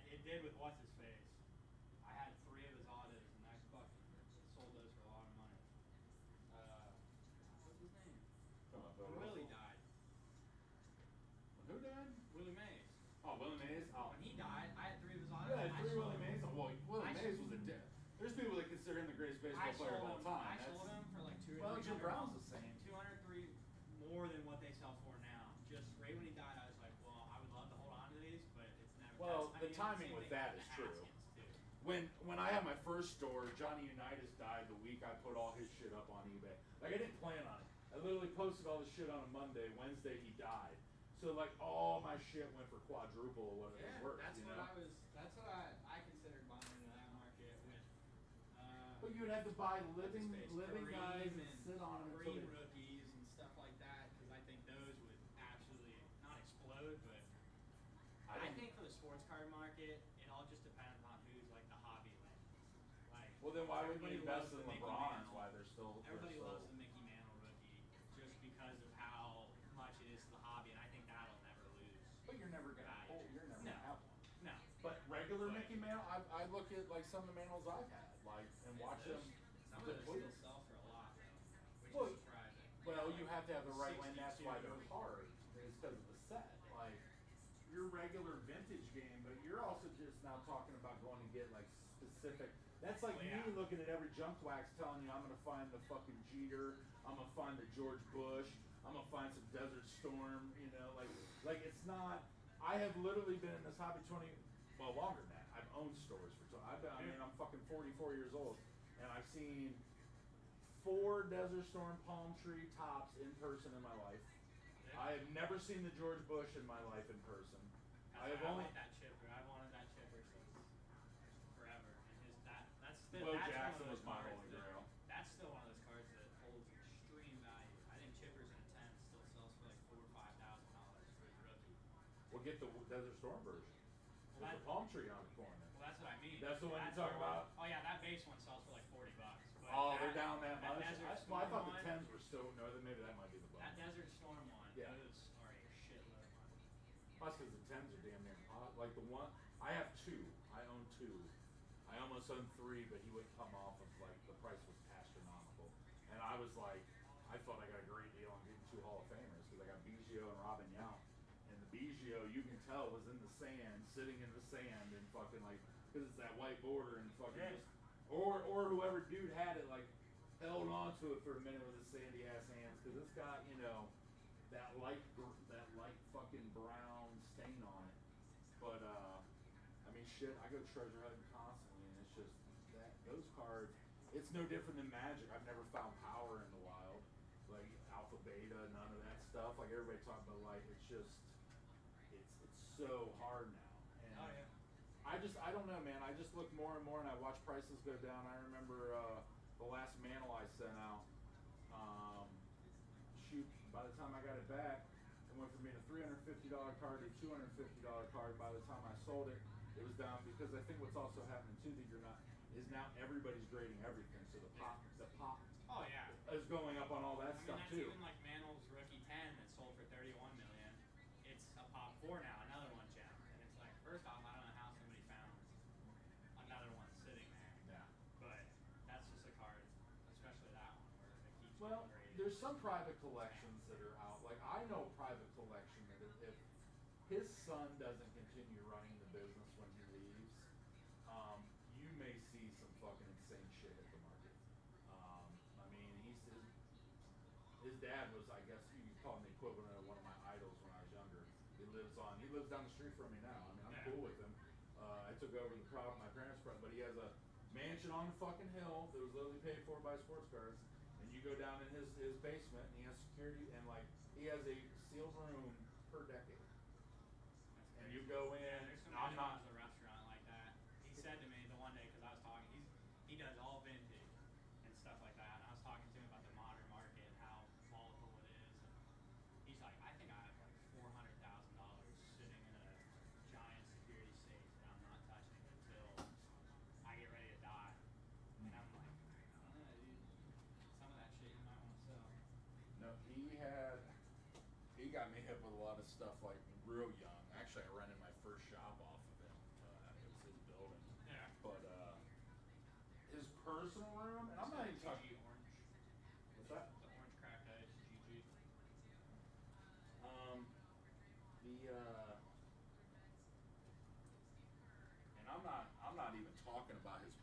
It did with what's his face. I had 3 of his autos, and I fucking sold those for a lot of money. What's his name? When Willie died. Who died? Willie Mays. Oh, Willie Mays. Oh, When he died, I had 3 of his autos. yeah, and I 3 sold Willie them. Mays. Well, Willie I Mays sold- was a dick. There's people that consider him the greatest baseball I player of sold all him. time. I sold him for like 200. Well, Jim Brown's the same. 203 more than what they sell for now. Just right when he died, I was like, well, I would love to hold on to these, but it's never. Well, I the mean, timing same with thing that with is the true. Haskins, too. When I had my first store, Johnny Unitas died the week I put all his shit up on eBay. Like I didn't plan on it. I literally posted all the shit on a Monday. Wednesday he died. So like all my shit went for quadruple or what it Yeah, was worth. that's you what know? That's what I considered buying into that market with. But you would have to buy living Kareem guys and and sit on them until Kareem they. rookies and stuff like that because I think those would absolutely not explode, but I think for the sports card market, it all just depends on who's like the hobby wins. Like, Well, then why would we everybody invest loves in the Mickey LeBron? Mantle. Why they're still. Everybody loves the Mickey Mantle rookie just because of how much it you're never gonna pull. You're never No. gonna have one. No. But regular But- Mickey Mantle, I look at like some of the Mantles I've had, like, and watch them. Some of those still sell for a lot, though, which Well, is surprising. Well, you have to have the right one. That's why 62. they're hard. Is because of the set. Like your regular vintage game, but you're also just now talking about going to get like specific. That's like Well, yeah. me looking at every junk wax, telling you I'm gonna find the fucking Jeter. I'm gonna find the George Bush. I'm gonna find some Desert Storm. You know, like it's not. I have literally been in this hobby 20, well longer than that. I've owned stores for. I mean, I'm fucking 44 years old, and I've seen 4 Desert Storm palm tree tops in person in my life. Yeah. I have never seen the George Bush in my life in person. I have I only. want that chipper. I wanted that chipper since forever. And that's Bo that's Jackson one of was those my cards holy that- grail. That's still one of those cards that holds extreme value. I think chippers in a 10 still sells for like $4,000 or $5,000 for a rookie. We'll get the Desert Storm version. With Well, the palm tree on the corner. Well, that's what I mean. That's the one you're That's talking where- about? Oh yeah, that base one sells for like $40. But Oh, they're down that much. Desert I Storm thought the one, 10s were still. No, then maybe that might be the That bonus. Desert Storm one, Yeah. those are a shitload of money. That's because the 10s are damn near like the one. I have 2. I own 2. I almost owned 3, but he wouldn't come off of like the price was astronomical, and I was like, I thought I got a great deal on getting 2 Hall of Famers because I got Biggio and Robin Yount, and the Biggio you can tell was in the sand, sitting in the sand, and fucking like because it's that white border and fucking Yeah. just or whoever dude had it like held on to it for a minute with his sandy ass hands because it's got that light fucking brown stain on it, but I mean shit, I go treasure hunting constantly and it's just that those cards, it's no different than Magic. I've never found power in the wild, like alpha beta, none of that stuff. Like everybody talking about, like it's just it's so hard now. And Oh yeah. I don't know, man. I just look more and more, and I watch prices go down. I remember the last Mantle I sent out. By the time I got it back, it went from being a $350 card to a $250 card. By the time I sold it, it was down because I think what's also happening too that you're not is now everybody's grading everything. So the pop Oh yeah. is going up on all that I mean, stuff that's too. even like Mantle's rookie 10 that sold for $31 million. It's a pop 4 now, another one gem, and it's like first off, I don't know how somebody found another one sitting there, Yeah. but that's just a card, especially that one where it keeps Well, getting graded. there's some private collections that are out. Like I know a private collection that if his son doesn't continue running the business when he leaves, you may see some fucking insane shit hit the market. I mean, his dad was, I guess you could call him the equivalent of one of my idols when I was younger. He lives down the street from me now. I mean, I'm Yeah. cool with him. I took over the problem my parents brought, but he has a mansion on the fucking hill that was literally paid for by sports cards. And you go down in his basement, and he has security, and like he has a sealed room per decade. That's And crazy. you go in. Yeah, there's I'm somebody that not. owns a restaurant like that. He said to me the one day because I was talking, he does all vintage and stuff like that, and I was talking to him about the modern market and how volatile it is. And he's like, I think I have like $400,000 sitting in a giant security safe that I'm not touching until I get ready to die. And I'm like, I don't know, dude. Some of that shit you might want to sell. No, he got me hit with a lot of stuff like real young. Actually, I rented my first shop off of him. It was his building. Yeah. But his personal room, and I'm not even talking. GG orange. What's that? The orange cracked ice, GG. And I'm not even talking about his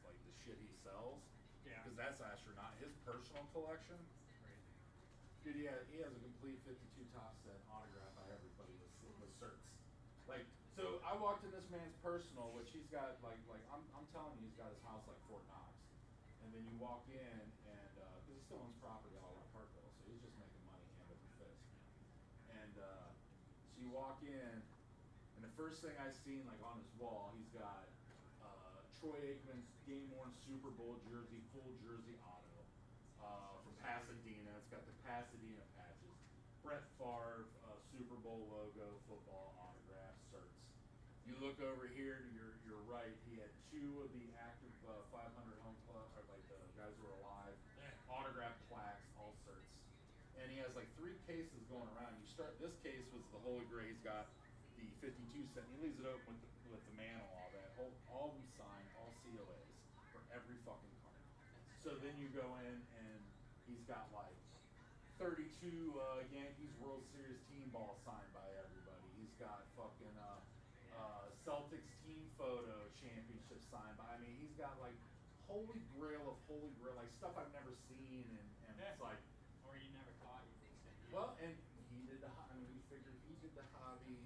like the shit he sells. Yeah. Because that's astronaut. His personal collection. Dude, he has a complete 52 top set autograph by everybody with certs. Like, so I walked in this man's personal, which he's got like I'm telling you, he's got his house like Fort Knox. And then you walk in and because he still owns property all around Parkville, so he's just making money hand over fist. And so you walk in, and the first thing I seen like on his wall, he's got Troy Aikman's game worn Super Bowl jersey, full jersey auto. From Pasadena. It's got the Pasadena patches. Brett Favre, Super Bowl logo, football autograph, certs. You look over here to your right, he had 2 of the active 500 home club, or like the guys who are alive, autograph plaques, all certs. And he has like 3 cases going around. This case was the Holy Grail. He's got the 52 cent. He leaves it open with the mantle, all that. All of them signed, all COAs for every fucking card. So then you go in and he's got like 32 Yankees World Series team ball signed by everybody. He's got fucking Celtics team photo championship signed by. I mean, he's got like holy grail of holy grail, like stuff I've never seen, and it's like, or you never thought you could see. well, and he did I mean, we figured he did the hobby.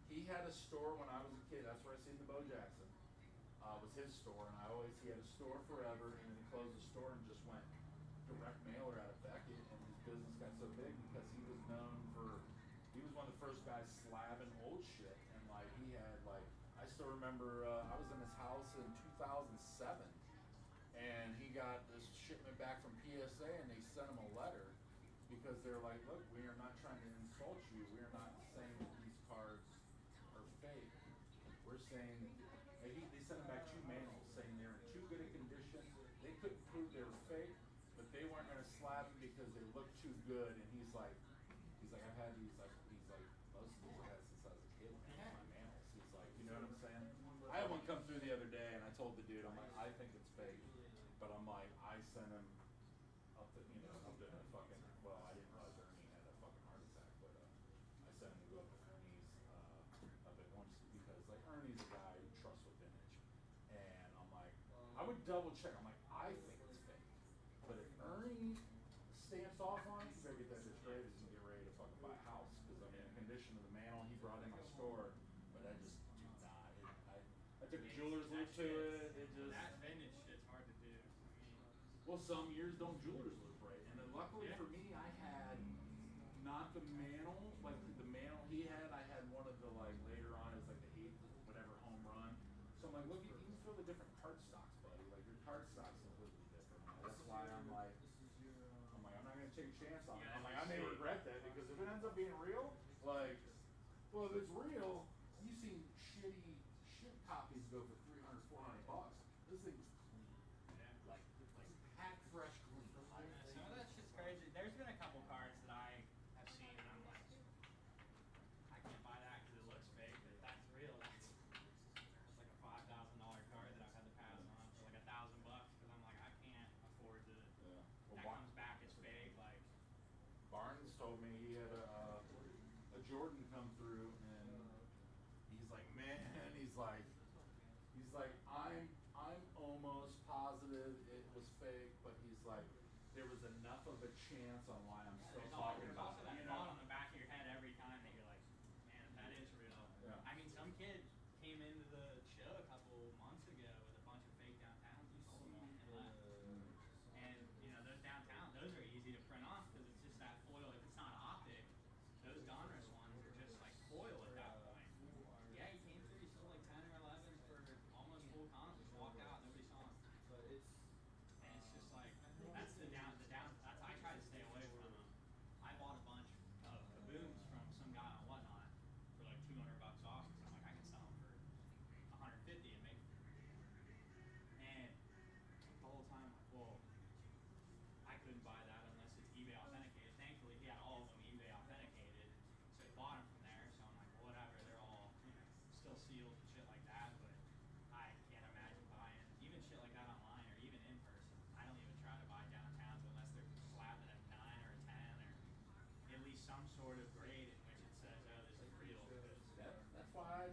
He had a store when I was a kid. That's where I seen the Bo Jackson. Was his store, and he had a store forever, and then he closed the store and just went direct mailer out of Beckett, and his business got so big because he was known for, he was one of the first guys slabbing old shit, and like he had like, I still remember I was in his house in 2007, and he got this shipment back from PSA, and they sent him a letter because they're like, look, we are not trying to insult you. We are not saying that these cards are fake. We're saying they sent him back 2 manuals saying they're in too good a condition. They couldn't prove they were fake, but they weren't going to slap them because they looked too good. And he's like, I've had these like most of these I've had since I was a kid. My manuals. He's like, you know what I'm saying? I had one come through the other day, and I told the dude, I'm like, I think it's fake, but I'm like, I sent him up to fucking, well, I didn't realize Ernie had a fucking heart attack, but I sent him to go up to Ernie's up at once because like Ernie's a guy you trust with vintage, and I'm like, I would double check. I'm like, I think it's fake, but if Ernie stamps off on it, you better get that bitch graded and get ready to fucking buy a house, because I mean the condition of the mantle he brought in my store, but I just do not. I took a jeweler's loop to it. It just, That vintage shit's hard to do. well, some years don't jewelers look right, and then luckily for me, I had not the mantle, like the mantle he had. I had one of the like later on, it was like the 8th whatever home run. So I'm like, look, you can feel the different card stocks, buddy. Like your card stocks completely different. That's why I'm like, I'm not gonna take a chance on it. I'm like, I may regret that because if it ends up being real, like, well, if it's real, you've seen shit copies go for $300, $400. This thing's clean, like packed fresh, clean. Some of that shit's crazy. There's been a couple cards that I have seen and I'm like, I can't buy that because it looks fake, but if that's real, that's like a $5,000 card that I've had to pass on for like $1,000 because I'm like, I can't afford to. Yeah. Well, That comes back as fake, like. Barnes told me he had a Jordan come through, and he's like, man, he's like, I'm almost positive it was fake, but he's like, there was enough of a chance on why I'm still talking There's about also it. that You thought know? on the back of your head every time that you're like, man, if that is real. Yeah. I mean, some kid came into the show a couple months ago with a bunch of fake downtowns he sold them and left. And, you know, those downtown, those are easy to print off because it's just that foil. If it's not optic, those Donruss ones are just like foil at that point. Yeah, he came through, he sold like 10 or 11 for almost full comp, just walked out, nobody saw him. And it's just like, that's that's, I try to stay away from them. I bought a bunch of kaboons from some guy on Whatnot for like $200 off because I'm like, I can sell them for $150 and make. And the whole time, like, well, I couldn't buy that unless it's eBay authenticated. Thankfully, he had all of them eBay authenticated, so he bought them from there. So I'm like, well, whatever, they're all, you know, still sealed and shit like that. But I can't imagine buying even shit like that online or even in person. I don't even try to buy downtowns unless they're slapped at a 9 or a 10 or at least some sort of grade in which it says, oh, this is real. That's why I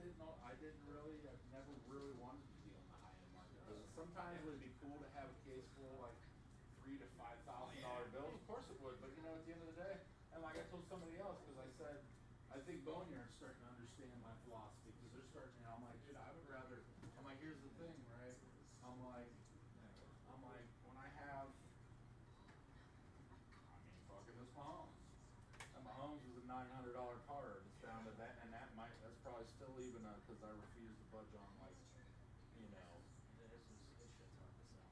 never really wanted to be on the high end market. Because sometimes it would be cool to have a case full of like $3,000 to $5,000 bills. Of course it would, but you know, at the end of the day, and like I told somebody else, because I said, I think Boneyard's starting to understand my philosophy because they're starting. You know, I'm like, dude, I would rather. I'm like, here's the thing, right? I'm like, when I have. I mean, fucking this Mahomes. And Mahomes was a $900 card. It's down to that, and that's probably still even because I refuse to budge on like, you know. This shit's hard to sell.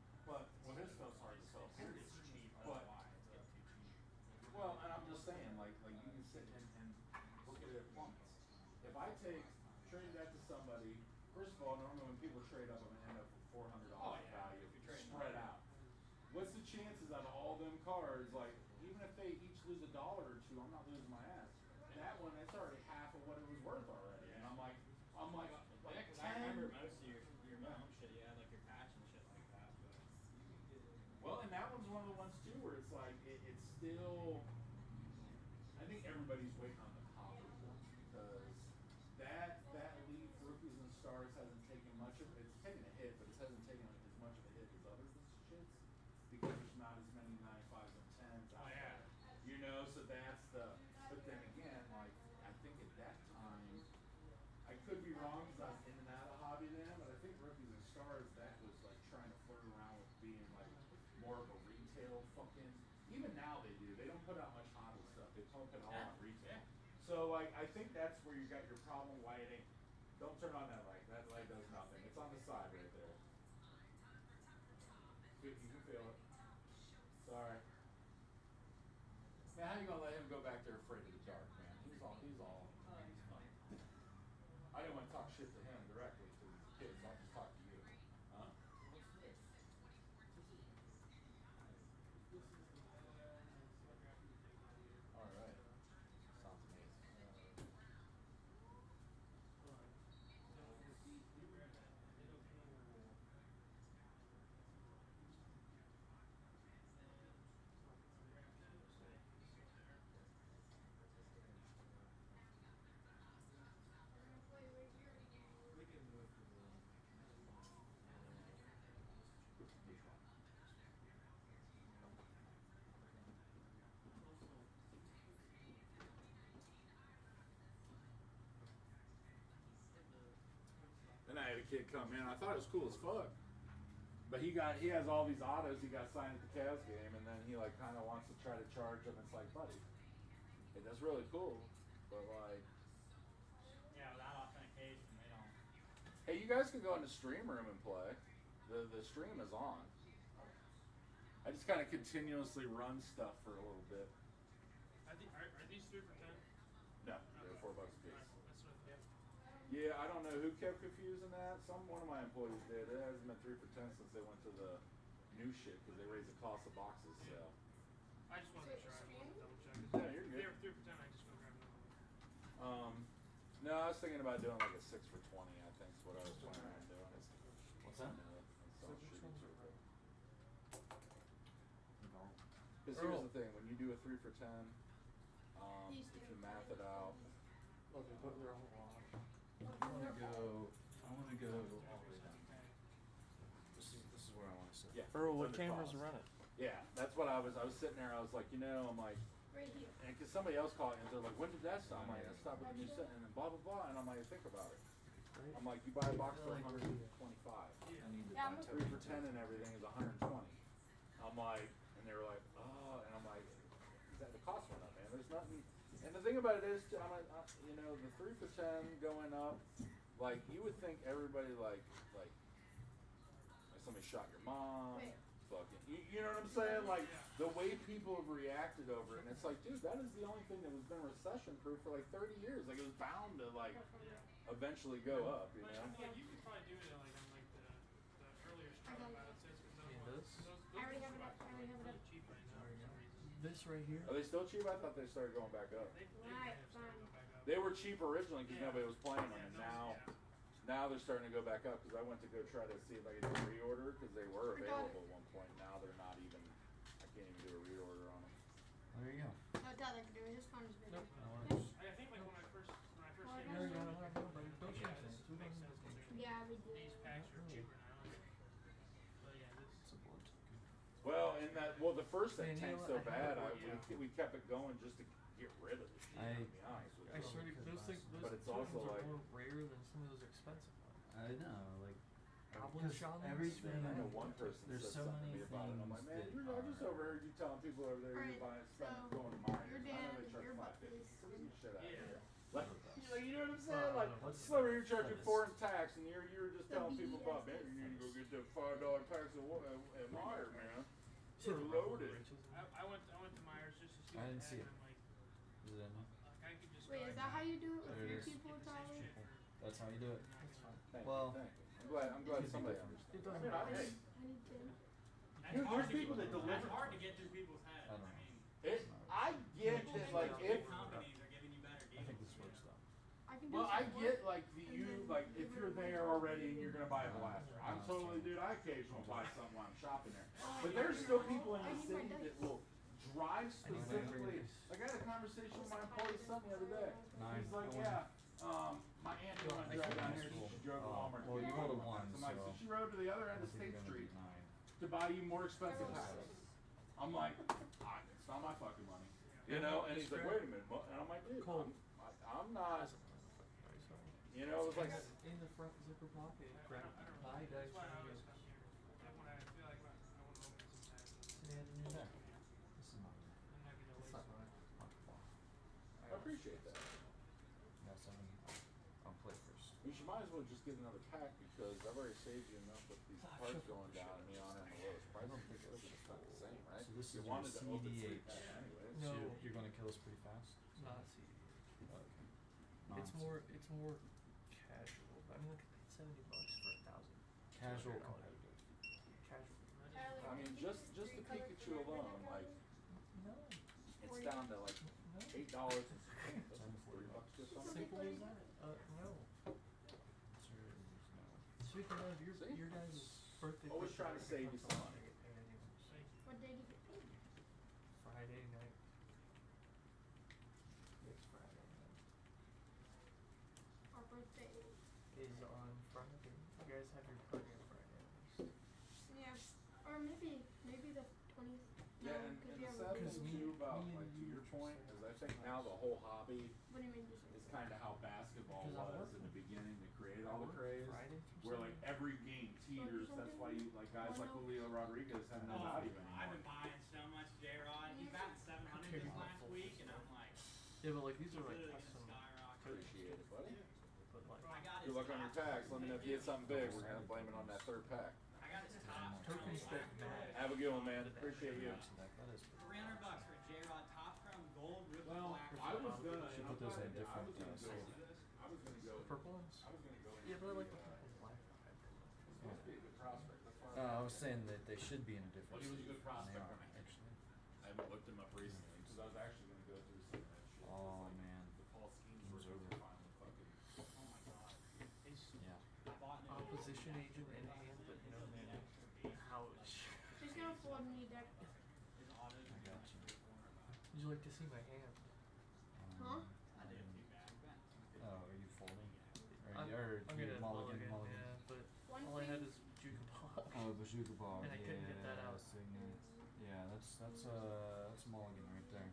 But his stuff's hard to sell. Period. It's cheap, that's But why it's getting too cheap. well, and I'm just saying, like you can sit and look at it at plummets. If I trade that to somebody, first of all, normally when people trade up, I'm gonna end up with $400 value if you trade spread more. out. What's the chances out of all them cards? Like, even if they each lose $1 or $2, I'm not losing my ass. That one, that's already half of what it was worth already. And I'm like, too, where it's like it's still. I think everybody's waiting on the Hobby ones because that Elite Rookies and Stars hasn't taken much of it's taken a hit, but it hasn't taken as much of a hit as other shits because there's not as many 95s and 10s out there. You know, so that's the. But then again, like I think at that time, I could be wrong because I was in and out of Hobby then, but I think Rookies and Stars that was like trying to flirt around with being like more of a retail fucking. Even now they do. They don't put out much Hobby stuff. They pump it all on retail. So like I think that's where you got your problem. Why it ain't. Don't turn on that light. That light does nothing. It's on the side right there. You can feel it. Sorry. Man, how you gonna let him go back there afraid of the dark, man? He's all. I didn't want to talk shit to him directly to the kids. I'll just talk to you. Huh? What's this? All right. Sounds amazing. Then I had a kid come in. I thought it was cool as fuck. But he has all these autos he got signed at the Cavs game, and then he like kind of wants to try to charge them. It's like, buddy, hey, that's really cool, but like, Yeah, without authentication, they don't. hey, you guys can go in the stream room and play. The stream is on. I just kind of continuously run stuff for a little bit. Are these 3 for 10? No, they're $4 a piece. That's what, yeah. Yeah, I don't know who kept confusing that. One of my employees did. It hasn't been 3 for 10 since they went to the new shit because they raised the cost of boxes. So. I just wanted to try. I wanted to double check it. Yeah, you're If good. they were 3 for 10, I just go grab another one. No, I was thinking about doing like a 6 for 20. I think is what I was planning on doing. What's that? Because here's the thing: when you do a 3 for 10, if you math it out. Look, they put their own watch. I wanna go all the way down. This is where I wanna sit. Yeah. Earl, what under cameras cost. are running? Yeah, that's what I was sitting there. I was like, I'm like, Right here. and because somebody else called and they're like, when did that stop? I'm like, that stopped with the new set, and then blah blah blah. And I'm like, think about it. I'm like, you buy a box for 125. I need the Yeah, I'm 3 for 10 and everything is 120. I'm like, and they were like, oh, and I'm like, the cost went up, man. There's nothing. And the thing about it is, the 3 for 10 going up, like you would think everybody like somebody shot your mom, Wait. fucking, you know what I'm saying? Like the way people have reacted over it, and it's like, dude, that is the only thing that was been recession proof for like 30 years. Like it was bound to like eventually go up, you But know? I'm like, you could probably do it like on like the earlier start battle sets because those I already have it up. I already have it really up. cheap right now for some reason. This right here? Are they still cheap? I thought they started going back up. They Right, have started fine. to go back up. They were cheap originally because Yeah. nobody was playing them, and Yeah, now they're starting to go back up because I went to go try to see if I could do a reorder because they were available at one point. Now they're not even. I can't even do a reorder on them. There you go. No, Dad, I can do it. His phone is bigger. Nope. I think like when I first Well, came There to you go. Switch, Don't yeah, change this things. We makes don't sense. need to change. Yeah, we do. These packs are cheaper now. But yeah, this Support. Well, the first thing Man, you tanked know so what? I bad, have we kept it going just to get rid of the shit. I- To be honest with I you. swear to those things, those But it's tokens also are like- more rare than some of those expensive ones. I know, like, Goblin because shamans? everything. I know one person There's said so something to many me about it. I'm like, man, things I just that overheard you telling people over there you're Alright, buying, so going to mine. your I dad, know they charge your butt, $5.50. please. So get your shit out of Yeah. here. Like, you know what I'm saying? Like, what's- over here charging what is- 4 in tax, and you were just The telling people about, man, BS. you need to go get that $5 tax at Meyer, man. See They're the loaded. riches in it? I went to Myers just to see I what didn't they see had, it. and I'm like, Is it in there? I could just Wait, go is ahead that how you do it There with it three is. people, get the same Charlie? shit for That's how you do it. That's fine. Thank Well, you, thank you. I'm glad somebody understands. It I doesn't mean, matter. hey, I need to. That's Dude, hard there's to people get, that deliver- That's hard to get through people's heads. I don't know. mean, I get people that, think like, those if, big companies are giving you better I deals. think this works though. I can do well, I support. get, like, like, if you're there already and you're gonna buy a blaster, I I'm totally, dude. I occasionally buy something while I'm shopping there. But there's still people in the city that will drive specifically. Like I had a conversation with my employee's son the other day. He's like, yeah, my aunt didn't want to drive down here. She drove to Walmart. Well, you rolled a 1, I'm like, so she rode to the other end of State Street 9. to buy you more expensive packs. I'm like, it's not my fucking money. You know? And he's like, wait a minute. And I'm like, dude, I'm not. You know, it was like. In the front zipper pocket, grab buy dice. I appreciate that. Yes, I'll play first. You might as well just get another pack because I've already saved you enough with these parts going down and me on it and the lowest price. It's not the same, right? So this You is wanted to your open 3 CDH. packs anyways. No. So you're gonna kill us pretty fast? Not CD. Okay. It's more casual. I mean, I could pay $70 for 1,000. Casual competitive. Casual. I mean, just the Pikachu alone, like, No. it's down to like No. $8 and $3 just something. Simple as that. No. Speaking of your guys' birthday. Always trying to save you some money. What day do you get paid? Friday night. It's Friday night. Our birthday. Is on Friday. You guys have your party on Friday at least. Yeah. Or maybe the 20th. Yeah, No, and 'cause the we have sad a thing me- too about, me and like, to you your just point, said is I think now the whole hobby What do you mean just is kind of how basketball Because I was work in the beginning to create all the work craze. Friday through Where like Sunday. every game teeters, that's why you like guys like Julio Rodriguez have no value I've anymore. been buying so much J-Rod. He's batting 700 this last week, and I'm like, Yeah, but like these are like literally custom. skyrocket. Appreciate it, buddy. But like I got Good his luck on your top tax. Let me know if you hit something big. We're gonna blame it on that third pack. I got his top Turkey spent mad. Have a good one, man. Appreciate you. That is $300 for a J-Rod top chrome gold rookie Well, black. I was gonna. Should and put those I'm in glad I different, did. sold. I was gonna go. Purple ones? I was gonna go. Yeah, but I like the purple and black. Supposed to be a good prospect. That's why I was saying that they should be in a different. He was a good seat, and prospect they are, when I came. actually. I haven't looked him up recently because I was actually gonna go through some of that shit. Oh, It's like man. The fall schemes Game's were over. finally fucking. Oh my god. It's, Yeah. I bought new Opposition agent in hand, but no man. Ouch. She's gonna flood me deck. his autos. I got you. Would you like to see my hand? Huh? I did a few bags. Oh, are you folding? I'm Or gonna you mulligan? yeah, but One all I had queen. is Juke Ball. Oh, Bazooka Ball. And I couldn't get that out. Signet. Yeah, that's a mulligan right there.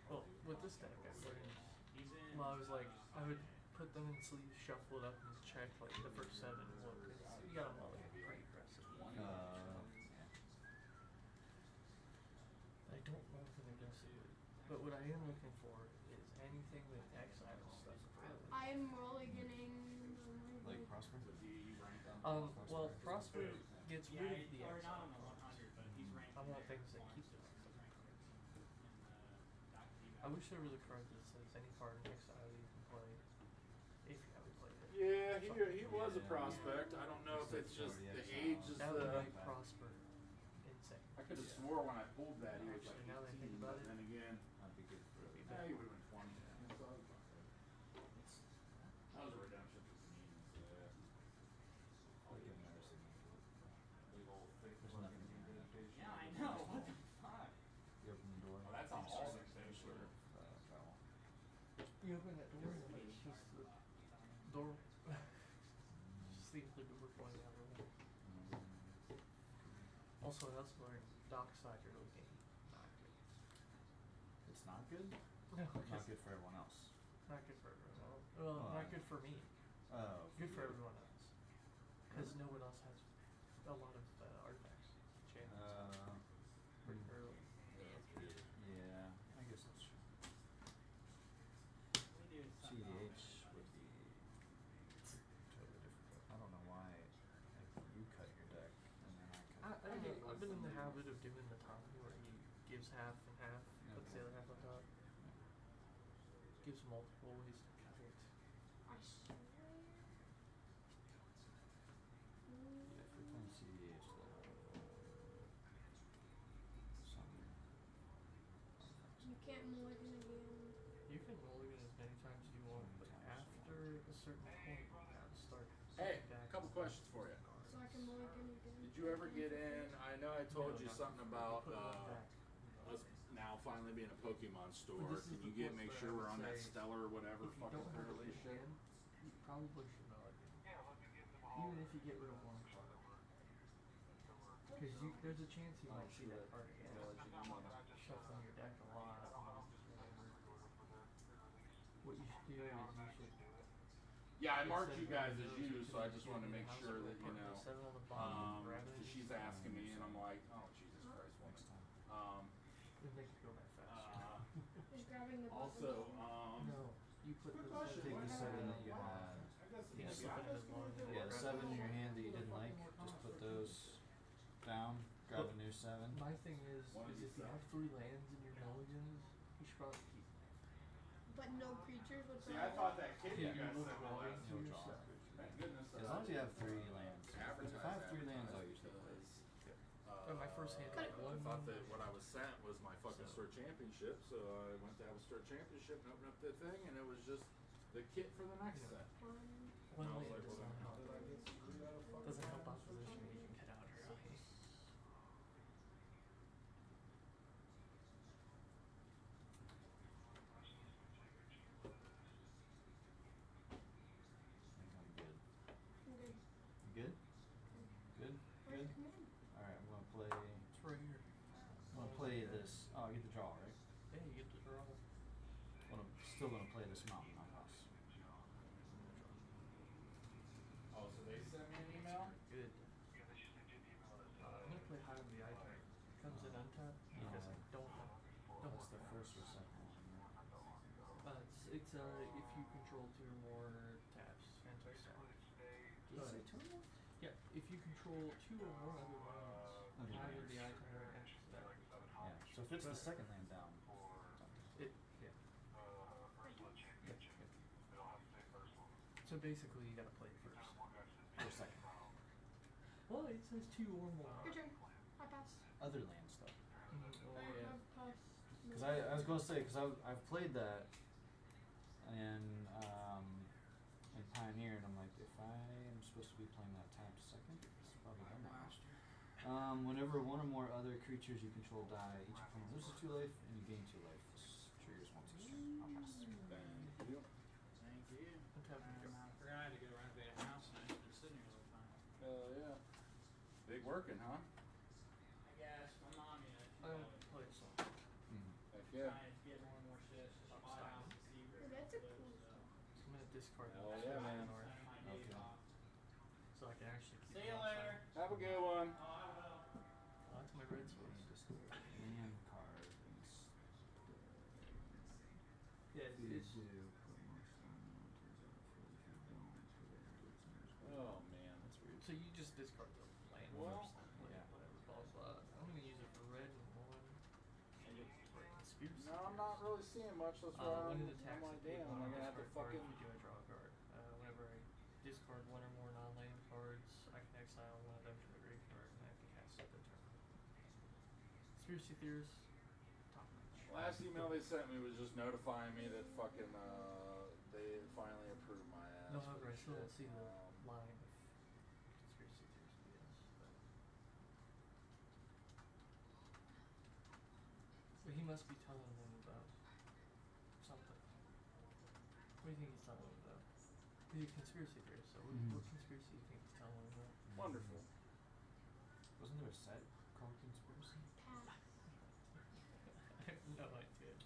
Well, with this deck, I learned. He's in. Well, I was like, I would put them in sleeves, shuffle it up, and check like the first 7. Look, you got a mulligan pretty aggressive. I don't love an aggressive, but what I am looking for is anything with exile stuff. I'm mulliganing. Like Prosper? Well, Prosper gets rid of the Or not exile. on the 100, but he's ranked. I want things that keep the I wish there was a card that says any card in exile you can play if you haven't played it. Yeah, he was a prospect. I don't know if it's just the age is That would the. make Prosper insane. I could have swore when I pulled that he was like Actually, now that I 18, think about but it, then again, That'd be good for Be yeah, better. he would have been 20. Yeah, so I was about to say. That was a redemption for Panini. So yeah. I'll give him everything. Big old thick There's fucking nothing in there. dedication. Yeah, I know. What the fuck? You open the door. Oh, that's on all of them, too, sure. Foul. You open that door and like it's just the door. Just the other door going out of there. Also, I also learned Dockside early game. Not good. It's not good? No, Not good for everyone else. Not good for everyone else. Well, Oh, not I- good for me. Oh. Good for everyone else. Because no one else has a lot of artifacts. Channels. Pretty early. Yeah, I guess that's true. We do something CDH would be totally different. I don't know why you cut your deck and then I cut. I don't know. I've been in the habit of doing the Tommy where he gives half and half, puts the Okay. other half on top. Gives multiple ways to cut it. I swear. Yeah, if you're playing CDH, You can't mulligan again. You can mulligan as many times as you want, but after a certain point, you gotta questions for you. So I can mulligan again. Did you ever get in? I know I told you No, something you about put one back. us now finally being a Pokemon store. But this is Can you the get point make where sure I we're would on that say, stellar or whatever If you fucking don't have it early in shit? hand, you probably should mulligan. Even if you get rid of one card. Because there's a chance you might see that card again. Shuffling your deck a lot. What you should do is you should. Yeah, I marked instead you of guys grabbing as those, you, you so I could just give wanted to me make a house sure rule that you part, know. put 7 on the bottom, grab it. 'Cause she's asking me, and I'm like, oh Jesus Christ, woman. It'd make it go back faster. Just grabbing the button. Also, No, you put quick the question. Take What the happened? 7 that you had. Yeah, Maybe slip I it in just the one. wanted to- Yeah, the 7 in your hand that you didn't like, just put those down, grab a new 7. My thing is One of if these you have 3 lands in your mulligans, you should probably keep them. But no creatures See, whatsoever. I thought that kid Yeah, you you guys look sent me well last into week. yourself. Thank goodness. As long as you have 3 lands. If I have 3 lands, I'll usually play. And my first hand Cut had it. I one. thought that what I was sent was my fucking So- store championship, so I went to have a store championship and opened up the thing, and it was just the kit for the next set. One. One And I was land like, does well, not then how help. did I get screwed out of fucking Doesn't help having a opposition store when you can get out early. I think I'm good. I'm good. You good? Good? Where's Good? the command? Alright, I'm gonna play. It's right here. I'm gonna play this. Oh, I get the draw, right? Yeah, you get to draw. But I'm still gonna play this mountain on us. Oh, so they sent me an email? Good. I'm gonna play High on the Eye card. Comes in untapped because I don't have. What's the first or second one? It's if you control 2 or more taps, anti-star. Did you say 2 or more? Yeah, if you control 2 or more other lands, Other High on lands. the Eye card enters the deck. Yeah. So if it's the second land down, It yeah. So basically, you gotta play it first. or second. Well, it says 2 or more. Your turn. I pass. Other lands though. Oh I yeah. have pass. Because I was gonna say, because I've played that in Pioneer, and I'm like, if I am supposed to be playing that tapped second, it's probably done that last year. Whenever one or more other creatures you control die, each opponent loses 2 life and you gain 2 life. This triggers once each turn. I'll pass. Thank you. Thank you. Untap and go. I forgot I had to go renovate a house and I've been sitting here the whole time. Hell yeah. Big working, huh? I guess my mom, you know, I she's don't play song. Heck yeah. trying to get more and more shit. She's just bought a house in Seabrook. Oh, that's a cool So I'm gonna discard Hell this yeah, one man. north, Spending my days Okay. off. so I can actually keep See it you outside. later. Have a good one. Oh, I will. Oh, that's my red space. Land card. Yeah, it's Oh man. That's weird. so you just discard the land Well, first, then play yeah. whatever, blah blah. I'm gonna use it for red and one. And it's for conspiracy. No, I'm not really seeing much. That's why When I'm it attacks, like, I take damn, one am I gonna have to discard card. fucking? If you do, I draw a card. Whenever I discard 1 or more non-land cards, I can exile one of them from the graveyard, and I have to cast it the turn. Conspiracy theorists, top notch. Last email they sent me was just notifying me that fucking they finally approved my ass. No, for however, I the still don't shit. see the line of conspiracy theories BS. But he must be telling them about something. What do you think he's telling them about? He's a conspiracy theorist, so what conspiracy do you think he's telling them about? Wonderful. Wasn't there a set called Conspiracy? Pass. I have no idea.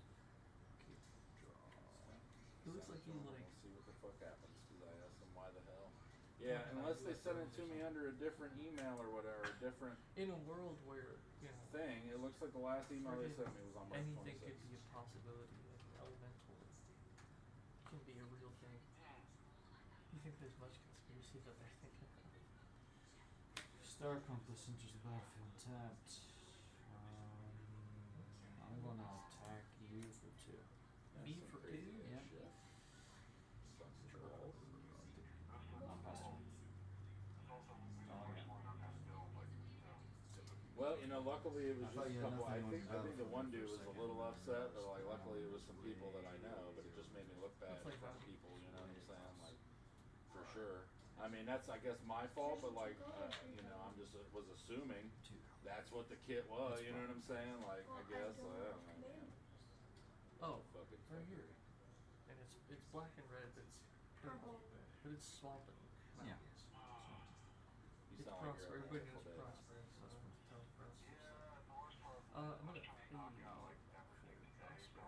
He looks like he's like. We'll see what the fuck happens because I asked them why the hell. Yeah, unless they send it to me under a different email or whatever, a different In a world where, you know, thing. It looks like the last email they sent me was on March anything 26th. could be a possibility, like elemental can be a real thing. You think there's much conspiracy that they're thinking of? Star Compass enters the battlefield tapped. I'm gonna attack you for 2. Me Some for crazy 2? ass Yeah. shit. Sucks as balls. One pass turn. Well, you know, luckily it was I thought just you a had couple. I nothing on think the the one battlefield dude for a was a second. little upset, but like luckily it was some people that I know, but it just made me look bad I'll play in front of five. people. You know what I'm saying? Like, for sure. I mean, that's I guess my fault, but like, you know, I'm just was assuming that's what the kit was. You know what I'm saying? Like, I guess I don't know. Man. Oh, Fucking right here. And it's black and red, but it's swamping Yeah. mountains. You It's sound like Prosper. you're Everybody having a knows full day. Prosper. So I want to tell Prosper. So. I'm gonna pay you for Prosper.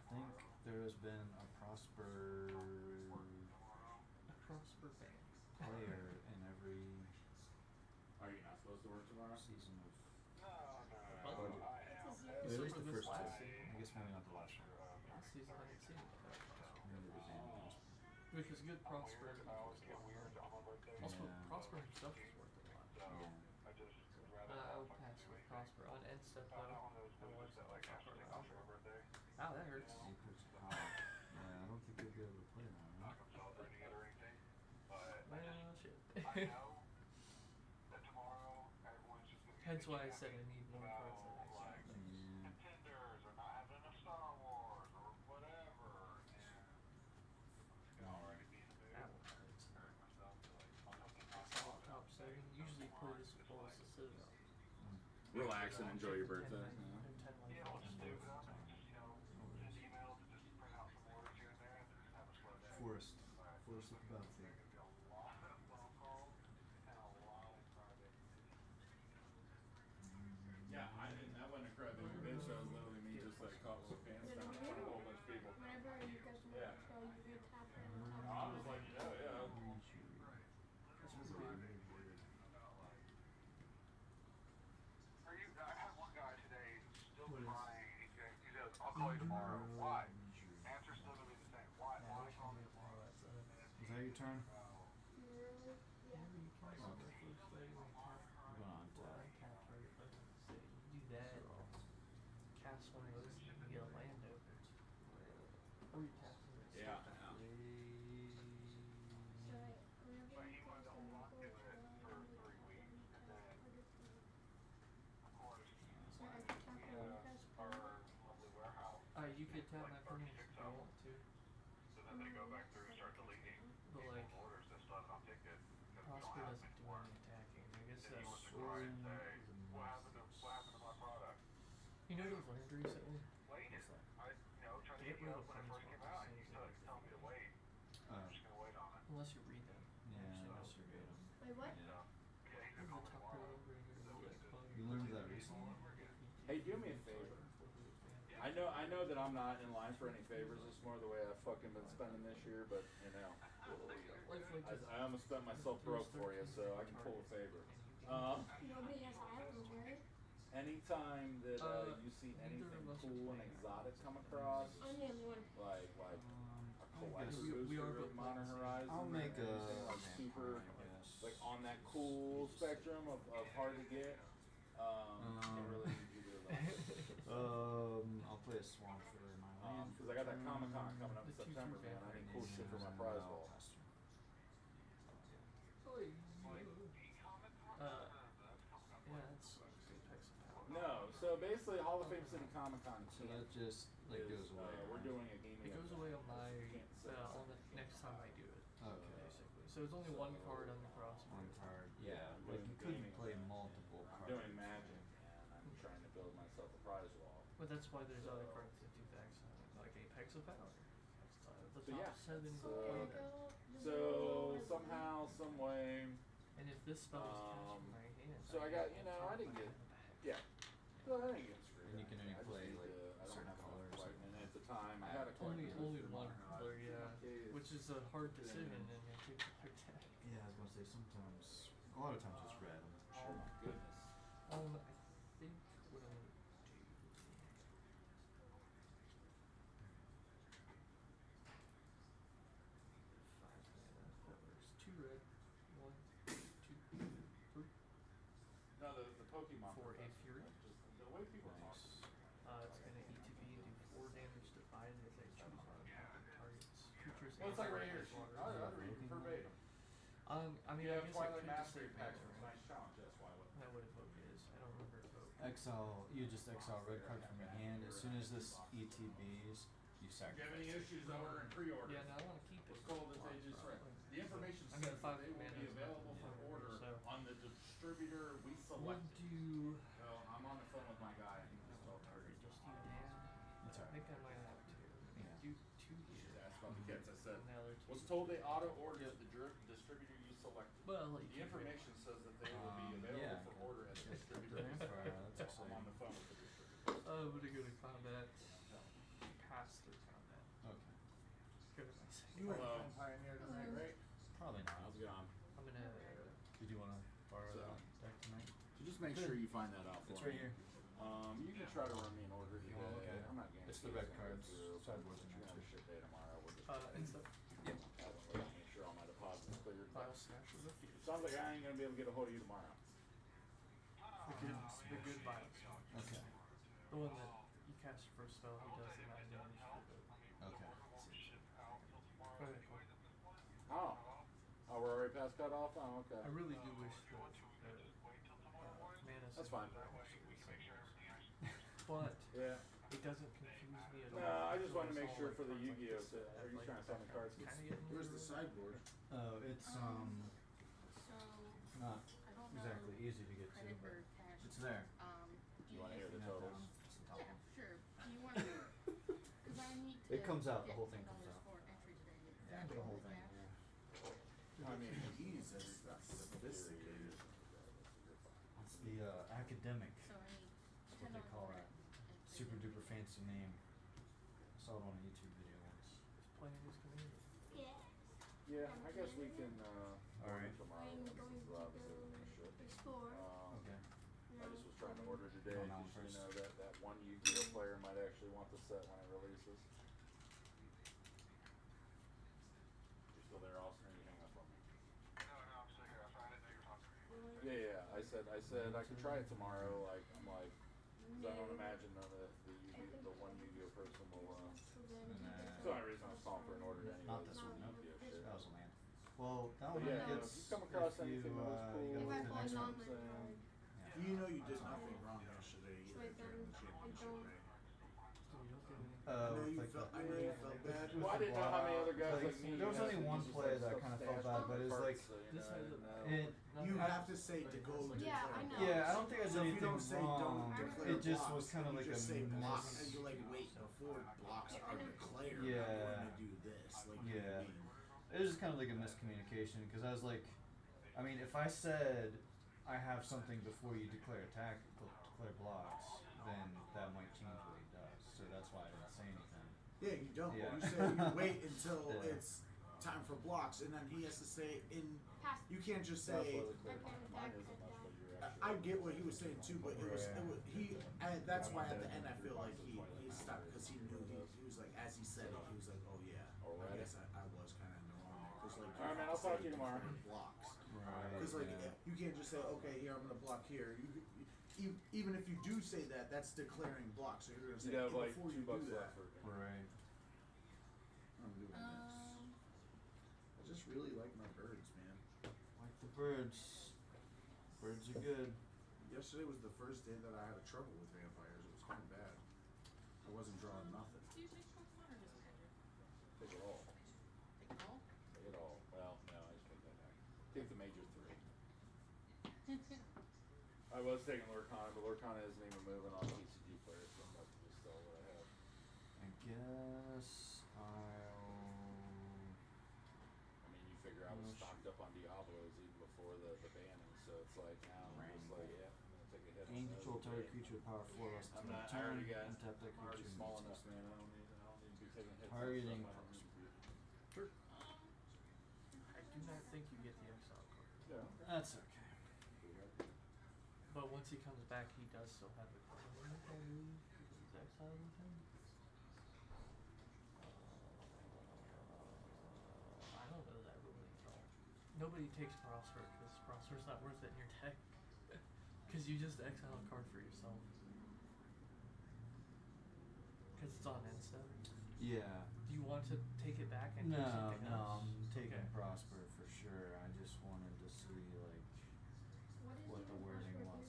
I think there has been a Prosper A Prosper band. player in every Are you not supposed to work tomorrow? season of. But Or at except least for the this first two. last season. I guess maybe not the last one. Last season I haven't seen it. Maybe the band was. Which is good. Prosper is worth a lot. Also, Yeah. Prosper himself is worth a lot. Yeah. I would pass with Prosper on end step though. I watched that like Prosper. Ow, that hurts. Apex Power. Yeah, I don't think they'll be able to play that, right? Well, shit. Hence why I said I need more cards than I actually Yeah. That one hurts. Exile top 7. Usually play this with Boris the Citadel. Relax and enjoy your They're birthday. 10 life- they're 10 life options. Forest. Forest of the Battlefield. Yeah, I didn't. That wasn't a crap bitch. That was literally me just like caught with pants down in front of a whole bunch of people. Whenever you guys want Yeah. to go, you can tap in. I was like, yeah, yeah. That's weird. What is? I'll call you tomorrow. Why? Answer's literally the same. Why? Yeah, I wish I knew all that stuff. Is that your turn? Really? Yeah, but you can't Okay. the first play when you tap. I'm going on tap. Tap target button. So you do that. Cast one of those and you can get a land open. Or you cast it. Yeah. So, whenever you guys want to go, so I can tap on you guys play. You could tap my permanents if you want to. But like, Prosper doesn't do any attacking. I guess that's Soaring is a mess. You know what I've learned recently? What's that? Get rid of planeswalkers as soon as they activate. Unless you read them. Yeah, Actually, unless no. you read 'em. Wait, what? Yeah. The Tucker over here, You learned that recently? Hey, do me a favor. I know that I'm not in line for any favors. It's more the way I've fucking been spending this year, but you know, I almost spent myself broke for you, so I can pull a favor. Nobody has islands, right? Anytime that you see anything cool and exotic come across, I'm the only one. like a I collector guess we are booster both of Modern playing Horizons, I'll make or a anything like super, vampire, I guess. like on that cool spectrum of hard to get. Can't really do either of those. I'll play a swamp for my land. Because I got that Comic Con coming up in The two September, for man. I need vampire cool shit for my And prize I'll ball. pass turn. Yeah, that sucks. Apex of Power. No, so basically Hall of Fame City Comic Con So that just like goes away. we're right? doing a gaming It goes event. away on my Can't say on the next time I do it. Okay. Basically, so it's only one card on the Prosper. One card. Yeah, Yeah. I'm Like doing you couldn't gaming play event. multiple I'm cards. doing Magic, and I'm trying to build myself a prize wall. But that's why there's other cards that do that, like Apex of Power. That's the So top yeah. 7 So- player. So somehow, some way, And if this spell is cast from my hand, so I got, you know, I didn't get, yeah. Well, I didn't get screwed. And you can only I just play, need like, to- I don't certain have enough colors. collecting. And at the time, I had a only collector. one color, yeah, which is a hard decision, and you have to pick that. Yeah, I was gonna say sometimes. A lot of times it's red. I'm Oh sure. my goodness. I think what I'm gonna do. 5 mana, that works. 2 red, 1, 2, 3. No, the Pokemon. For a professor, Fury? just the way people talk. Nice. It's gonna ETB and do 4 damage to 5 as I choose on targets. Creatures. Well, it's like right here. water. I'll read it verbatim. I mean, Yeah, I guess Twilight I could just Mastery say packs mana, was a right? nice challenge. That's why I wouldn't. That what evoke is. I don't remember evoke. Exile. You just exile red card from your hand. As soon as this ETBs, you If you sacrifice. have any it. issues ordering pre-order, Yeah, no, I want to keep it. what's cool that they just Probably. the information I mean, says five that they will mana be is available for nothing, order so. on the distributor we Would selected. do. Well, I'm on the phone with my guy and he just told me. Just you and It's I alright. think I might have to. Yeah. Do two She's here. asked about the kits. I said, And the other two. was told they auto ordered the distributor you selected. Well, like The information says that they will be available yeah, for okay. order at the The distributor. Vampire, that's I'm on exciting. the phone with the distributor. I'm gonna go to combat. Pass through combat. Okay. Go to my second. You ain't Hello. playing Pioneer tonight, right? Probably not. How's it going? I'm gonna. Did you wanna borrow So- that deck tonight? So just make sure you find that out for It's me. right here. You can try to run me an order today. You wanna look at it? I'm not It's guaranteeing the red it's gonna go cards, through, but sideboards in you're there gonna have a too. shit day tomorrow. We'll just And stuff. have them wait, make sure all my deposits cleared. File smash with a few. Sounds like I ain't gonna be able to get a hold of you tomorrow. The good vibes. Okay. The one that you cast your first spell, he does the 9 damage for the. Okay. Okay, cool. Oh. Oh, we're already past cutoff? Oh, okay. I really do wish that mana. That's fine. But Yeah. it doesn't confuse me at all. No, I just wanted to make It's all sure like for the cards like Yu-Gi-Oh! this that Are have, you like, trying to sell me cards? kinda getting Where's the into it. sideboard? Oh, it's So not I don't know. exactly easy to get to, Credit but or cash. it's there. Do You wanna hear the Pin that totals? down. It's the top Yeah, one. sure. Do you want to? Because I need to. It comes out, the get whole thing $10 comes out. for entry today. Is Yeah, that the whole with thing. cash? Yeah. I mean, Jeez, that's sophisticated. It's the academic. So I need That's what they $10 call for that. entry Super today. duper fancy name. I saw it on a YouTube video once. Just playing his community. Yes. Yeah, I guess we can, Alright. tomorrow. I'm This going is to obviously go we're gonna ship. explore. Okay. I just was trying to order today, On that one because you first. know that one Yu-Gi-Oh player might actually want the set when it releases. You still there, Austin, or you hang up on me? Yeah, I said I could try it tomorrow, like, I'm like, cause I don't imagine that the one Yu-Gi-Oh person will, So then Nah. it's the only reason I was calling for an order anyway. Not this one, nope. Yu-Gi-Oh shit. That was a land. Well, that But one yeah, gets. if you come across if anything you, that looks cool, you if gotta I look find at the next non one. card, Yeah. You know you did nothing wrong yesterday so either like during the I championship, don't. right? So you don't get any. I know With you like felt. the- I know you felt bad. Well, I didn't know how many other guys like, like me. there was had only to one use play this that stuff kind of stashed felt bad, on but it was carts, like so, you This know, has and, it. You have to say to go. Yeah, I know. Yeah, I don't think I did So if you anything don't say wrong. don't declare It just blocks, was kind of you like just a say block, miss. and you're like, wait, before blocks are declared, Yeah. I'm going to do this. Like, Yeah. you know what I mean? It was just kind of like a miscommunication because I was like, I mean, if I said I have something before you declare attack, declare blocks, then that might change what he does. So that's why I didn't say anything. Yeah, you don't. Yeah. You say you wait until Yeah. it's time for blocks, and then he has to say in. Pass. You can't just That's say. why the clear- I can't mine attack isn't much, but you're I actually. get what he was saying too, but it was he. That's why at the end I feel like he stopped because he knew he was like as he said it he was like, oh yeah, I guess I was kind of in the wrong there because like. All right, man, I'll talk to you tomorrow. Blocks. Right. Because like Yeah. you can't just say okay here I'm gonna block here. Even if you do say that, that's declaring blocks. So you're gonna say You'd have like before you $2 do that. left for. Right. I'm doing this. I just really like my birds, man. Like the birds. Birds are good. Yesterday was the first day that I had a trouble with vampires. It was kind of bad. I wasn't drawing nothing. Do you take both one or just magic? Take it all. Take all? Take it all. Well, no, I just take that back. Take the major 3. I was taking Lurkana, but Lurkana isn't even moving on TCG players, so I'm about to just sell what I have. I guess I'll. I mean, you figure I was stocked up on Diablos even before the banning, so it's like now I'm just like, yeah, I'm gonna take a hit Aim on control those. target creature with power 4 less I'm than not, I turn. already got, Untap that I'm already creature. small and enough, use man, I don't need to be taking hits Targeting on stuff I don't need to be. Sure. I do not think you get the exile card. Yeah. That's okay. But once he comes back, he does still have the card. I believe because he's exiled with him. I don't know that ruling at all. Nobody takes Prosper because Prosper's not worth it in your deck. Because you just exile a card for yourself. Because it's on end step. Yeah. Do you want to take it back and do No, something no, else? I'm taking Okay. Prosper for sure. I just wanted to see like what the wording was.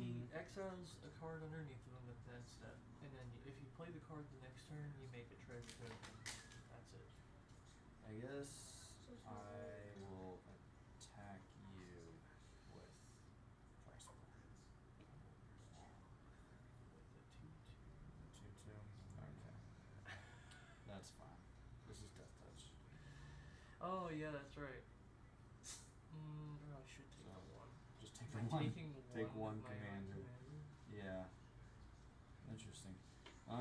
He exiles a card underneath of him with end step, and then if you play the card the next turn, you make a treasure token. That's it. I guess So it's not I will attack you with Prosper. With a 2/2. 2/2. Okay. That's fine. This is Death Touch. Oh yeah, that's right. I should take So, the one. just take Am the I one. taking Take one one of my own commander. commander? Yeah. Interesting. It's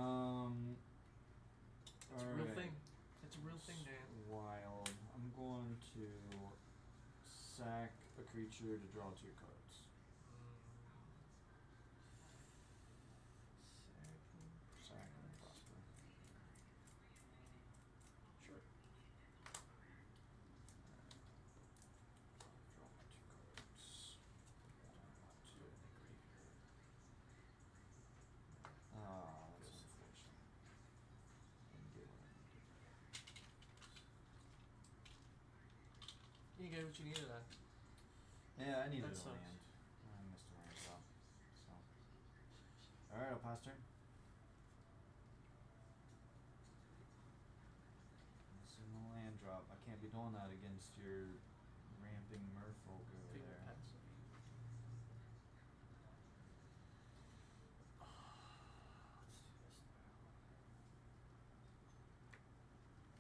a real Alright. thing. It's a real thing, Dan. Wild. I'm going to sack a creature to draw 2 cards. Sack and Prosper. Sure. Draw my 2 cards. One, 2 in the graveyard. Ah, that's unfortunate. Didn't get what I needed. You get what you needed then. Yeah, I needed That a sucks. land. I missed a land drop. So. Alright, I'll pass turn. Missing the land drop. I can't be doing that against your ramping merfolk over Favorite there. passive. Let's do this now.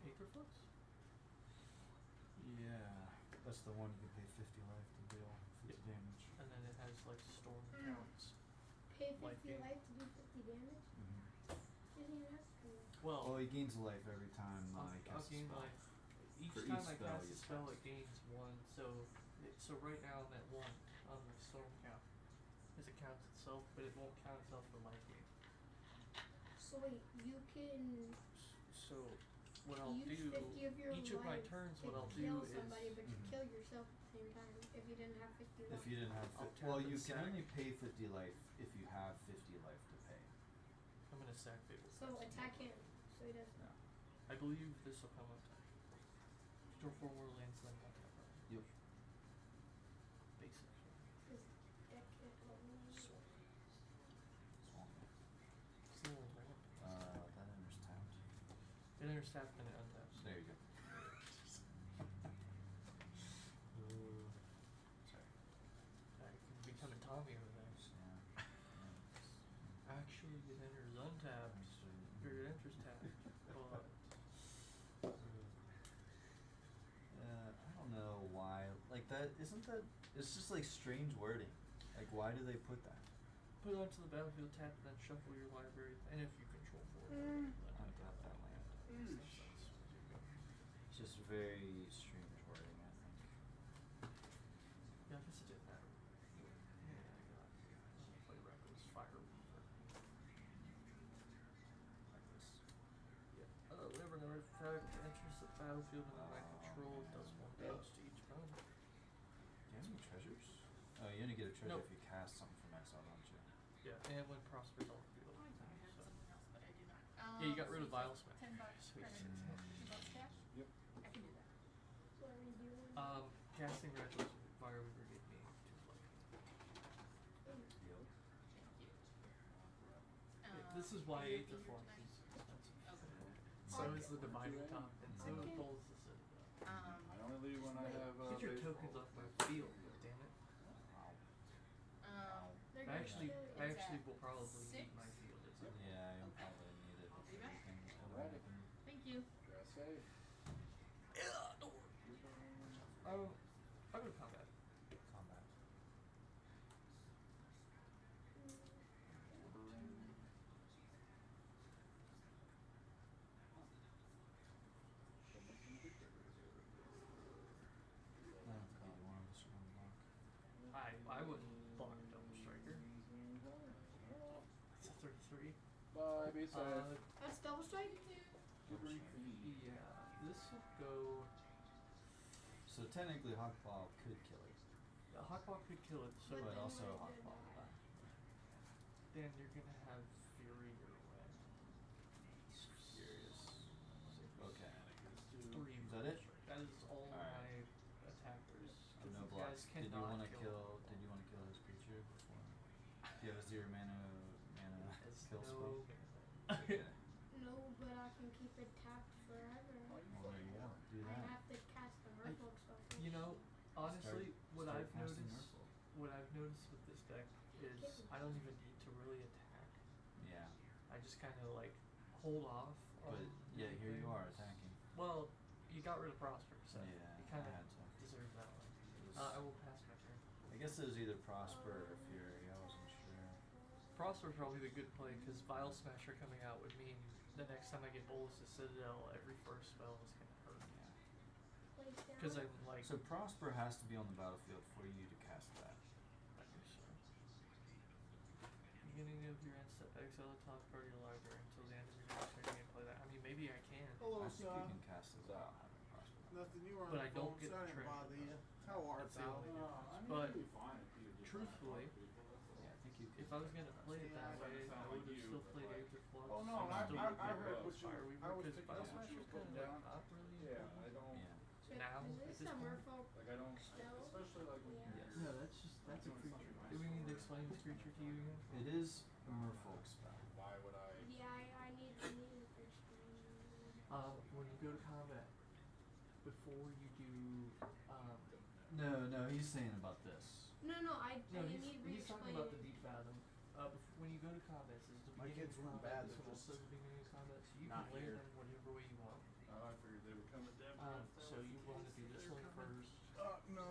Aetherflux? Yeah, that's the one you can pay 50 life to deal 50 damage. And then it has like storm counts. Pay Life 50 gain. life to do 50 damage? Mm-hmm. Didn't even ask for that. Well, Oh, he gains a life every time I'll I cast a gain spell. life. Each For time each I spell cast you a spell, cast. it gains 1. So right now I'm at 1 on the storm count. Because it counts itself, but it won't count itself for life gain. So wait, you can So what I'll use do, 50 of your each of my life turns, to what I'll kill do somebody, is but you Mhm. kill yourself at the same time if you didn't have 50 life. If you didn't have I'll well, tap you and can sack. only pay 50 life if you have 50 life to pay. I'm gonna sack Fable. So attack him, so he doesn't. No. I believe this will come up. Draw 4 more lands than one tap. Yep. Basic. His deck can't hold me. Swamp. Swamp. It's a little random. That enters tapped. It enters tapped and it untaps. There you go. Sorry. I could be becoming Tommy over there. Yeah. Actually, it enters untapped. Or it enters tapped. But I don't know why. Like that isn't that it's just like strange wording. Like why do they put that? put it onto the battlefield, tap, and then shuffle your library. And if you control 4, Mm. Untap that land. It's just very strange wording, I think. Yeah, I guess it didn't matter. Yeah, I got play Reckless Fire Weaver. Like this. Yeah. Whenever an artifact enters the battlefield under my control, it does 1 damage to each opponent. Do you have any treasures? Oh, you only get a treasure Nope. if you cast something from exile, don't you? Yeah, and when Prosper's on the field. I thought I had So. something else, but I do not. Yeah, you got rid of so Vilesmith. $10 Sweet. credit. $10 cash? Yep. I can do that. What are you doing? Casting Reckless Fire Weaver gave me 2 life. Thank you. This is why Are you Aetherflux eager is expensive. Okay. So is the Dividing Top, and so is Bowls the Citadel. I only leave when I have Get your baseball. tokens off my field, damn it. They're I gonna actually, kill you. I It's actually at will probably 6? need my field. It's at Yeah, I Okay. probably need it I'll with be back. everything. Alrighty. Thank you. Drive safe. I'll go to combat. Combat. I don't think either one of us are gonna block. I wouldn't block a double striker. It's a 33. Bye, be safe. That's double strike? Yeah, this will go. So technically Hawkball could kill it. Hawkball could kill it, so But then also what if it Hawkball will die. then you're gonna have Fury your way. Furious. Okay. 3. Is that it? That is all Alright. my attackers. So 'Cause no these blocks. guys Did you cannot wanna kill. Did you wanna kill his creature before? Do you have a 0 mana It's kill no spell? mana. Okay. keep it tapped forever. Well, there you go. Do I that. have to cast the Merfolk spell first. You know, honestly, what start I've casting noticed, Merfolk. what I've noticed with this deck is I don't even need to really attack. Yeah. I just kind of like hold off. But yeah, here you are attacking. Well, you got rid of Prosper, so Yeah, you kind I of had to. deserve that one. It was- I will pass my turn. I guess it was either Prosper or Fury. I wasn't sure. Prosper's probably the good play because Vile Smasher coming out would mean the next time I get Bolus to Citadel, every first spell is gonna hurt. Yeah. Place down. Because I'm like, So Prosper has to be on the battlefield for you to cast that. I think so. Beginning of your end step, exile the top card of your library until the end of your next turn. You can play that. I mean, maybe I can. Hello, I think sir. you can cast it without having Prosper. Nothing, you were on But the I don't phone, get so I the didn't trick. bother you. How art That's the thou? only difference. But truthfully, Yeah, I think you if I was gonna play it that way, I would have still played Aether Flux. Oh, no, and I still heard would get rid of what you- Fire I Weaver was because picking Vile up what you Smasher's were kind putting of down. not really Yeah, important. I don't. Yeah. Wait, Now, is at this this a point. Merfolk Like I don't. spell? Especially like when Yeah. Yes. No, that's a creature. Do we need to explain this creature to you again? It is a Merfolk spell. Why would I? Yeah, I need to explain. When you go to combat, before you do, No, he's saying about this. No, I no, need he's talking re-explain about it. the deep fathom. When you go to combat, says the My beginning kids of weren't combat. bad, This they're one just also the beginning of combat, so you not can layer here. them whatever way you want. I figured they would come to Denver. So you want to do this one first. No,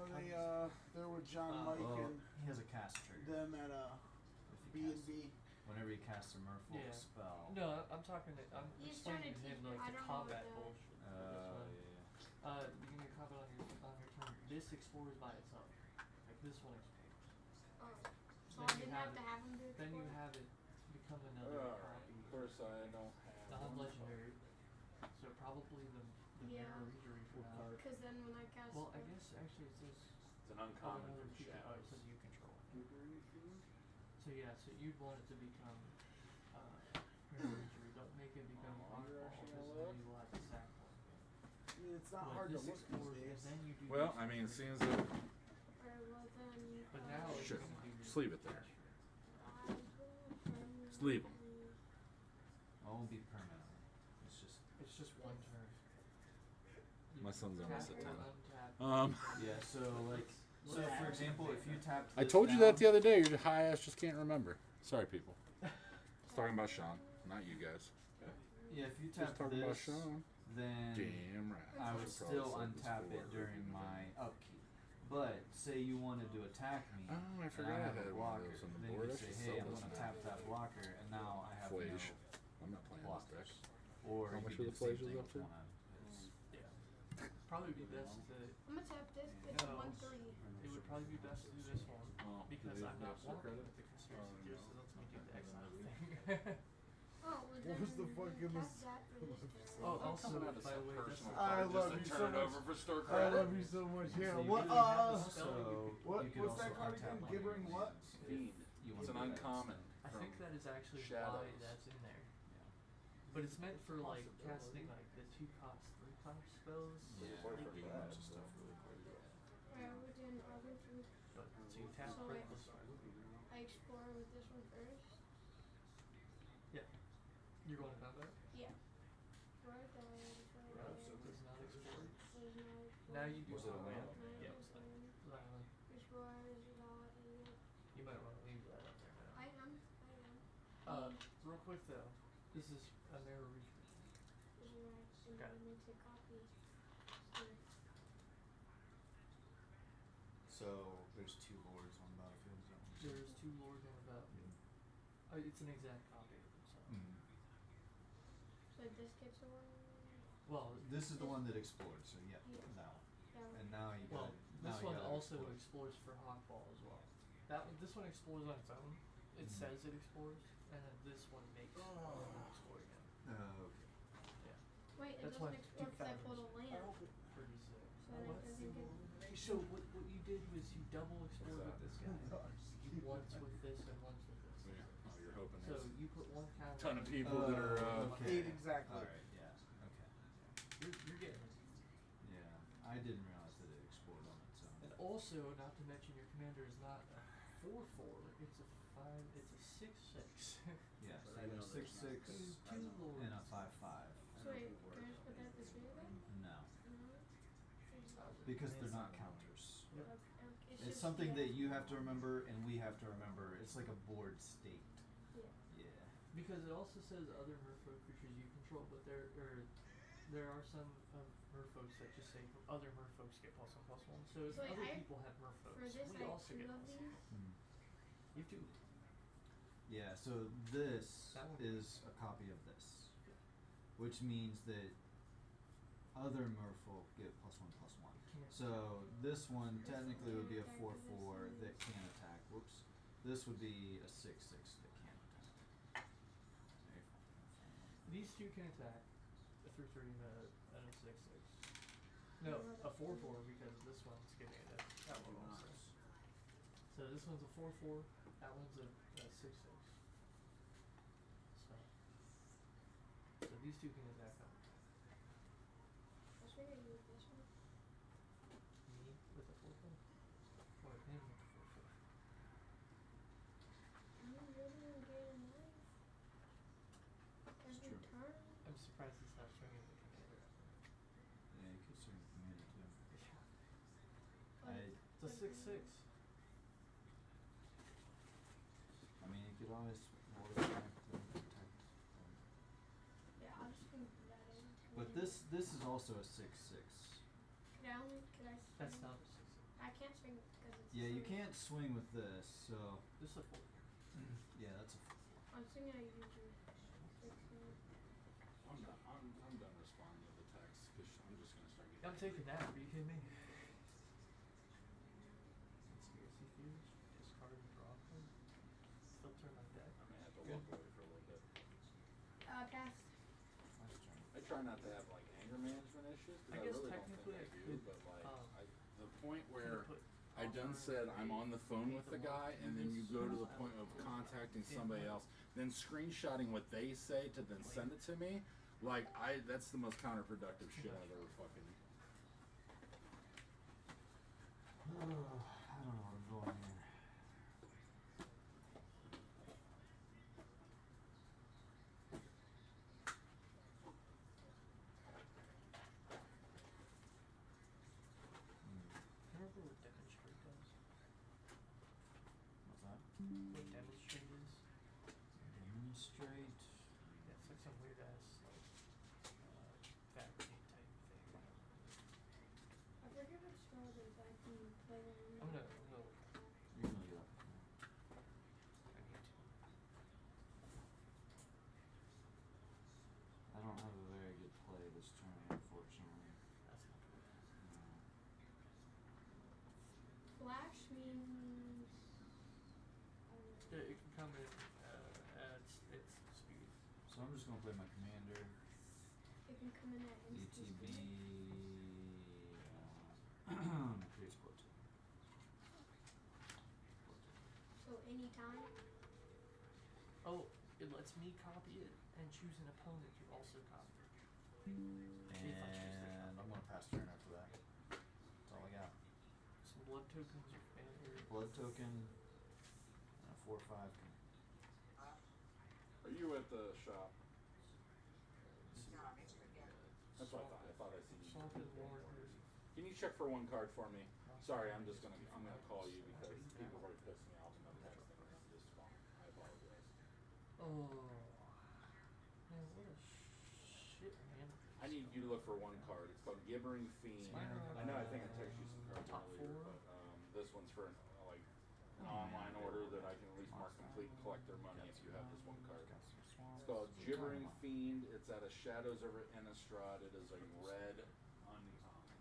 there were John, Mike, Well, and he has a cast trigger. them at If B you and cast, B. whenever you cast a Merfolk Yeah. spell. No, I'm talking. I'm He's trying explaining to to him teach me. like I the don't know what combat the- bullshit. Yeah. The beginning of combat on your turn. This explores by itself. Like this one explores. Oh, so Then I you didn't have have to it- have him do Then you explore? have it become another copy. Of course, I don't have. Non-legendary. So probably the Yeah. Mirror Readery for now. Because then when I cast Well, I spell- guess actually it says It's an uncommon another from creature. Oh, it shadows. says you control. So yeah, so you'd want it to become Mirror Readery. Don't make it become Rockball because then you will have to sack one. I mean, it's not But hard to this look explores these because days. then you do. Well, this I mean, one. seeing as though. Alright, well then. But now it's Sure. gonna do Just your leave it there. I'm gonna Just leave 'em. Well, it won't be permanently. It's just one turn. You My son's almost tap at or 10. untap. yeah. So for example, if you tap. I told you that the other day. Your high ass just can't remember. Sorry, people. I was talking about Sean, not you guys. Yeah, if you Just tap talking about this, Sean. then Damn right. I would Should probably still say this untap it before. during my upkeep. But say you wanted to attack me, Oh, I and forgot I I have had a one of blocker. those on the Then you board. I could say, should hey, sell I'm this gonna now. tap that blocker, and now I have Flage. no I'm not playing this deck. blockers. Or How you much could are do the the same flages thing up with to? one of his. Yeah. Probably be best to. I'm gonna tap this. It's No. 1-3. It would probably be best to do this one Oh, because did they I'm not have extra walking credit? with the conspiracy theory, so that's me do the exile thing. Oh, well What then was the fucking tap mis- that for this turn. Oh, also, Coming out of by the some way, that's personal not- I card love just you to so turn it much. over for store I credit. love you so much. Yeah. So you What? could have a So spell what- you could what's also that card untap again? one of Gibbering your what? lands if Fiend. you It's wanna an do that uncommon. I think that is actually why Shadows. that's in there. Yeah. But it's meant for like casting like the 2-cost, 3-cost spells. Yeah. Boyfriend Do a bad. bunch of stuff really quick. Alright, well then I'll go through. But so you tap So critical wait. strike. I explore with this one first. Yeah. You're going to combat? Yeah. Right there. Does not explode. Now Now you do Was it a combat. land? Yeah, it's like land. Explores without any. You might want to leave that up there now. I am. Real quick though, this is a mirror retreat. This is where I actually Okay. need to copy. Here. So there's two lords on the battlefield. Is that what you're There's 2 lords on the battlefield. It's an exact copy of themselves. saying? So this gets a one. Well, This is the one that explored. So yeah, Yeah. that one. That one. And now you well, got. this one also explores for Hawkball as well. This one explores on its own. It Mhm. says it explores, and then this one makes all of them explore again. Okay. Yeah, Wait, it That's why doesn't explore because I pulled a land. pretty sick. So that doesn't get. So what you did was you double explored with this guy. Once with this and once with this. So, yeah. Oh, you're hoping So there's you put one a counter. ton of people that are. Okay. 8 exactly. All right. Yeah. Okay. You're getting it. Yeah. I didn't realize that it explored on its own. And also, not to mention, your commander is not a 4/4. It's a 5. It's a 6/6. Yeah. So I you know have there's 6/6 Two lords. and a 5/5. So So wait, can I just put that this way then? No, No. because they're not counters. Yep. Okay, It's just something yeah. that you have to remember and we have to remember. It's like a board state. Yeah. Yeah. Because it also says other merfolk creatures you control, but there are some merfolks that just say other merfolks get +1/+1. So if So wait, other I- people have merfolks, For this, we I have also two get of +1/+1. these. You have two. Yeah, so this That one. is a copy of this. Which means that other merfolk get +1/+1. Can't. So this one This technically one would be a can't attack 4/4 this that is- can attack. Whoops. This would be a 6/6 that can attack. There you go. These two can attack a 3/3 and a 6/6. No, a 4/4 because this one's getting it. That one also. So this one's a 4/4. That one's a 6/6. So these two can attack them. I think I use this one. Me with a 4/4, or him with a 4/4. You really get a knife every true. turn. I'm surprised he's not showing the commander ever. Yeah, you could swing the commander too. It's a 6/6. I mean, you could always roll it back to protect. Yeah, I'll just put that in. But this is also a 6/6. Could I only? Could I? Swing? That's not a 6/6. I can't swing because it's. Yeah, you swing. can't swing with this, so This is a 4/4. yeah, that's a 4/4. I'm swinging at you, Drew. I'm done responding to the text because I'm just gonna start getting. I'm taking that. Are you kidding me? That's good. Conspiracy theories. Discard and draw a card. Filter my deck. I may have to Good. walk away for a little bit. Pass. Nice turn. I try not to have like anger management issues I because I, guess really don't technically think I I do. could, But like um, the point where put I done offer said I'm a on the phone pay with the the guy, one and then you this go to the I point would of put contacting in somebody one. else, then screenshotting what they say to then send it to me. Like that's the most counterproductive shit I've ever fucking. I don't know what I'm going here. Can you remember what demonstrate does? What's that? What demonstrate is? Demonstrate. Yeah, it's like some weird ass like fabricate type thing. I forget what spell it is. I can play it. I'm gonna look. You're gonna get up. I need to. I don't have a very good play this turn, unfortunately. That's not good. No. Flash means. Yeah, it can come in at its speed. So I'm just gonna play my commander. It can come in at instant ETB. speed. Creates port two. So anytime. Oh, it lets me copy it and choose an opponent to also copy it. If I choose to And copy I'm gonna pass turn after that. That's all I got. some blood tokens or commander. Blood token. And a 4/5. Are you at the shop? That's what I thought. I thought I seen you. Swamp and Warriors. Can you check for one card for me? Sorry, I'm gonna call you because people already pissed me off and I'm texting and I'm just calling. I apologize. Oh. Man, what a shit man. I need you to look for one card. It's called Gibbering Fiend. I know. I think I texted you some cards Top earlier, four. but this one's for like an online order that I can at least mark complete and collect their money if you have this one card. Got some swamps. It's called Some Gibbering Tyrant. Fiend. It's out of Shadows over Innistrad. It is a red uncommon.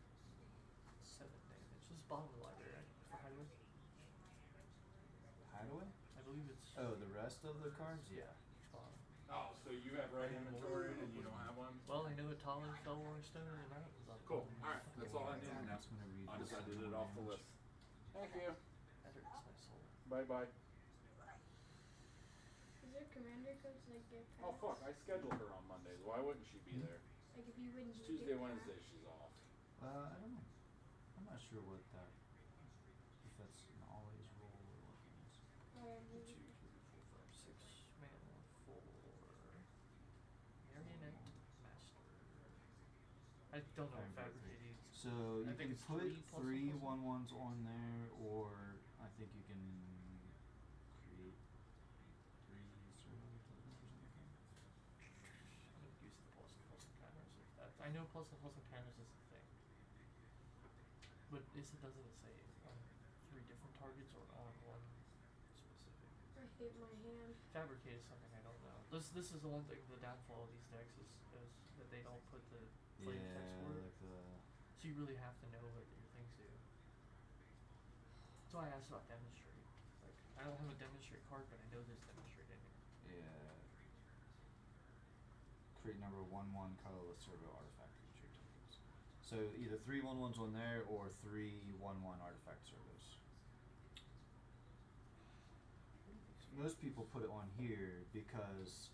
7 damage. This is bottom of the library, right? For Hideaway? Hideaway? I believe it's Oh, the rest of the cards? Yeah. bottom. Oh, so you have red inventory and you don't have one? Well, I know a Talon, Fellwar, Stone, and Mountains on Cool. bottom. Alright, that's all I need to know. That's whenever you I do decided some it off the damage. list. Thank you. That hurts my soul. Bye bye. Is there commander codes like get Oh passed? fuck, I scheduled her on Mondays. Why wouldn't she be there? Like if you wouldn't. It's you Tuesday, get Wednesday, passed? she's off. I don't know. I'm not sure what that. If that's an always rule or what it is. Alright, 2, maybe. 3, 4, 5, 6 mana for Marionette Master. I don't know what Iron Breath. fabricate is. So I you think can it's put 3 plus three one plus 1/1s on there, or I think you can create 3 servo tokens or something like that. I'm gonna use the plus encounters. I know plus encounters is a thing. But doesn't it say on 3 different targets or on one specific? I hate my hand. Fabricate is something I don't know. This is the one thing, the downfall of these decks is that they don't put the flavor text Yeah, for it. like the. So you really have to know what your things do. That's why I asked about demonstrate. Like, I don't have a demonstrate card, but I know there's demonstrate in here. Yeah. Create number 1/1 colorless servo artifact creature tokens. So either 3 1/1s on there or 3 1/1 artifact servos. Most people put it on here because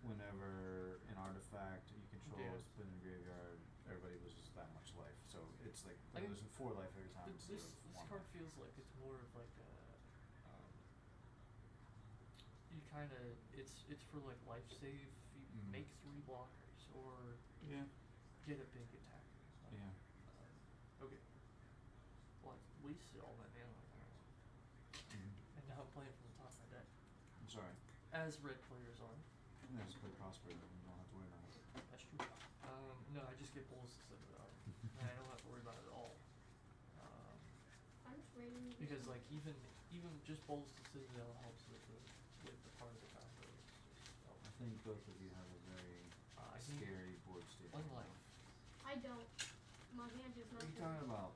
whenever an artifact you control Yeah. is put in the graveyard, everybody loses that much life. So it's like I they're think losing 4 life every time. instead This of 1 card life. feels like it's more of like a you kind of it's for like life save. You Mhm. make 3 blockers or Yeah. get a big attacker. Yeah. Okay. Well, I wasted all my mana on that one, Mhm. and now I'm playing from the top of my deck, I'm sorry. as red players are. Yeah, just play Prosper and you don't have to worry about it. That's true. No, I just get bulls instead of and I don't have to worry about it at all. I'm just waiting. Because like even just bowls to Citadel helps with the part of the combo. I think both of you have a very I think scary board state. one right life. now. I don't. My hand is What not are you good. talking about?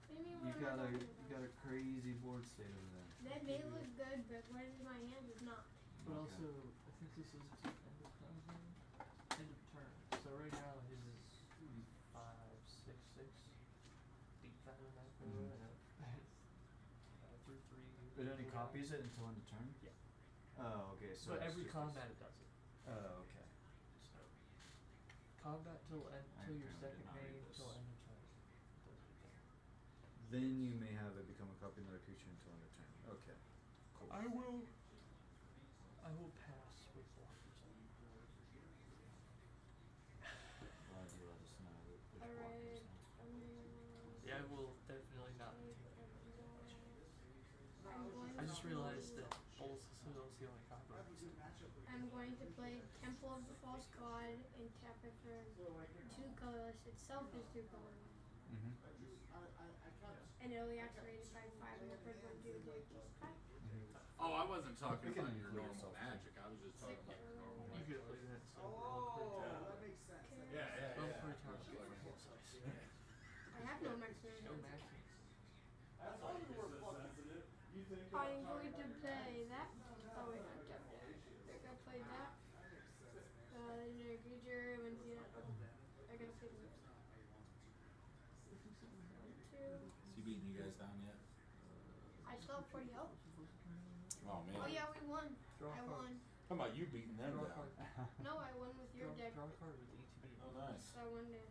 What do you mean? You What am I got a talking you about? got a crazy board state over there. That may look good, but what is my hand is not. But Okay. also, I think this is end of turn. End of turn. So right now his is 5/6/6. Deep feather macro Mhm. and 3/3. It only copies it until end of turn? Yeah. Oh, okay. So But it's every just combat it does it. Oh, okay. So combat till I till your apparently second did not read main this. till end of turn. Does it again. Then you may have it become a copy of another creature until end of turn. Okay. Cool. I will pass with blockers on. Glad you let us know which Alright. blockers. Yeah, I will definitely not take it. I'm going I just to realized that Bowls of Citadel is the only combo. I'm going to play Temple of the False God and tap it for 2 colorless. Itself is 2 colorless. Mhm. And it only activated by 5 and the first one do the five. Oh, I wasn't talking We can about your include normal yourself, too. magic. I was just talking about your normal You magic. could play that instead of makes sense. Yeah. Spell per turn for hand size. I have no maximum. No maximum. I'm going to play that. Oh wait, not that. I gotta play that. Legendary creature. When see that. I gotta play this. 2. Is he beating you guys down yet? I still have 40 health. Oh man. Oh yeah, we won. Draw a I card. won. How about you beating them Draw a down? card. No, I won with your deck. Draw a card with ETB. Oh nice. So I won there.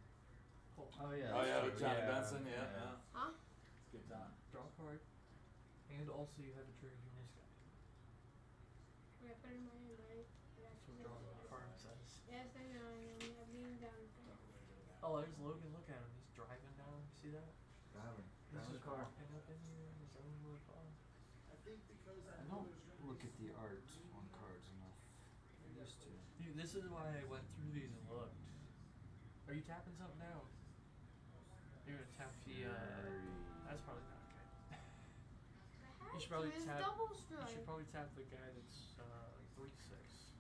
Cool. Oh yeah. Oh yeah, that's with true. Johnny Yeah, Benson. Yeah. Huh? It's a good time. Draw a card. And also you have a trigger from this guy. Wait, I put it in my hand, right? That's what drawing a card says. Yes, I know. I'm being done. Oh, there's Logan. Look at him. He's driving now. You see that? Grab him. He's Grab the just car. walking up in here in his own little car. I don't look at the art on cards enough. I used to. Dude, this is why I went through these and looked. Are you tapping something now? You're gonna tap the that's probably not okay. I You should had probably to. It's tap double You strike. should probably tap the guy that's 3/6.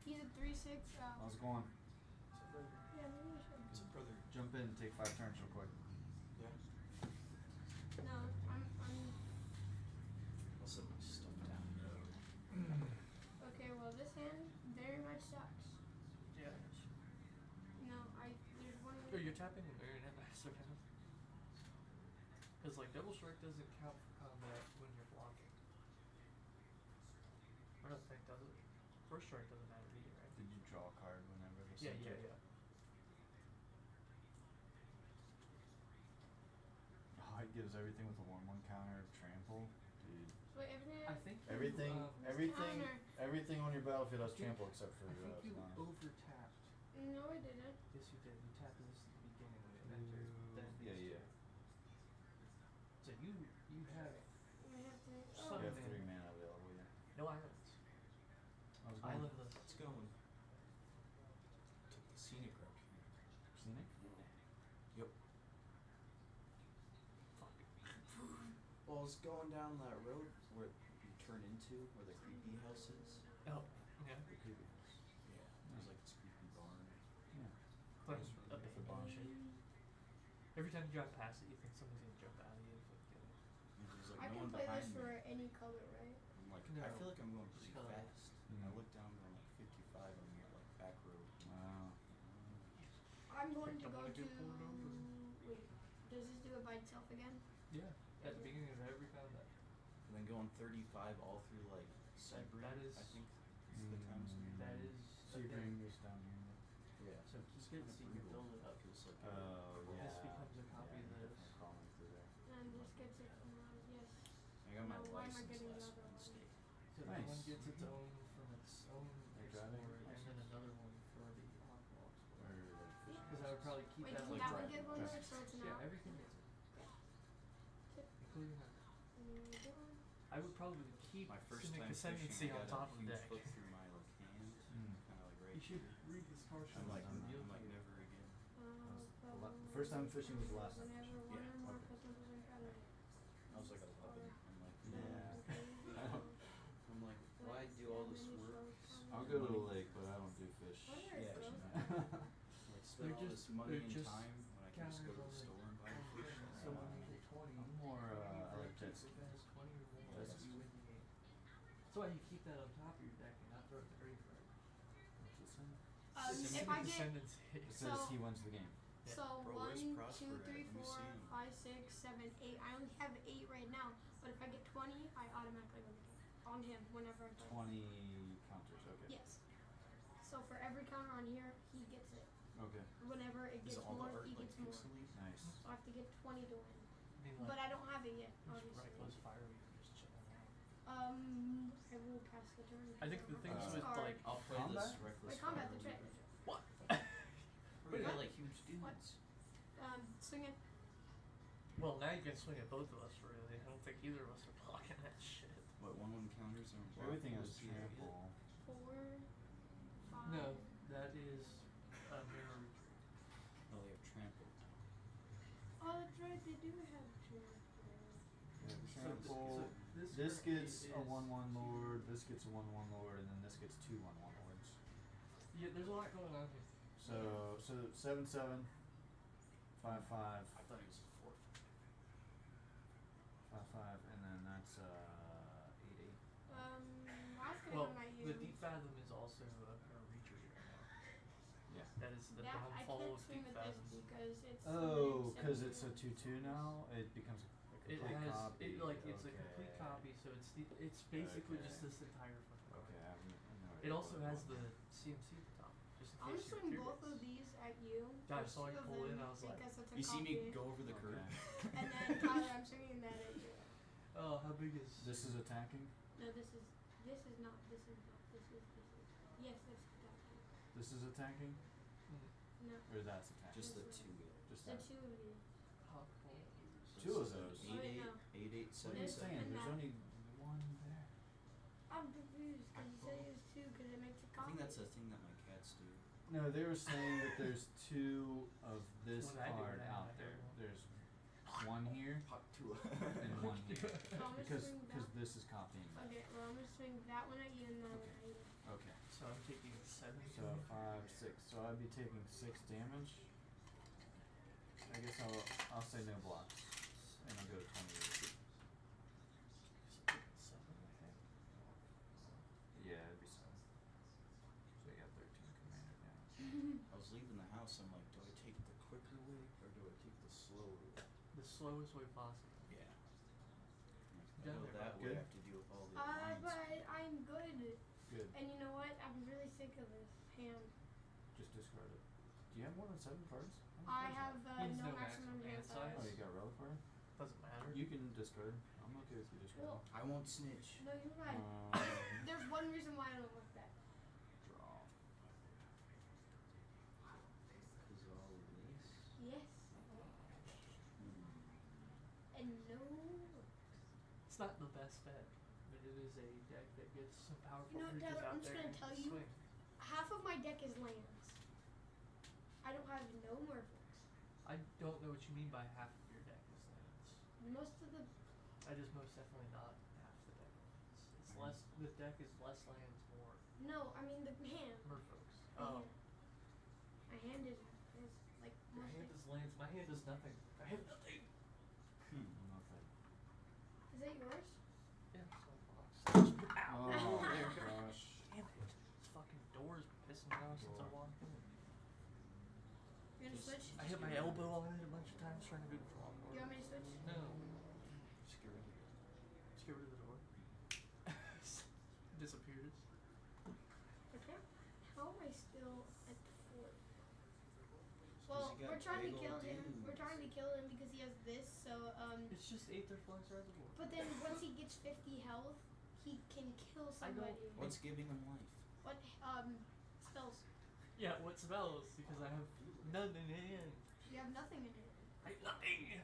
He's a 3/6. How's it going? Yeah, maybe I should. What's up, brother? Jump in and take 5 turns real quick. Yeah. No, I'm. I'll set my stuff down. Okay, well, this hand very much sucks. Yeah. No, there's one. Oh, you're tapping the Marionette Master now? Because, like, Double Strike doesn't count for combat when you're blocking. I don't think, does it? First Strike doesn't matter either, right? Did you draw a card whenever they Yeah, sent yeah, it? yeah. Oh, it gives everything with a 1/1 counter trample. Dude. Wait, everything. I think Everything Counter. everything on your battlefield has trample except for I think you Slanna. overtapped No, I didn't. Yes, you did. You tapped this at the beginning when it entered. Then Yeah, these yeah. two. So you have I have to. Some You have mana. 3 mana available, yeah. no islands. I was going Islandless. Let's go. Took the scenic route here. Scenic? Yep. Fuck. Well, I was going down that road where you turn into, where the creepy house is. Oh, yeah. The creepy house. Yeah. There's like this creepy barn. Yeah. Like That's a the big barn. shit. Every time you drive past it, you think somebody's gonna jump out of you and fucking get it. And there's like I no can one play behind this me. for any color, right? I'm like, No. I feel like I'm going Just pretty kinda- fast. And I Mm. look down going like 55 on the like back road. Wow. I'm going to Don't go wanna to. get pulled over. Wait, does this do it by itself again? Yeah. At the beginning of every combat. And then going 35 all through like Sebring, that is- I think is the town. That is. Sebring is down here. Yeah. So it's keep it kinda so you can brutal, build it up. 'cause, like, Oh, yeah. This becomes a copy Yeah, of you're this. definitely crawling through there. And this gets it. Yes. I got my Now, why am I license getting last another one? Wednesday. So Nice. that one gets its own from its own You're driving explorer, and then license? another one for the oddball Or explorer. like fishing Because I would probably keep Wait, that does like that one driving. get one Okay. more, so it's Yeah, not? everything gets it, including that. That one? I would probably keep My first Cynic time Ascendancy fishing, I on got top a of the huge deck. hook through my like hand, Mm. kind of like right You should here. read this partial. I'm like, and I'm you'll like do it. never again. The first time fishing was the last time Whenever fishing. one Yeah, or more okay. customers encounter. I was like 11. I'm like, Yeah. I don't, I'm like, why do all this work? I'll go to the lake, but I don't do fish. What are Yeah, those? Like spend They're all just- this money they're and just time when I can just go to the counters on store and buy a fish. Someone needs a 20. I'm more, I like jet If ski. it has 20 or more, Jet ski. you win the game. That's why you keep that on top of your deck and not throw it in the graveyard. What's it say? If I get Ascendancy. It So- says he wins the game. Yeah. so Bro, 1, where's 2, Prosper at? 3, Let me 4, see him. 5, 6, 7, 8. I only have 8 right now, but if I get 20, I automatically win the game on him whenever I play. 20 counters, okay. Yes. So for every counter on here, he gets it. Okay, Whenever it Is gets all the more, art he like gets more. pixely? nice. So I have to get 20 to win. I mean, But like, I don't have it yet, just obviously. right close fire weed and just chilling out. I will pass the turn. I think the things with Discard. like I'll play Combat? this reckless. Wait, combat the Fire trick. Weaver. what? Bro, you got like huge dudes. Swing it. Well, now you can swing at both of us. Really, I don't think either of us are blocking that shit. What 1/1 counters are Everything blockable has is the area? trample. 4, 5. No, that is mirror retreat. Oh, they have trample. Oh, that's right. They do have trample. Yeah, the So trample. this This currently gets a is- 1/1 lord, this gets a 1/1 lord, and then this gets 2 1/1 lords. Yeah, there's a lot going on here. So 7/7, 5/5, I thought he was a 4. 5/5, and then that's 8/8. Last game Well, I might the use. Deep Fathom is also a retreat right now. Yeah. That is the That I downfall can't of swing Deep with this Fathom. because it's. Oh, because it's a 2/2 now. It becomes a It complete has copy. it like it's a complete Okay. copy, so it's basically Okay. just this entire fucking card. Okay, I have no It idea also what has it the was. CMC at the top, just in I'm case just you're swing curious. both of these at you. God, I Just saw you two of pull in, them I was like, because it's a You see me copy. go over the curb? Okay. And then Tyler, I'm swinging that at you. Oh, how big is This is attacking. No, this is not. This is not. Yes, that's attacking. This is attacking, No, or that's attacking. Just the This 2. Just the that. 2 of you. Hot pull? Two of those. 8/8, no. 8/8, What are you This 7/7. saying? and There's that. only one there. I'm confused because you said it was 2 because it makes a I copy. think that's a thing that my cats do. No, they were saying that there's 2 of this What I do card when I out have there. one. There's one here Hot 2. and one here. So I'm gonna Because swing that. this is copying that. Okay, well I'm gonna swing that one at you and that one Okay. at you. Okay. So I'm taking 7. So 5, 6. So I'd be taking 6 damage. I guess I'll say no blocks, and I'll go to 20. 7, I think. Yeah, it'd be 7. So you got 13 commander down. I was leaving the house. I'm like, do I take the quicker way or do I take the slower way? The slowest way possible. Yeah. I Done know there, that bud. way Good? I have to deal with all the But alliance. I'm good. Good. And you know what? I'm really sick of this hand. Just discard it. Do you have more than 7 cards? How I many have cards Means no no maximum maximum hand hand size. size. Oh, you got relic fire? Doesn't matter. You can discard. I'm okay with you discarding. Well, I won't snitch. no, you're right. Um, There's one reason why I don't like that. draw. not the best deck, but it is a deck that gets some powerful You know, creatures Tyler, out I'm just there gonna and tell you. swing. Half of my deck is lands. I don't have no Merfolks. I don't know what you mean by half of your deck is lands. Most of the That is most definitely not half the deck lands. It's less. The deck is less lands, more no, I mean the hand. merfolks. The Oh, hand. My hand is like your most hand things. is lands. My hand is nothing. I have nothing. Nothing. Is that yours? Yeah, it's my box. Oh Ow! my There. gosh. Damn it! This fucking door's been pissing me off since I walked in. You gonna switch? I hit my elbow on it a bunch of times trying to do the wrong door. You want me to switch? No. Just get rid of it. Just get rid of the door. Disappears. Okay. How am I still at the fort? 'Cause Well, you got we're trying to big kill old him. dudes. We're trying to kill him because he has this. So It's just Aether Flux Reservoir. But then once he gets 50 health, he can kill I don't- somebody. What's giving him life? What spells? Yeah, what spells? Because I have none in hand. You have nothing in it. I have nothing.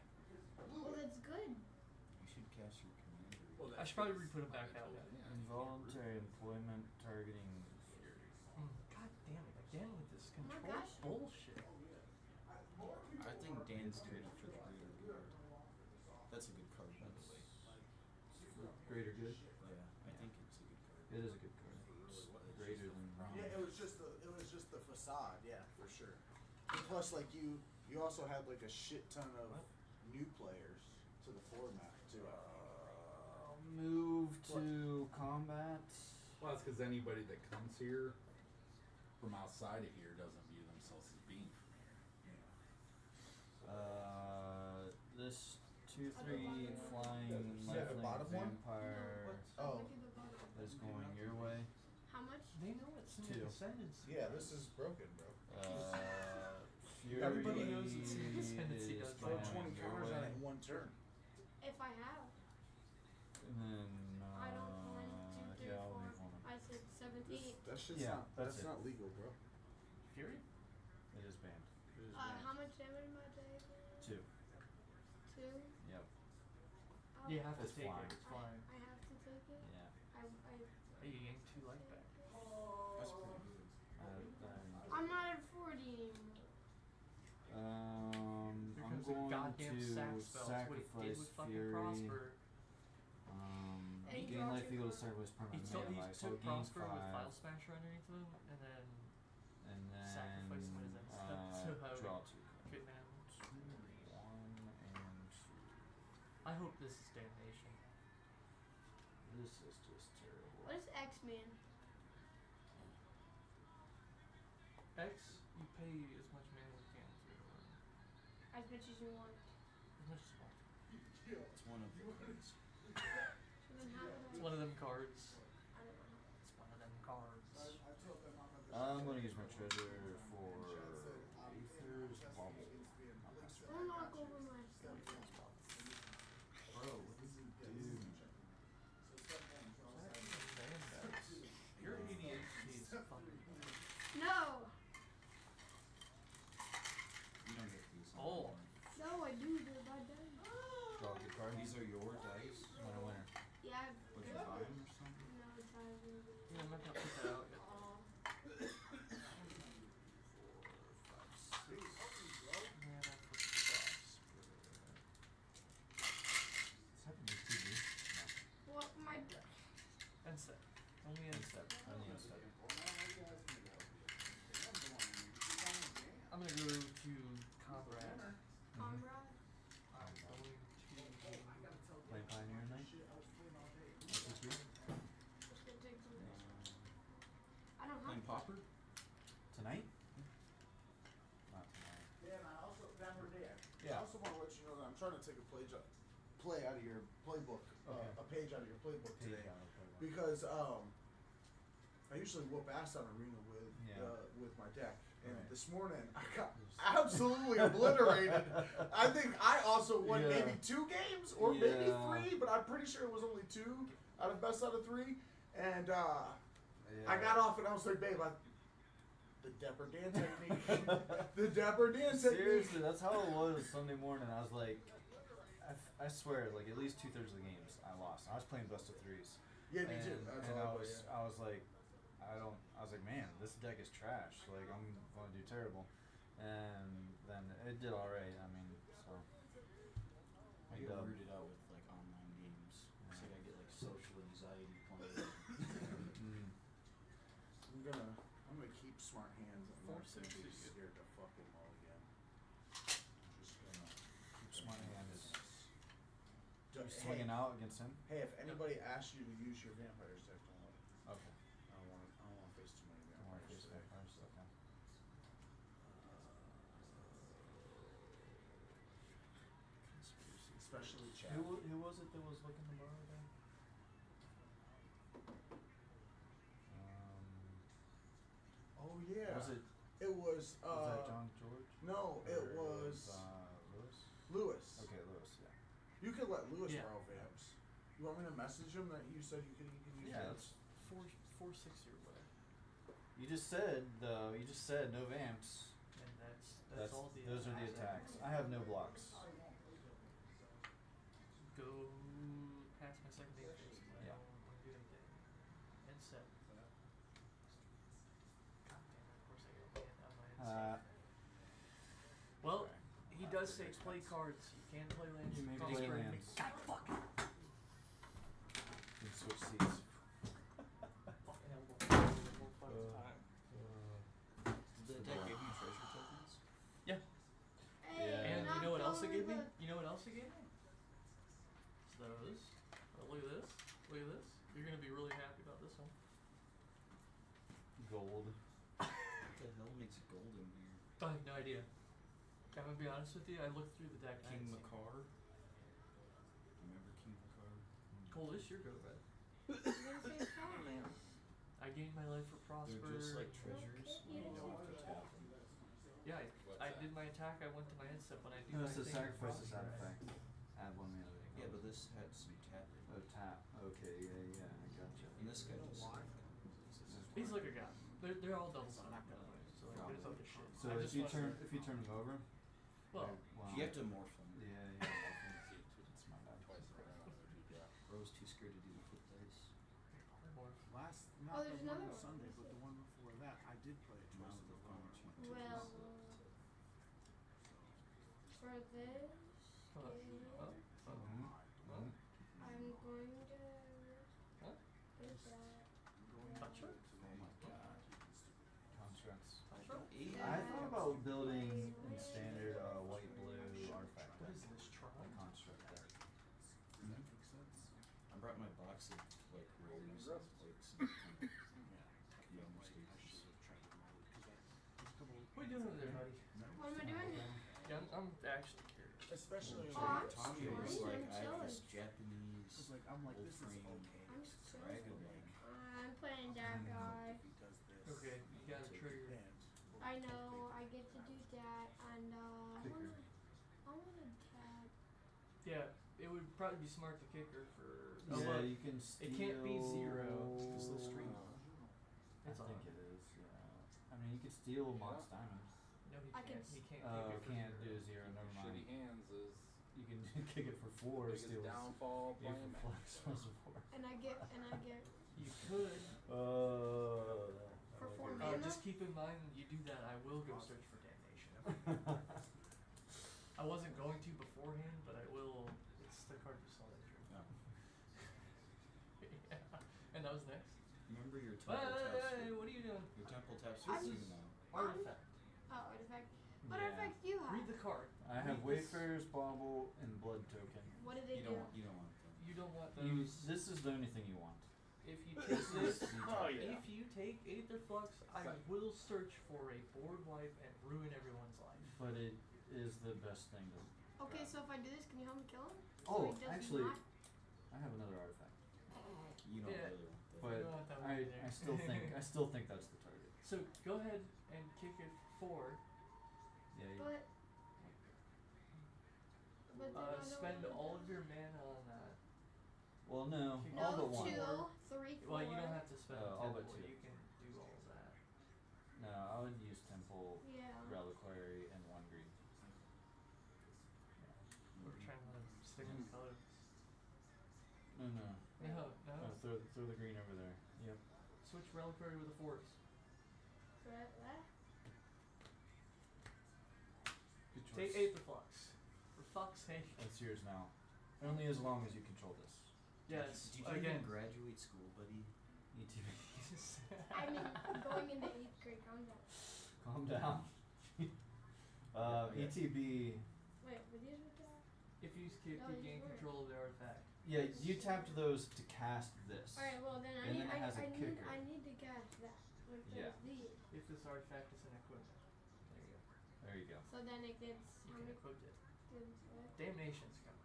Well, that's good. You should cast your commander. Well, I should probably re-put him back out. Involuntary employment targeting fury. God damn it! Again with this Oh my control gosh. bullshit. I think Dan's doing it for the greater good. That's a good card, by the way. Greater good. Yeah, I think it's a good card. It is a good card. It's greater than Yeah, it was just the facade, yeah, for sure. And plus, like you also had like a shit ton of new players to the format too. Move to combat. Well, that's because anybody that comes here from outside of here doesn't view themselves as being from here. This 2/3 flying Yeah, the lifelink bottom one? vampire Oh. Look at the bottom. is going your way. How much? They know it's in Two. the Ascendancy. Yeah, this is broken, bro. Fury Everybody knows it's in the Ascendancy is does Throw going 20 your counters on way. it in one turn. If I have. And then I don't. 1, 2, 3, yeah, I'll 4. leave one. I said 17. That shit's Yeah, not. that's That's it. not legal, bro. Fury? It is banned. It is banned. How much damage am I taking? 2. 2. Yep. You have to It's take flying. it. It's flying. I have to take it. Yeah. You gain 2 life back. That's pretty good. I'm not at 40 anymore. Here I'm comes the going goddamn to sack spells. What he did sacrifice with fucking Fury. Prosper. Hey, Gain draw life two equal to cards. sacrifice He permanent took, mana he life, so took gain Prosper with 5. File Smasher underneath him, and then And then sacrifice him as a draw 2 cards. good damage. 1 and 2. I hope this is damnation. This is just terrible. What is X-Men? X, you pay as much mana as you can for your run. As much as you want. As much as you want. It's one of the cards. So then how would I? It's one of them cards. I don't know. It's one of them cards. I'm gonna use my treasure for Aether's Bubble. Don't knock over my stuff. Bro, what does he do? Your ADHD is fucking. No! You don't get these. Oh. No, I do, they're my dice. Draw a good card. These are your dice? Winner. Yeah, Would you buy them or something? no, it's not even. Yeah, I'm not gonna put that out yet. 4, 5, 6. Man, I put Prosper. What's happening to TV? What, my. End step. Only end step. On the inside. I'm gonna go to Comrade. Comrade? I'm going to. Play Pioneer Knight. That's what you. Just gonna take some. I don't Playing have. Pauper? Tonight? Not tonight. Yeah, and I also Yeah. I also want to let you know that I'm trying to take a play out of your playbook, Okay. a page out of your playbook Page today, out of playbook. because I usually whoop ass on arena with my deck, and Right. this morning I got absolutely obliterated. I think I also won Yeah. maybe 2 games or maybe Yeah. 3, but I'm pretty sure it was only 2 out of best out of 3, and I Yeah. got off and I was like, babe, the Dapper Dan technique, the Dapper Dan technique. Seriously, that's how it was Sunday morning. I was like, I swear, like at least 2/3 of the games I lost. I playing best of threes. Yeah, me too. That's And all I play, yeah. I was like, I was like, man, this deck is trash. Like, I'm gonna do terrible. And then it did alright. I mean, so. I get weirded out with like online games. It's like I get like social anxiety playing. I'm gonna keep smart hands and not gonna be scared to fucking mulligan. I'm just gonna Keep smart hands. Hey, Swinging out against him. Hey, if anybody asks you to use your vampires deck, don't let them. Okay. I don't want to face too many Don't worry, vampires face today. vampires. Okay. Conspiracy, especially chat. Who was it that was looking to borrow again? Oh yeah. Was it? It was. Was that John George? No, it was Lewis. Lewis. Okay, Lewis. Yeah. You could let Lewis Yeah. borrow vamps. You want me to message him that you said you can use Yeah. vamps? That's 460 or whatever. You just said though. You just said no vamps. And that's all the Those are the attacks. I have no blocks. Go past my second day phase. Yeah. I don't want to do anything. End set. God damn it, of course I go again on my end set. Well, he does say play cards. You can play lands. You may Cross play turn. lands. God fuck it. You can switch seats. Fucking hell, the whole fucking time. Did the deck give you treasure tokens? Yeah. Hey, Yeah. And you not know what else it going gave me? to- You know what else it gave me? It's those. Oh, look at this. Look at this. You're gonna be really happy about this one. Gold. What the hell makes gold in here? I have no idea. I'm gonna be honest with you. I looked through the deck. King and I Makar? Remember King Makar? Cole, this your go red. I'm gonna say fine. I gained my life for prosper. They're just like treasures. Okay, You don't have to tap them. Yeah, I did my attack. I went to my end step when I do No, my it's a thing. sacrifice a side effect. Add 1 mana. Yeah, but this had some tapping. Oh, tap. Okay, yeah, I gotcha. And this guy just He's like a god. They're all double stuff, by the way. So like, there's other shit. So I if just you wanted turn him over. Well, wow. You have to morph them. Yeah. It's my bad. Bro's too scared to do the flip dice. more. Last, Oh, not there's the one another on one. Sunday, but the one before that, I did play it Now twice in the a row. opponents want to Well, use for this Hold on. game, Oh, oh, Mhm. oh. I'm going to Huh? get that. Touch it? Oh my god. Constructs. Touch it? I thought about building in standard white blue artifact What deck. is this, Tron? Construct deck. Does that make sense? I brought my box of like rares, like some kind of younger staples. What are you doing over there, buddy? What am I doing? Yeah, I'm actually curious. Especially Oh, I'm Tommy was chilling, like, I have I'm this chilling. Japanese Cause like I'm like old this is frame okay. I'm chilling. dragon egg. I'm playing that guy. If he does this, Okay, you got a trigger. and I know, I get to do that, and Kicker. I wanna tag. Yeah, it would probably be smart to kicker for. Yeah, Oh, look, you can steal. it can't be 0. It's the stream. I It's think on. it is. Yeah. I mean, you could steal Mox Diamond. No, he I can't. can He can't Oh, kick it for can't 0. do 0. Never mind. Shitty hands is You can kick it for 4. biggest Steal. downfall Yeah, playing for flex plus 4. And I get You could. For 4 Oh, mana. just keep in mind when you do that, I will go search for damnation. I wasn't going to beforehand, but I will. It's the card you saw that drew. No. Yeah. And that was next. Remember your Hey, temple taps. hey, what are you doing? Your temple taps I'm for you just- now. Artifact. Oh, artifact. What Yeah. artifacts do you have? Read the card. I have Read this. Wayfarer's Bauble and Blood Token. What do they You do? don't want them. You don't want You, those. this is the only thing you want. If you take this, Oh, yeah. if you take Aether Flux, I will search for a board wipe and ruin everyone's life. But it is the best thing to. Okay, so if I do this, can you help me kill him? Oh, he does actually, not- I have another artifact. You don't Yeah. really want them. But don't want that one either. I still think that's the target. So go ahead and kick it for 4. Yeah. But then I don't Spend wanna all do- of your mana on that. Well, no, Kick all No, but one. 2, 3, 4. Well, you don't have to spend all but temple. 2. You can do all of that. No, I would use Temple, Yeah. Reliquary, and 1 green. We're trying to stick with color. No. throw the green over there. Yep. Switch reliquary with a force. What? Good choice. Take Aetherflux. For fuck's sake. That's yours now. Only as long as you control this. Yes. Did you Again. even graduate school, buddy? ETB. I mean, going into 8th grade, calm down. Calm down. ETB. Wait, were these with that? If you skip, No, you these gain weren't. control of the artifact. Yeah, you tapped those to cast this. Alright, well then And then it has a kicker. I need to get that. Like Yeah. these. If this artifact is an equipment. There you go. There you go. So then it gives You how can many equip it. gives what? Damnation's coming.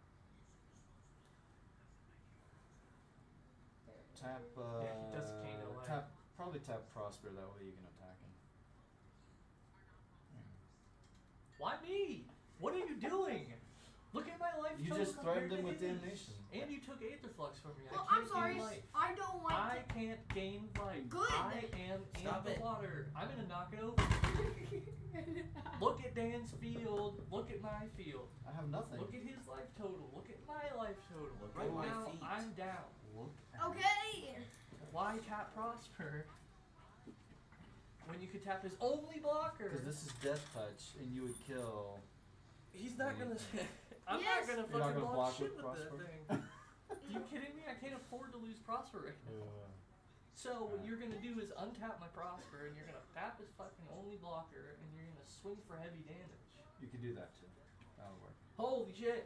There it Tap. is. Yeah, he does cane away. Probably tap Prosper. That way you can attack him. Why me? What are you doing? Look at my life You total just compared threatened him to with his. damnation. And you took Aetherflux from me. Well, I I'm can't sorry. gain life. I don't like I can't gain life. Good. I am Stop in it. the water. I'm gonna knock it over. Look at Dan's field. Look at my field. I have nothing. Look at his life total. Look at my life total. Look right at my now, feet. I'm down. Look at Okay. Why tap Prosper when you could tap his only blocker? Because this is Death Touch, and you would kill. He's not gonna. I'm Yes. not gonna You're not fucking gonna block block shit with with that Prosper? thing. Are you kidding me? I can't afford to lose Prosper right now. So what you're gonna do is untap my Prosper, and you're gonna tap his fucking only blocker, and you're gonna swing for heavy damage. You could do that too. That'll work. Holy shit!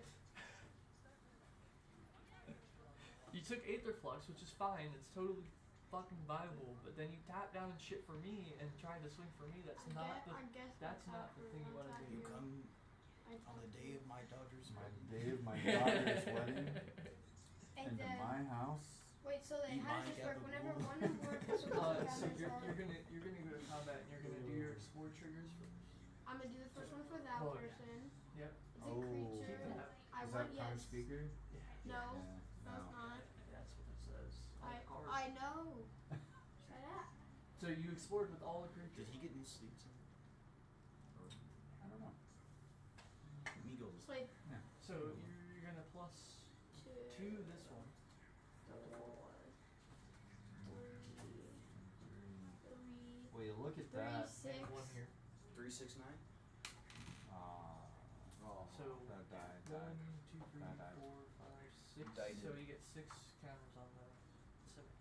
You took Aetherflux, which is fine. It's totally fucking viable. But then you tap down and shit for me, and try to swing for me. That's not the. I guess That's not the thing you want to do. You come on the day of my daughter's My wedding. day of my daughter's wedding And into then my house. wait, so then Eat how my does this work? Whenever gabagool. one of more So episodes you're gonna go to combat, and you're gonna do your explore triggers first. I'm gonna do the first one for that Oh, yeah. person. Yep. It's a Oh. creature. Keep that. I Is want that time yes. speaker? Yeah. No, Yeah. no, it's not. That's what it says. On the card. I know. Shut up. So you explored with all the creatures. Did he get any sleeps in? Or I don't know. Migos? Wait, So you're gonna plus two this one. Well, you look at Three, that. six. And one here. 369? Oh, So that died. 1, 2, 3, That died. 4, 5, 6. Died So it. you get 6 counters on the Civic.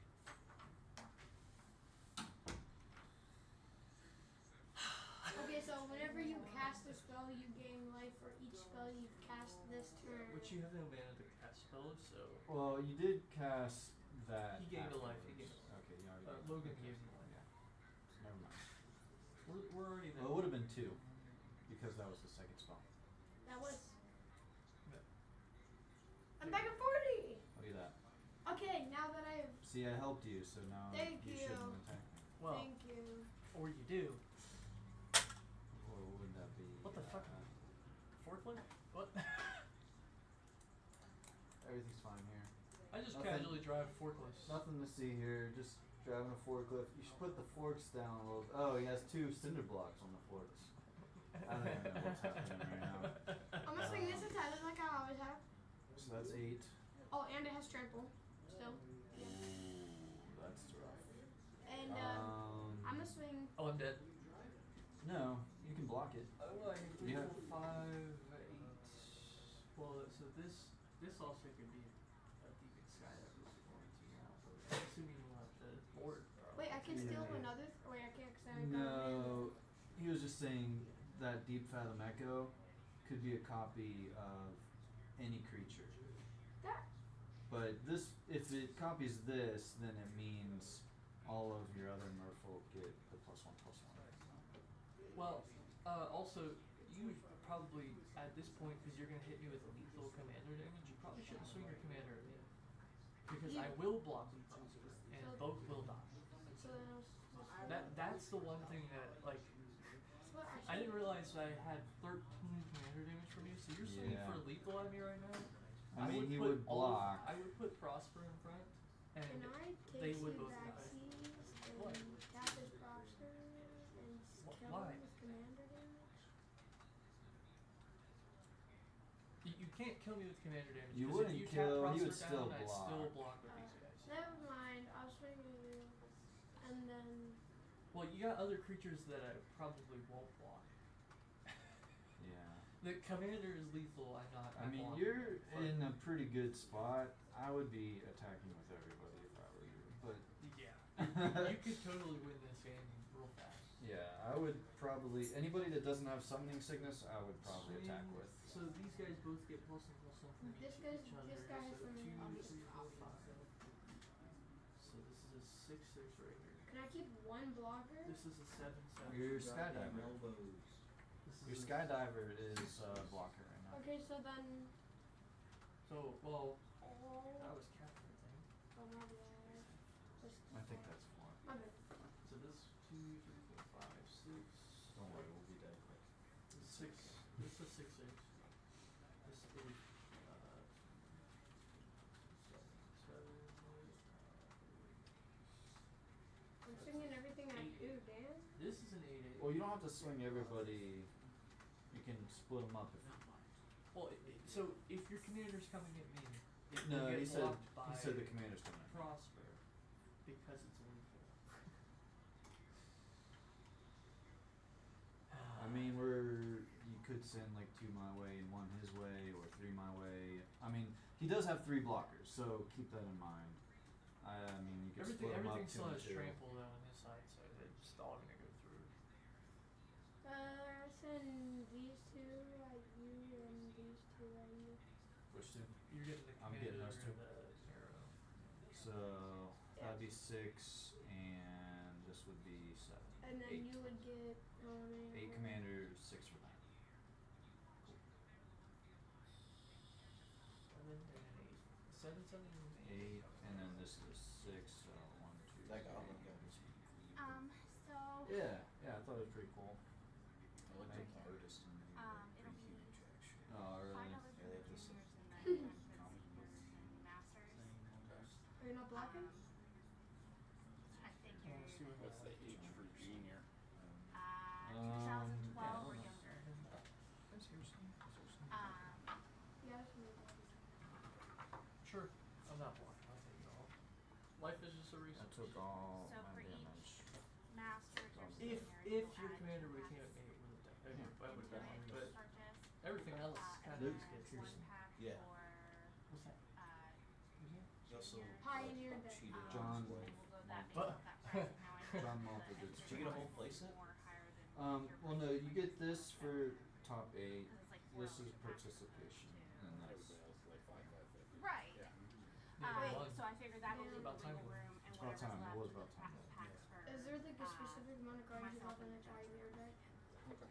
Okay, so whenever you cast a spell, you gain life for each spell you've cast this turn. Which you have no mana to cast spells, so Well, you did cast that. he gained a life. He afterwards. gained a life. Okay, you already Logan okay. gave him one. Yeah. Never mind. We're already there. Well, it would have been 2 because that was the second spell. That was. Yeah. I'm back at 40! Look at that. Okay, now that I've. See, I helped you, so now Thank you you. shouldn't attack me. Well, Thank you. or you do. What would that be? What the fuck? Forklift? What? Everything's fine here. I just Nothing. casually drive forklifts. Nothing to see here. Just driving a forklift. You should put the forks down a little. Oh, he has 2 cinder blocks on the forks. I don't even know what's happening right now. I'm gonna swing this attack just like I always have. So that's 8. Oh, and it has trample. Still. Ooh, that's rough. And I'm gonna swing. Oh, I'm dead. No, you can block it. Oh, I have 3, Yeah. 4, 5, 8. Well, so this also could be a Deacon Sky that was going to now, but I'm assuming you want the board. Wait, I can steal Yeah. another. Wait, I can't because I haven't got it. No, he was just saying that Deep Fathom Echo could be a copy of any creature. That. But this, if it copies this, then it means all of your other merfolk get the +1/+1. Well, also, you probably, at this point, because you're going to hit me with lethal commander damage, you probably shouldn't swing your commander at me. Because I will block lethal, and both will die. So then I'll That's the one thing that, like, so what I didn't realize I had 13 commander damage from you, so you're swinging Yeah. for lethal at me right now. I mean, he put would all- block. I would put Prosper in front, and Can I they take would two both die. vaccines What? and tap his Prosper and kill Why? him with commander damage? You can't kill me with commander damage. You 'cause wouldn't if you kill, tap he would Prosper still down, I'd still block. block with these guys. Never mind. and then Well, you got other creatures that I probably won't block. Yeah. The commander is lethal. I mean, block you're it, but in a pretty good spot. I would be attacking with everybody if I were you, but yeah, you could totally win this game real fast. yeah, I would probably anybody that doesn't have summoning sickness, I would probably attack with. So these guys both get +1/+1 from this each guy's each other. this guy So from 2, I'll 3, just 4, copy. 5. So this is a 6/6 right here. Can I keep one blocker? This is a 7/7. Your Goddamn skydiver. elbows. This Your is a- skydiver is blocker right now. Okay, so then So well, oh, that was Catherine thing. oh my bad. I think that's 4. My bad. So this 2, 3, 4, 5, 6. Don't worry, we'll be dead quick. This is 6. This is 6/6. This is 7/7. I'm swinging everything I do, Dan. This is an 8/8. Well, you don't have to swing everybody. You can split them up if. Well, so if your commander's coming at me, it No, will get he said blocked by the commander's coming. Prosper because it's lethal. I mean, you could send like 2 my way and 1 his way, or 3 my way. I mean, he does have 3 blockers, so keep that in mind. I mean, you could split them up Everything 2 still and has 2. trample though on this side, so it's all gonna go through. Send these two at you and these two at you. Which 2? You're getting the I'm commander getting those two. and the arrow. So that'd be 6, and this would be 7. And then 8. you would get 8 commander, 6 for that. 7 and an 8. 7, 7 and 8, and then this is a 6. So 1, 2. That 3. goblin guy was pretty cool. So Yeah, I thought it was pretty cool. I looked at the artist and they were it'll pretty be huge actually. Oh, really? $5 Yeah, for they the have this juniors and like, then 10 for the comic book seniors and masters. thing almost. Are you not blocking? I figured What's the age for junior? 2012 yeah, or I don't younger. That's Harrison. That's Harrison. Yeah, that's me. Sure. I'm not blocking. I'll take it all. Life is just a I resource. took all So my for damage. each master to If- senior, If you'll your add commander 2 came at packs me, it would have Yeah. I would have done, but purchase. everything else And kind then of get 1 piercing. pack Yeah. for What's that? He also Pioneer like, that- cheated on John his and wife. we'll go that based But- off that price and how I know John the Malta did entry Did you get a whole level playset? is more higher than your Well, no, you get this price. for top 8. Because it's like This $4 is a pack participation, too. and that's. Everybody else is like 550. Right. Yeah, So I figured that will leave About the time. wiggle room and It's about whatever's time. It left was for about time. packs for Is there like a specific amount of cards you myself have in and the the Pioneer deck?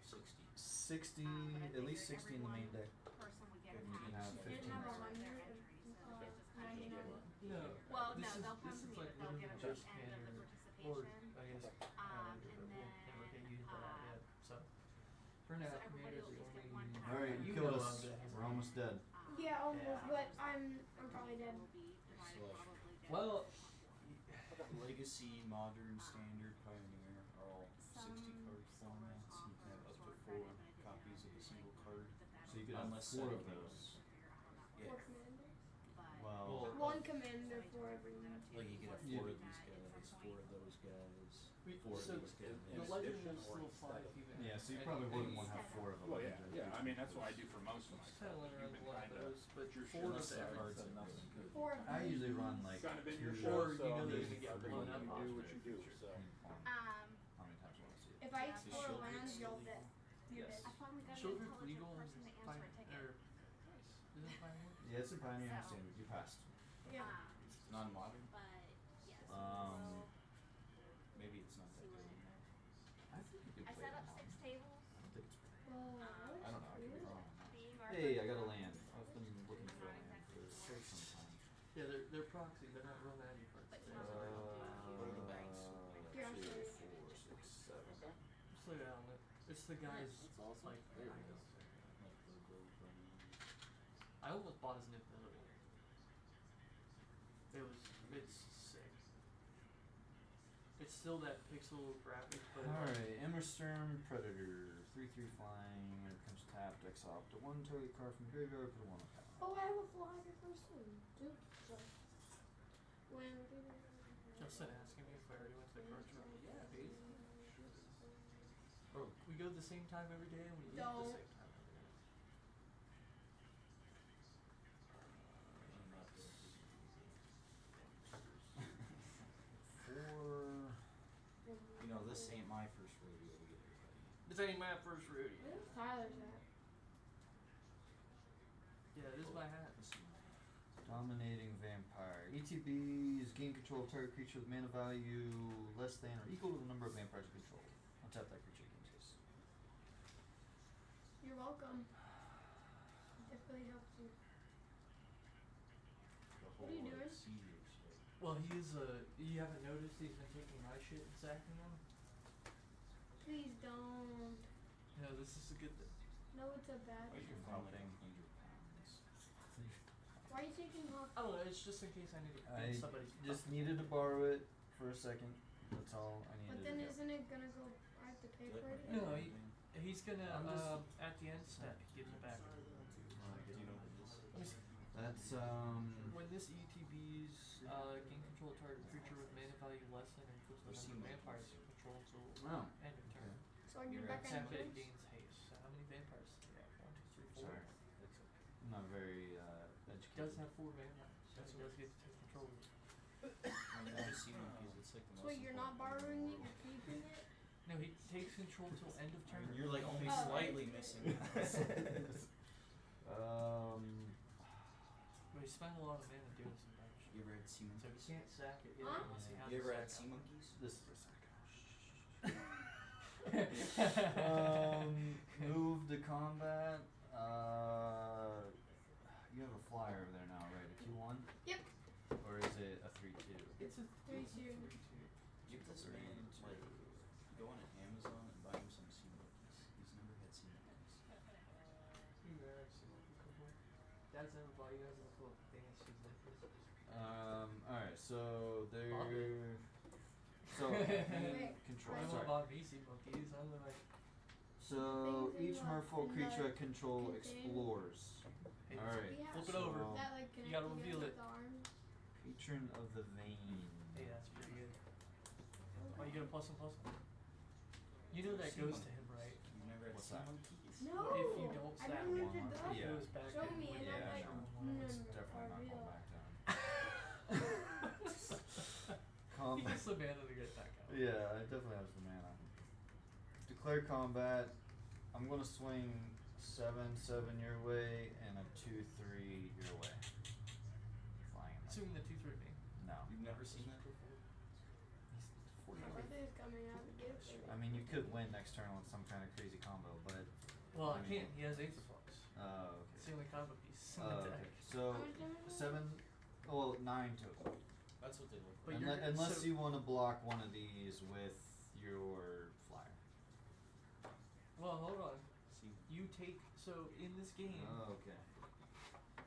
60. 60, but I at least figured 60 in the main deck. person would get a And you can pack have for 15 have a their hundred entry, so and, it's just kind of 99. No. Well, this no, is, they'll come this to is me, like but they'll get literally them just at the end of the commander. Or participation. I guess and we'll then, never get used to that yet. So for now, so everybody commander's will the just get only. 1 pack. Alright, you You killed know us. of it. We're almost dead. Yeah, almost, Yeah. but I'm probably dead. Will be divided So, probably down Well, Legacy, Modern, Standard, Pioneer are all 60 card formats. You can have up to 4 copies of a single card. So you could have Unless 4 of setting those. Yeah. 4 commanders. Well, One commander for everyone. Like you could have Yeah. 4 of these guys, 4 of those guys, we, 4 of so these guys. the legend will still fly if you. yeah, so you probably wouldn't want to have 4 of them. Well, yeah. I mean, that's what I do for most of my Just stuff. kind of learn You've around been a lot of kinda, those, but your 4 show of set everything. cards and nothing good. 4 of I usually run like Kind of been 2 your Or show, you so know I'm they're just gonna get everyone blown up you off do the what you do. future. So How many times do I see it? If I Yeah. explore Is lands, Shieldred's you'll legal? dead. You're Yes. dead. I finally got an Children's intelligent legal and person to answer a Pioneer. ticket. Is it Pioneer? Yeah, it's a Pioneer and So- Standard. You passed. Yeah. Non-modern? But yes, Um, we'll Maybe it's not that see what good. happens. I think you could I play set them up all. 6 tables. I don't think it's pretty. Whoa, I don't know. I could be weird. wrong. Being our Hey, I first got a one, land. I've been looking for a not land for exactly quite sure. some time. Yeah, they're proxy. They're not real magic cards. But They're Tom- Or the banks. Yeah, I'll 2, show you. 4, 6, 7. Just look at it. It's the guys like There you I go. know. Like Virgo, Bunny. I almost bought his Nifty. It's sick. It's still that pixel graphic, but Alright, Emerstern Predator. 3/3 flying. When it comes tapped, exile up to 1 target card from graveyard, put a 1 on top. Oh, I have a flyer person. Dude, so. When just Wilson asking me if I already went to the grocery. Yeah, dude. Bro, we go the same time every day and we eat the Don't. same time every day. Four. You know, this ain't my first rodeo either, buddy. This ain't my first rodeo. Where's Tyler's at? Yeah, this is my hat. Dominating vampire. ETBs gain control of target creature with mana value less than or equal to the number of vampires you control. Untap that creature gains haste. You're welcome. It really helps you. The What are you whole, doing? senior shit. Well, he's you haven't noticed he's been taking my shit and sacking them? Please don't. No, this is a good thing. No, it's a bad Like thing. you're from like 100 pounds. Why are you taking off? I don't know, it's just in case I need to I get somebody's just needed to borrow it for a second. That's all I needed. But then to do. isn't it gonna go? I have to pay for it. No, again? he's gonna I'm just- at the end step he gives it back. Do you know what it is? Let me see. That's When this ETB's gain control of target creature with mana value less than or equal to the number of vampires you control until Oh. end of turn. So I can You're get back on Except it yours? gains haste. So how many vampires do you have? 1, 2, 3, 4. Sorry. That's okay. I'm not very He educated. does have 4 vampires. So he does get to take control of it. When you see monkeys, it's like the most So you're not important borrowing thing in it? the You're keeping it? No, he takes control till end of world. I turn. mean, you're like only Oh. slightly missing. But he spent a lot of mana doing some dumb shit. You ever had sea So he monkeys? can't sack it yet Huh? unless he has You a ever had sack sea out. monkeys? This is a move to combat. You have a flyer over there now, right? A 2/1? Yep. Or is it a 3/2? It's a 3/2. Give this man, like, go on Amazon and buy him some sea monkeys. He's never had sea monkeys. Dad's never bought you guys a little dance shoes like this. Alright, so they're. Bobby. So, Wait, control. I Sorry. don't bought me sea monkeys. I'm like, So, Things in each the- merfolk in creature the I control contain- explores. hey, Alright. We have flip it over. so- that like You gotta connected reveal with it. the arms. Patron of the Vein. Hey, that's pretty good. Oh, you get a plus and plus one. You know that Sea goes to monkey. him, right? You've never had What's sea that? monkeys? No. If you don't I stack don't know one, what Yeah. it goes back. Show and me, when and you I'm Yeah, like, show him no, one, no, It's no, definitely not real. going back down. He Combat. gets the mana to get back out. Yeah, it definitely has the mana. Declare combat. I'm gonna swing 7/7 your way and a 2/3 your way. Flying. in Assuming the 2/3 me. No. You've never seen that before? My birthday's coming out. Get it for me. I mean, you could win next turn with some kind of crazy combo, but. Well, I I mean- can't. He has Ace of Flux. Oh, It's okay. the only combo piece in Oh, the okay. deck. So, How much damage is it? 7. Well, 9 total. That's what they look But like. you're- Unless so- you want to block one of these with your flyer. Well, hold on. Sea You take so in this game. Oh, okay.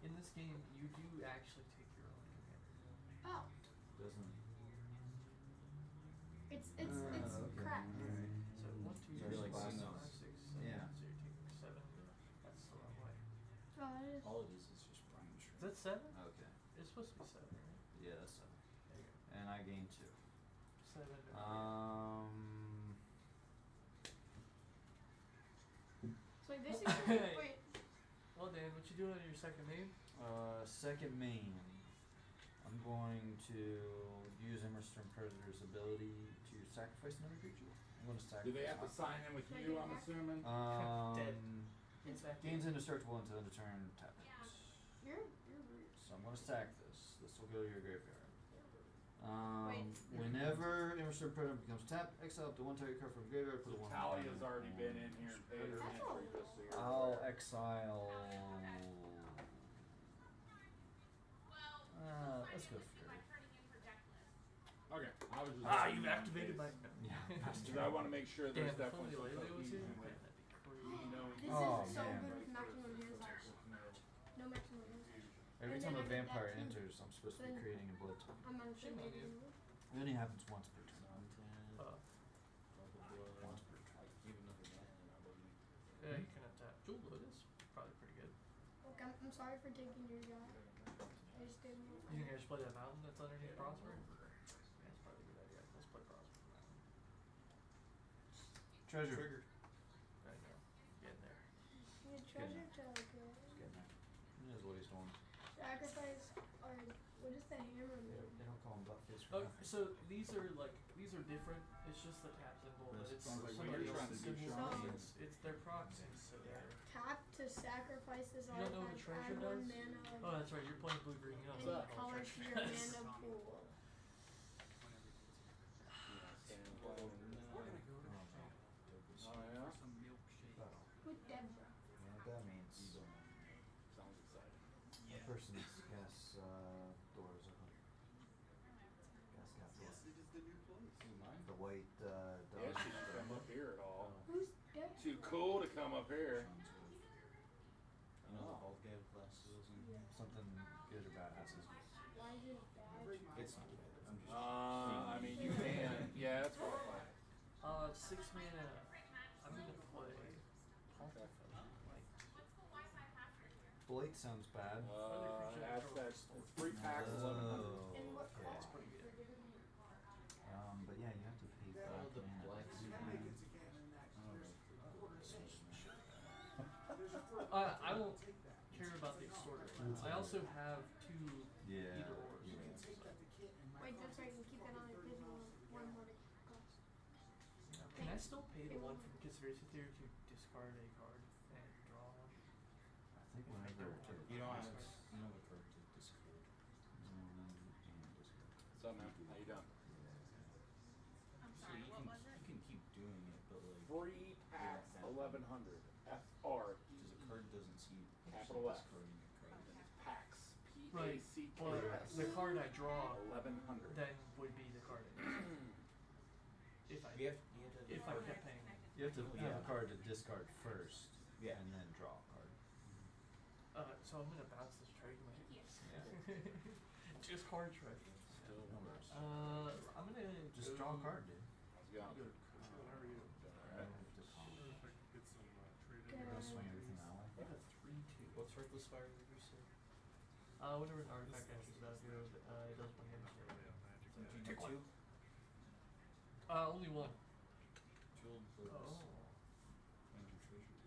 In this game, you do actually take your own command. Oh, Doesn't. it's okay. crap. Alright. So 1, 2, So 3, you're like 4, 5, seeing 6, those. 7. Yeah. So you're taking 7. That's the wrong way. Oh, it is. All it is just brine Is shrimp. that 7? Okay. It's supposed to be 7, right? Yeah, that's 7. There you go. And I gain 2. 7. So this is wait. Well, Dan, what you doing on your second name? Second main. I'm going to use Emerson Predator's ability to sacrifice another creature. I'm going to sacrifice. Do they have to one. sign in with you, I'm assuming? Dead. Gains Infected. indestructible until end of turn. Tap it. You're rude. So I'm going to sack this. This will go to your graveyard. Wait. Whenever Emerson Predator becomes tapped, exile up to one target card from the graveyard. Put So one. Talia's already been in here and paid her That's entry, all. just so you're I'll aware. exile. Let's go for 30. Okay, I was just. Ah, looking you've in activated my. case- Yeah. Cause I wanna make sure Damn, there's if definitely only some Lele was here. cohesion with, Man, that'd be crazy. you know. This Oh, is so man. good with maximum hand size. No maximum hand size. Every And time then a I get that vampire too. enters, I'm supposed to be Then- creating a blood token. I'm on Shame on you. It only happens once per turn. Content, Uh, blah blah blah. Once per turn. Give another man and I'll be. yeah, you can attack. Jewel Lotus, probably pretty good. Look, I'm sorry for taking your guy. I just didn't want You think I should play that mountain that's underneath Prosper? Yeah, it's probably Treasure. Trigger. I know. Getting there. Your treasure trove. He's getting there. He knows what he's doing. Sacrifice or what does the hammer mean? They don't call him buttface for Oh, nothing. so these are different. It's just the tap symbol, but it's sounds like what somebody you're trying else's to do, symbol. Sean. It's their proxies, so they're. Tap to sacrifice this You don't know what artifact. treasure Add 1 does? mana. Oh, that's right. You're playing blue green. You don't Any know what color to treasure your does. mana pool. Oh, Oh yeah. With Deborah. You know what that means? Sounds exciting. That person's gas door is open. Gas cap door. Yes, it is the new place. Mine? The white Yeah, dog. she should come up here at all. Who's Deborah? Too cool to come up here. You know the bald guy with glasses and Something good or bad happens. Why is it bad? it's not bad. I'm just I mean, you can. Yeah, it's horrifying. 6 mana. I'm gonna play Pontified Light. Blight sounds bad. That's 3 packs, 1100. And what Okay. cost? Pretty good. But yeah, you have to pay black the mana. black to suit do man. that. I won't care about the extorter. I also have 2 Yeah. either ors. Yeah. Wait, that's right. You keep that on your physical. 1 more to cost. Can I still pay the 1 from Conspiracy Theory to discard a card and draw one? I think whenever You don't have a card to discard. What's up, man? How you doing? I'm So sorry, you what can was it? you can keep doing it, but like 3 packs, 1100. FR. because a card doesn't see Capital F. discarding a card. Packs. Right. Well, P-A-C-K-S. the card I draw 1100. then would be the card I use. If I You have to if I kept paying. You have to have Yeah. a card to discard first, Yeah. and then draw a card. So I'm gonna bounce this trade my Yeah. Just card treasure. Still numbers. I'm gonna Just go, draw a card, dude. How's it going? Go, whatever you. I don't have to call. You're gonna swing everything that way. I have a 3/2. What's Reckless Fire Reaver say? Whenever an artifact enters the battlefield, it does 1 damage. Did you do Take 2? Only 1. Jeweled Focus. Oh. And your treasure.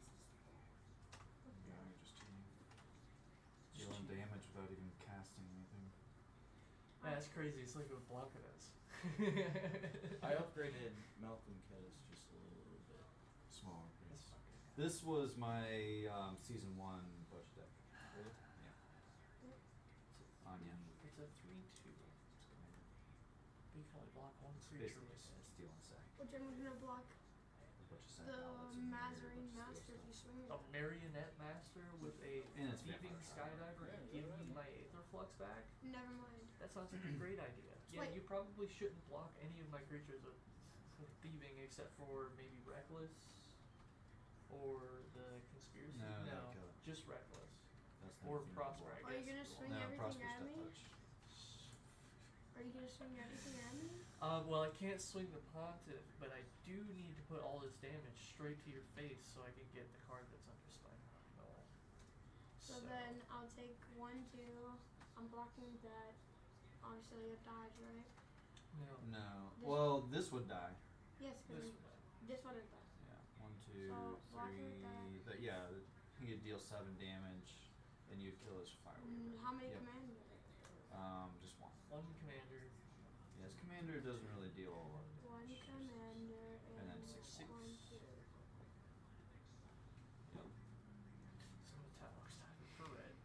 Yeah, you're just dealing damage without even casting anything. Yeah, that's crazy. It's like what Blanca does. I upgraded Malcolm Kettis just a little bit. Smaller. That's fucking. This was my season 1 bush deck. Really? Anya. It's a 3/2. But you can only block 1 It's creature basically with just it. steal and sack. Which I'm gonna block A bunch of sack the outlets in here, a Mazarine bunch of Master steal if you stuff. swing A it. Marionette Master with a And it's Thieving vampire. Skydiver and give me my Aether Flux back? Never mind. That sounds like a great idea. Yeah, Wait. you probably shouldn't block any of my creatures with thieving except for maybe Reckless or the Conspiracy. No, that'll kill it. Just Reckless. That's Or not Prosper, I Are you guess. gonna swing No, everything Prosper's at death me? touch. Are you gonna swing everything at me? Well, I can't swing the Pontiff, but I do need to put all this damage straight to your face so I can get the card that's under Spine Knoll. So then I'll take 1, 2. I'm blocking that. Obviously it dies, right? No. No. This Well, this would die. Yes, because This one. this one it does. Yeah. 1, 2, So, blocking 3. that. But yeah, he could deal 7 damage, and you'd kill his fire weaver. How many Yep. commanders? Just 1. 1 commander. Yeah, his commander doesn't really deal a lot of damage. 1 commander And then and 6. 1, 2. Yep. Some Towers time for red.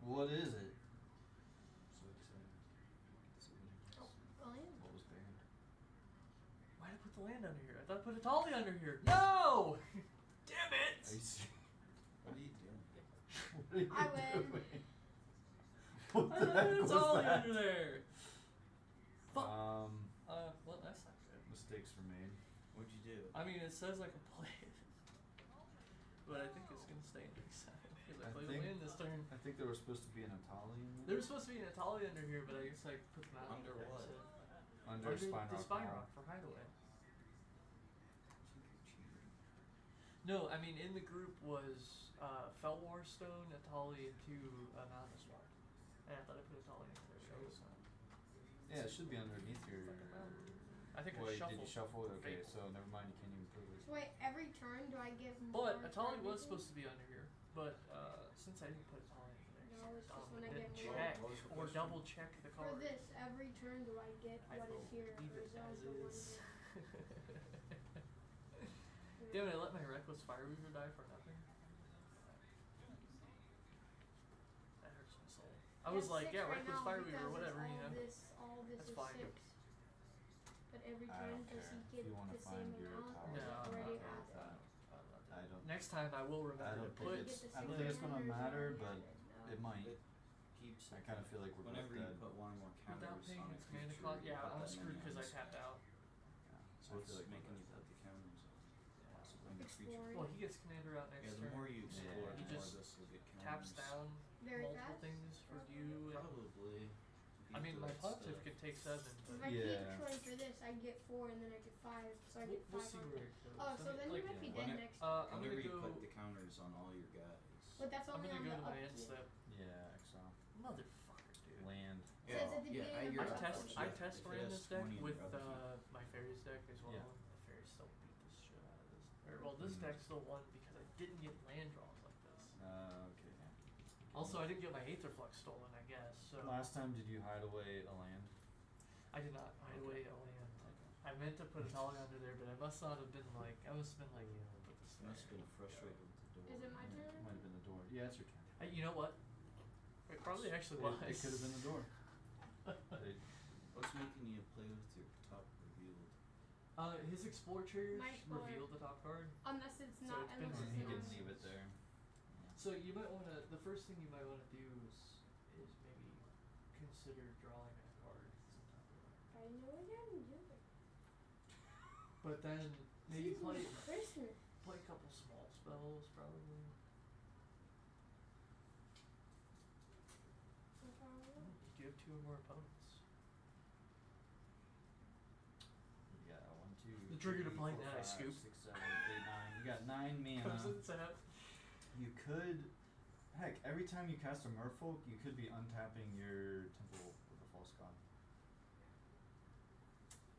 What is it? So excited. Oh, yeah. What was banned? Why did I put the land under here? I thought I put a Tali under here. No! Damn it! Are you serious? What are you doing? What are you I win. doing? What I the put heck a was Tali that? under there. Fuck. Well, that's not good. Mistakes were made. What'd you do? I mean, it says I can play it, but I think it's gonna stay next time because I played the land this turn. I think there was supposed to be an Italian. There was supposed to be an Natalia under here, but I guess I put them out. Under what? Under Spine the Rock Spine Hall. Rock for Hideaway. I think you're cheating. No, I mean in the group was Felwar Stone, Natali, and 2 Anonymous War. And I thought I put Natali in there. So it's not. Yeah, it should be underneath your. Fucking mountain. I I think Wait, I shuffled. did you shuffle it? Okay, Fable. so never mind. You can't even prove it. So wait, every turn do I get more? But Atali for was everything? supposed to be under here, but since I didn't put Atali in there, No, it's just when I didn't get more. check What was the or question? double check the For card. this, every turn do I get I what is will here, leave or it is that as the one is. here? Damn it! I let my Reckless Fireweaver die for nothing. That hurts my soul. I was like, yeah, Reckless Fireweaver, whatever, you know. All this That's is fine. 6. But every I turn don't does he care. get If you wanna the find same your amount tower, or is No, it I'm already not at that? I don't. Next time I will I remember don't to think put. it's. Get the I don't same think it's gonna amount or is it matter, already but at it? No. it might. It keeps. I kind of feel like we're Whenever both you dead. put one or more Without counters paying on a its mana creature, cost, you yeah, put I'm that screwed many because on I the tapped spell. out. Yeah. So I That's feel like making we're you both put dead. the counters on. Possibly on the creature. Exploring. Well, he gets commander out next Yeah, the turn. more you explore, Yeah. the He more just this will get counters. taps down Very multiple fast? things for Okay. you. And, Probably. I mean, my positive could take 7. If But I keep Yeah. trying for this, I get 4 and then I get 5, so I we'll, get 5 we'll see on where it. it goes. Oh, so I mean, then like, you might be yeah, dead when it- next turn. I'm Whenever gonna you go. put the counters on all your guys. But that's I'm only gonna on go the to my up end tier. step. Yeah, exile. Motherfucker, dude. Land. Says at the yeah, beginning you're of I the test. update. I If test it ran has this deck 20 in with your other team. my fairies deck as well. Yeah. And the fairies still beat the shit out of this. Or well, this deck still won because I didn't get land draws like this. Okay. Also, I didn't get my Aetherflux stolen, I guess. So Last time, did you hide away a land? I did not hide away a land. Okay. I meant to put a Tali under there, but I must not have been like. I must have been like, you know, put this You must have there. been frustrated with the door. Is it my turn? Might have been the door. Yeah, it's your turn. You know what? It probably actually was. It could have been the door. What's making you play with your top revealed? His Explore Charge My Explorer. revealed the top card. Unless it's So not, it's been unless He it's revealed. didn't not. leave it there. So you might want to. The first thing you might want to do is maybe consider drawing a card sometime. I know I didn't do it. But then maybe Season play of Christmas. play a couple small spells probably. You have 2 or more opponents. Yeah, 1, 2. The trigger to 3, play 4, that, I 5, scoop. 6, 7, 8, 9. You got 9 Comes mana. in tap. You could. Heck, every time you cast a Merfolk, you could be untapping your Temple of the False God.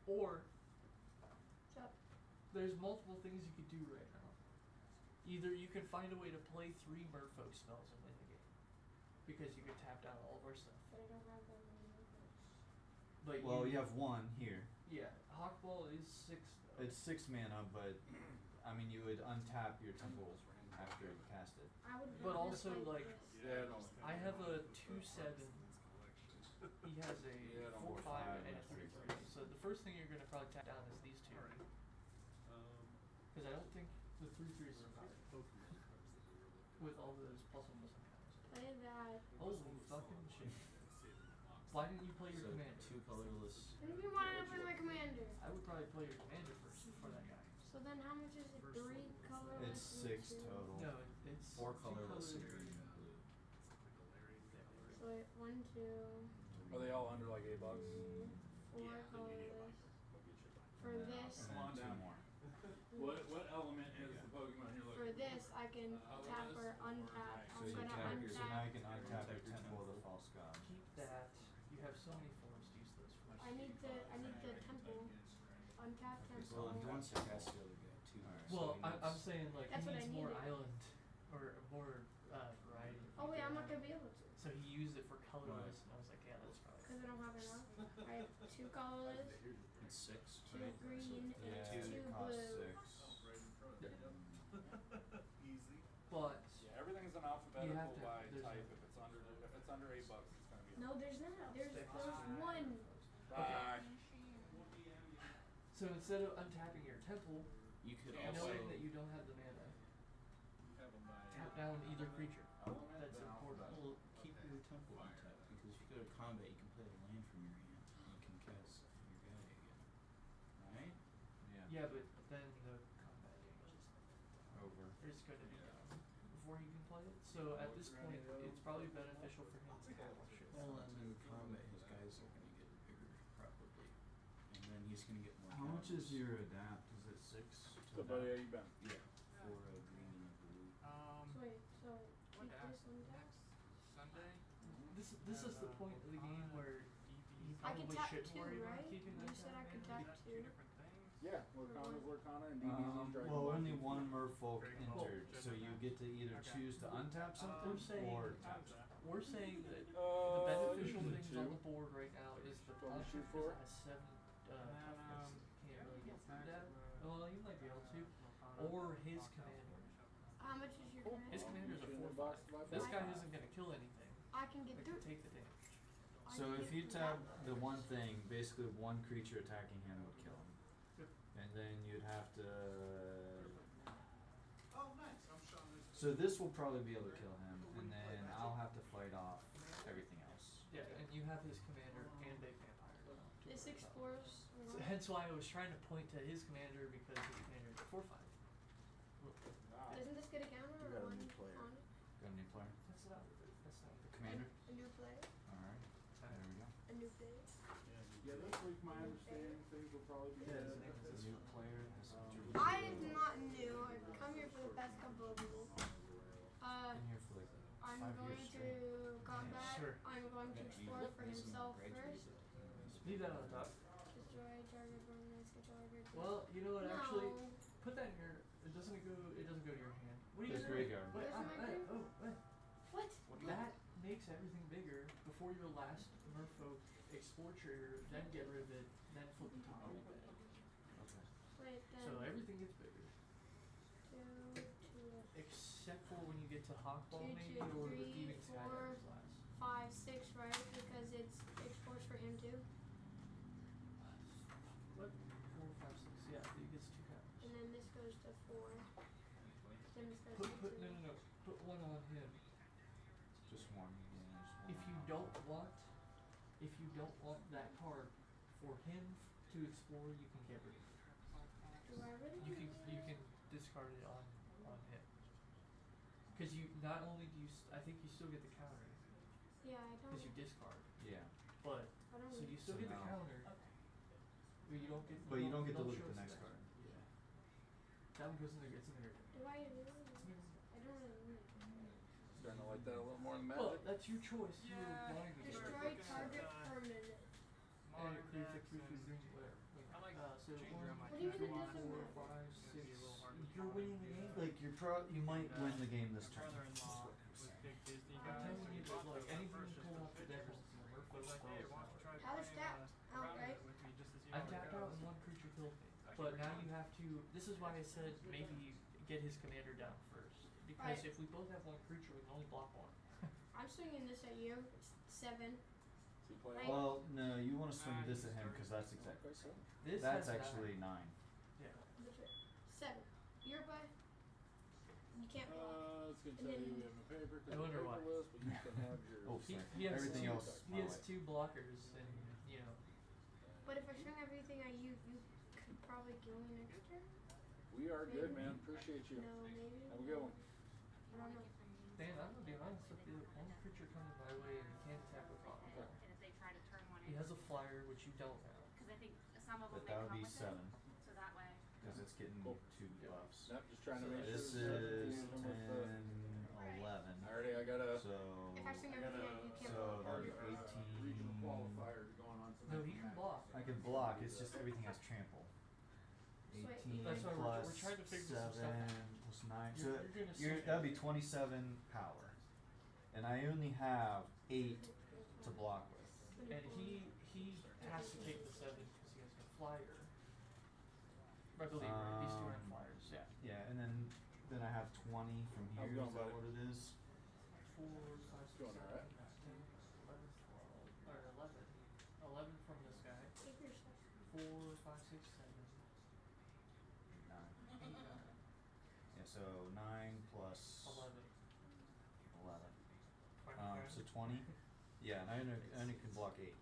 Or So, there's multiple things you could do right now. Either you can find a way to play 3 Merfolk spells and win the game, because you could tap down all of our stuff. but I don't have that many numbers. But Well, you have 1 here. yeah, Hawkball is 6 though. It's 6 mana, but I mean, you would untap your Temple after you cast it. I would But rather also, play like, this. Yeah, no. I have a 2/7. He has a Yeah, 4/5 and a 4/5. 3/3. So the first thing you're gonna probably tap down is these 2. Because I don't think the 3/3 survive with all those plus and plus counters. Play that. Holy fucking shit! Why didn't you play your So commander? 2 colorless. What do you want to play my commander? I would probably play your commander first before that guy. So then how much is it? 3 colorless? It's and 6 2? total. No, it's 4 2 colorless and color- 3 blue. So wait, 1, 2, Are they all under like $8? 4 colorless. For this, Come on Two down. more. What element is the Pokemon you're for this, I can tap or untap. So I'm you gonna tap your, so now you untap. can untap your Temple of the False God. Keep that. You have so many forms to use those for. I need the temple. Untap temple. Well, he wants to cast the other guy too. Alright. so Well, he I'm needs- saying like That's he what I needs more needed. island or more variety. Oh wait, I'm not gonna be able to. So he used it for colorless, and I was like, yeah, that's probably. Because I don't have enough. I have 2 colorless, It's 6, 2 right? green, Yeah, and it 2 costs blue. 6. But Yeah, everything's an You alphabetical have to- by there's type. a- If it's under $8, it's gonna be. No, there's not. There's one. Bye. so instead of untapping your temple, You could Yeah, also. knowing that you don't have the mana, tap down either creature. That's important. Well, keep your temple intact because if you go to combat, you can play a land from your hand. And you can cast your guy again. Right? Yeah. Yeah, but then the combat damage Over. is going to be done before he can play it. So at this point, it's probably beneficial for him to call shit. Well, and in combat, his guys are going to get bigger, probably. And then he's going to get more. How much is counters. your adapt? Is it 6? So, buddy, how you been? Yeah, 4 green and a blue. So wait, so keep this untap. This is the point of the game where he I can probably tap shouldn't 2, worry about right? keeping You that said I could manually. tap 2. Yeah, Lorcana's Lorcana and DBZ's Dragon Well, Ball only Z. one merfolk Dragon Ball. entered, so you get to either choose to untap something saying- or tap. We're saying that the You beneficial can do things on 2. the board right now is the What would you Puncher for? because it has 7 toughness. Can't really get through that. Well, you might be able to. Or his commander. How much is your command? His commander's a Put you in the 4/5. box to buy This five. guy isn't gonna kill anything. I can get It through. can take the damage. I So can if get you through tap that. the one thing, basically one creature attacking him would kill him. Yep. And then you'd have to. Oh, nice. I'm showing this. So this will probably be able to kill him, and then I'll have to fight off everything else. Yeah, and you have his commander and big vampire. This explores. So hence why I was trying to point to his commander because his commander is a 4/5. Wow. Doesn't this get a counter You or got a one new player. on it? Got a new player? That's not The commander? A new player? Alright, there we go. A new player? Yeah, this week my understanding things will probably be Yeah, dead. his name is The new player has some juice. I am not new. I've come here for the past couple of years. Been here for like I'm 5 going years to straight. combat. Sure. I'm going to explore for himself first. Leave that on top. Destroy target permanent controller grid. Well, you know what? Actually, No. put that in your. It doesn't go. It doesn't go to your hand. What are you His doing? graveyard. What? Where's my Hey, grave? oh, wait. What? That makes everything bigger before your last Merfolk explore trigger. Then get rid of it. Then flip the top of it. Okay. Wait, then. So everything gets bigger, 2, 2, except for when you get to Hawkball 2, maybe 2, or the 3, Thieving 4, Skydivers last. 5, 6, right? Because it's explores for him too. What? 4, 5, 6. Yeah, it gets 2 counters. And then this goes to 4. Then this goes to 2. No. Put one on him. Just one. Yeah, just one. If you don't want that card for him to explore, you can get rid of it. Do I really? You can discard it on him. Because you not only do you I think you still get the counter Yeah, I don't. because you discard, Yeah. but I don't. so you still So get the now- counter, but you don't get. But you don't get to look show at the us next that. card. Yeah. That one goes in the it's in the graveyard. Do I really? I don't really. Starting to like that a little more than Well, Magic. that's your choice. You were wanting to Destroy get target permanent. and it clears the creatures green whatever. So What do you mean it doesn't 4, matter? 5, 6. You're winning the game. Like you might win the game this turn. I'm telling you that like anything you pull off the deck is a Merfolk spell. How is tapped? Outright. I tapped out and one creature killed me. But now you have to. This is why I said maybe get his commander down first. Because Right. if we both have one creature, we can only block one. I'm swinging this at you. It's 7. Is he playing? Right. Well, no, you want to swing this at him because that's exactly. This That's has actually 9. Yeah. 7. Your buy. You can't block. It's gonna tell you we have a paper, I wonder why. paperless, but you can have your. Oh, He, sorry. he has Everything two, else. He has 2 blockers, and you know. But if I swing everything at you, you could probably kill me next turn. We are good, man. Appreciate you. No, maybe. Have a good one. I don't know. Dan, I'm gonna be honest with you. One creature comes my way and he can't attack with Hawkball. And if they try to turn one He in, has a flyer, which you don't have. because I think some of them But may that would come be with 7 it, so that way. because it's getting Cool. 2 buffs. Nope, just trying to make sure. This that is you 10, with the- 11. I gotta. So If I swing everything at you, you can't so block. that'd be Regional 18. qualifier going on tonight. No, he can block. I can block. It's just everything has trample. 18 That's why plus we're trying to figure some 7 stuff out. plus 9. You're gonna So swing. that'd be 27 power, and I only have 8 to block with. And he has to take the 7 because he has a flyer. I believe, right? These 2 are on flyers. Yeah. Yeah, and then I have 20 from How's it here. going, Is that buddy? what it is? 4, 5, 6, Going 7, alright? 10, 11, 12, or 11. 11 from this guy. Take your stuff. 4, 5, 6, 7, 9. 8, 9, Yeah, so 9 plus 11. 11. 25. So 20. Yeah, and I only can block 8.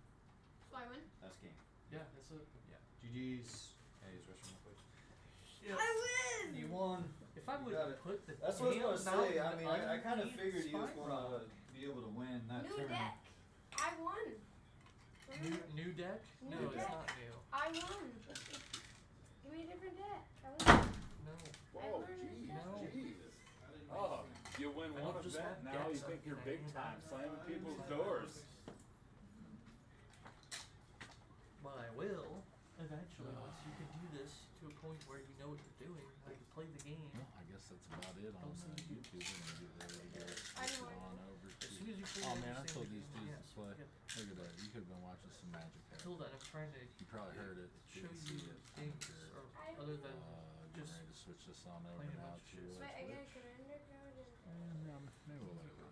So I win. That's game. Yeah, that's it. Yeah. GG's. Hey, he's rushing real quick. I win! You won. If I would got it. put the That's what I was damn gonna say. I mountain mean, I kind of underneath figured he was Spike going Rock. to be able to win that New turn. deck. I won. New deck? New No, it's deck. not new. I won. Give me a different deck. I won. No. Whoa, learned jeez, that. No. jeez. Oh, you win I one don't just event, have now you decks think up you're in big my time, hand. slamming people's doors. point where you know what you're doing, how you play the game. Well, I guess that's about it on YouTube. We're gonna get ready to get I know switch I on know. over to. As soon as you play Oh the man, I same told game, these dudes yes, to play. yeah. Look at that. You could have been watching some Magic. Until then, I'm trying to You probably heard it. show Didn't you see it. things or other than Getting just ready to switch this on over playing a now bunch of to shit. Wait, I got a Twitch. commander code and And maybe we'll let it run.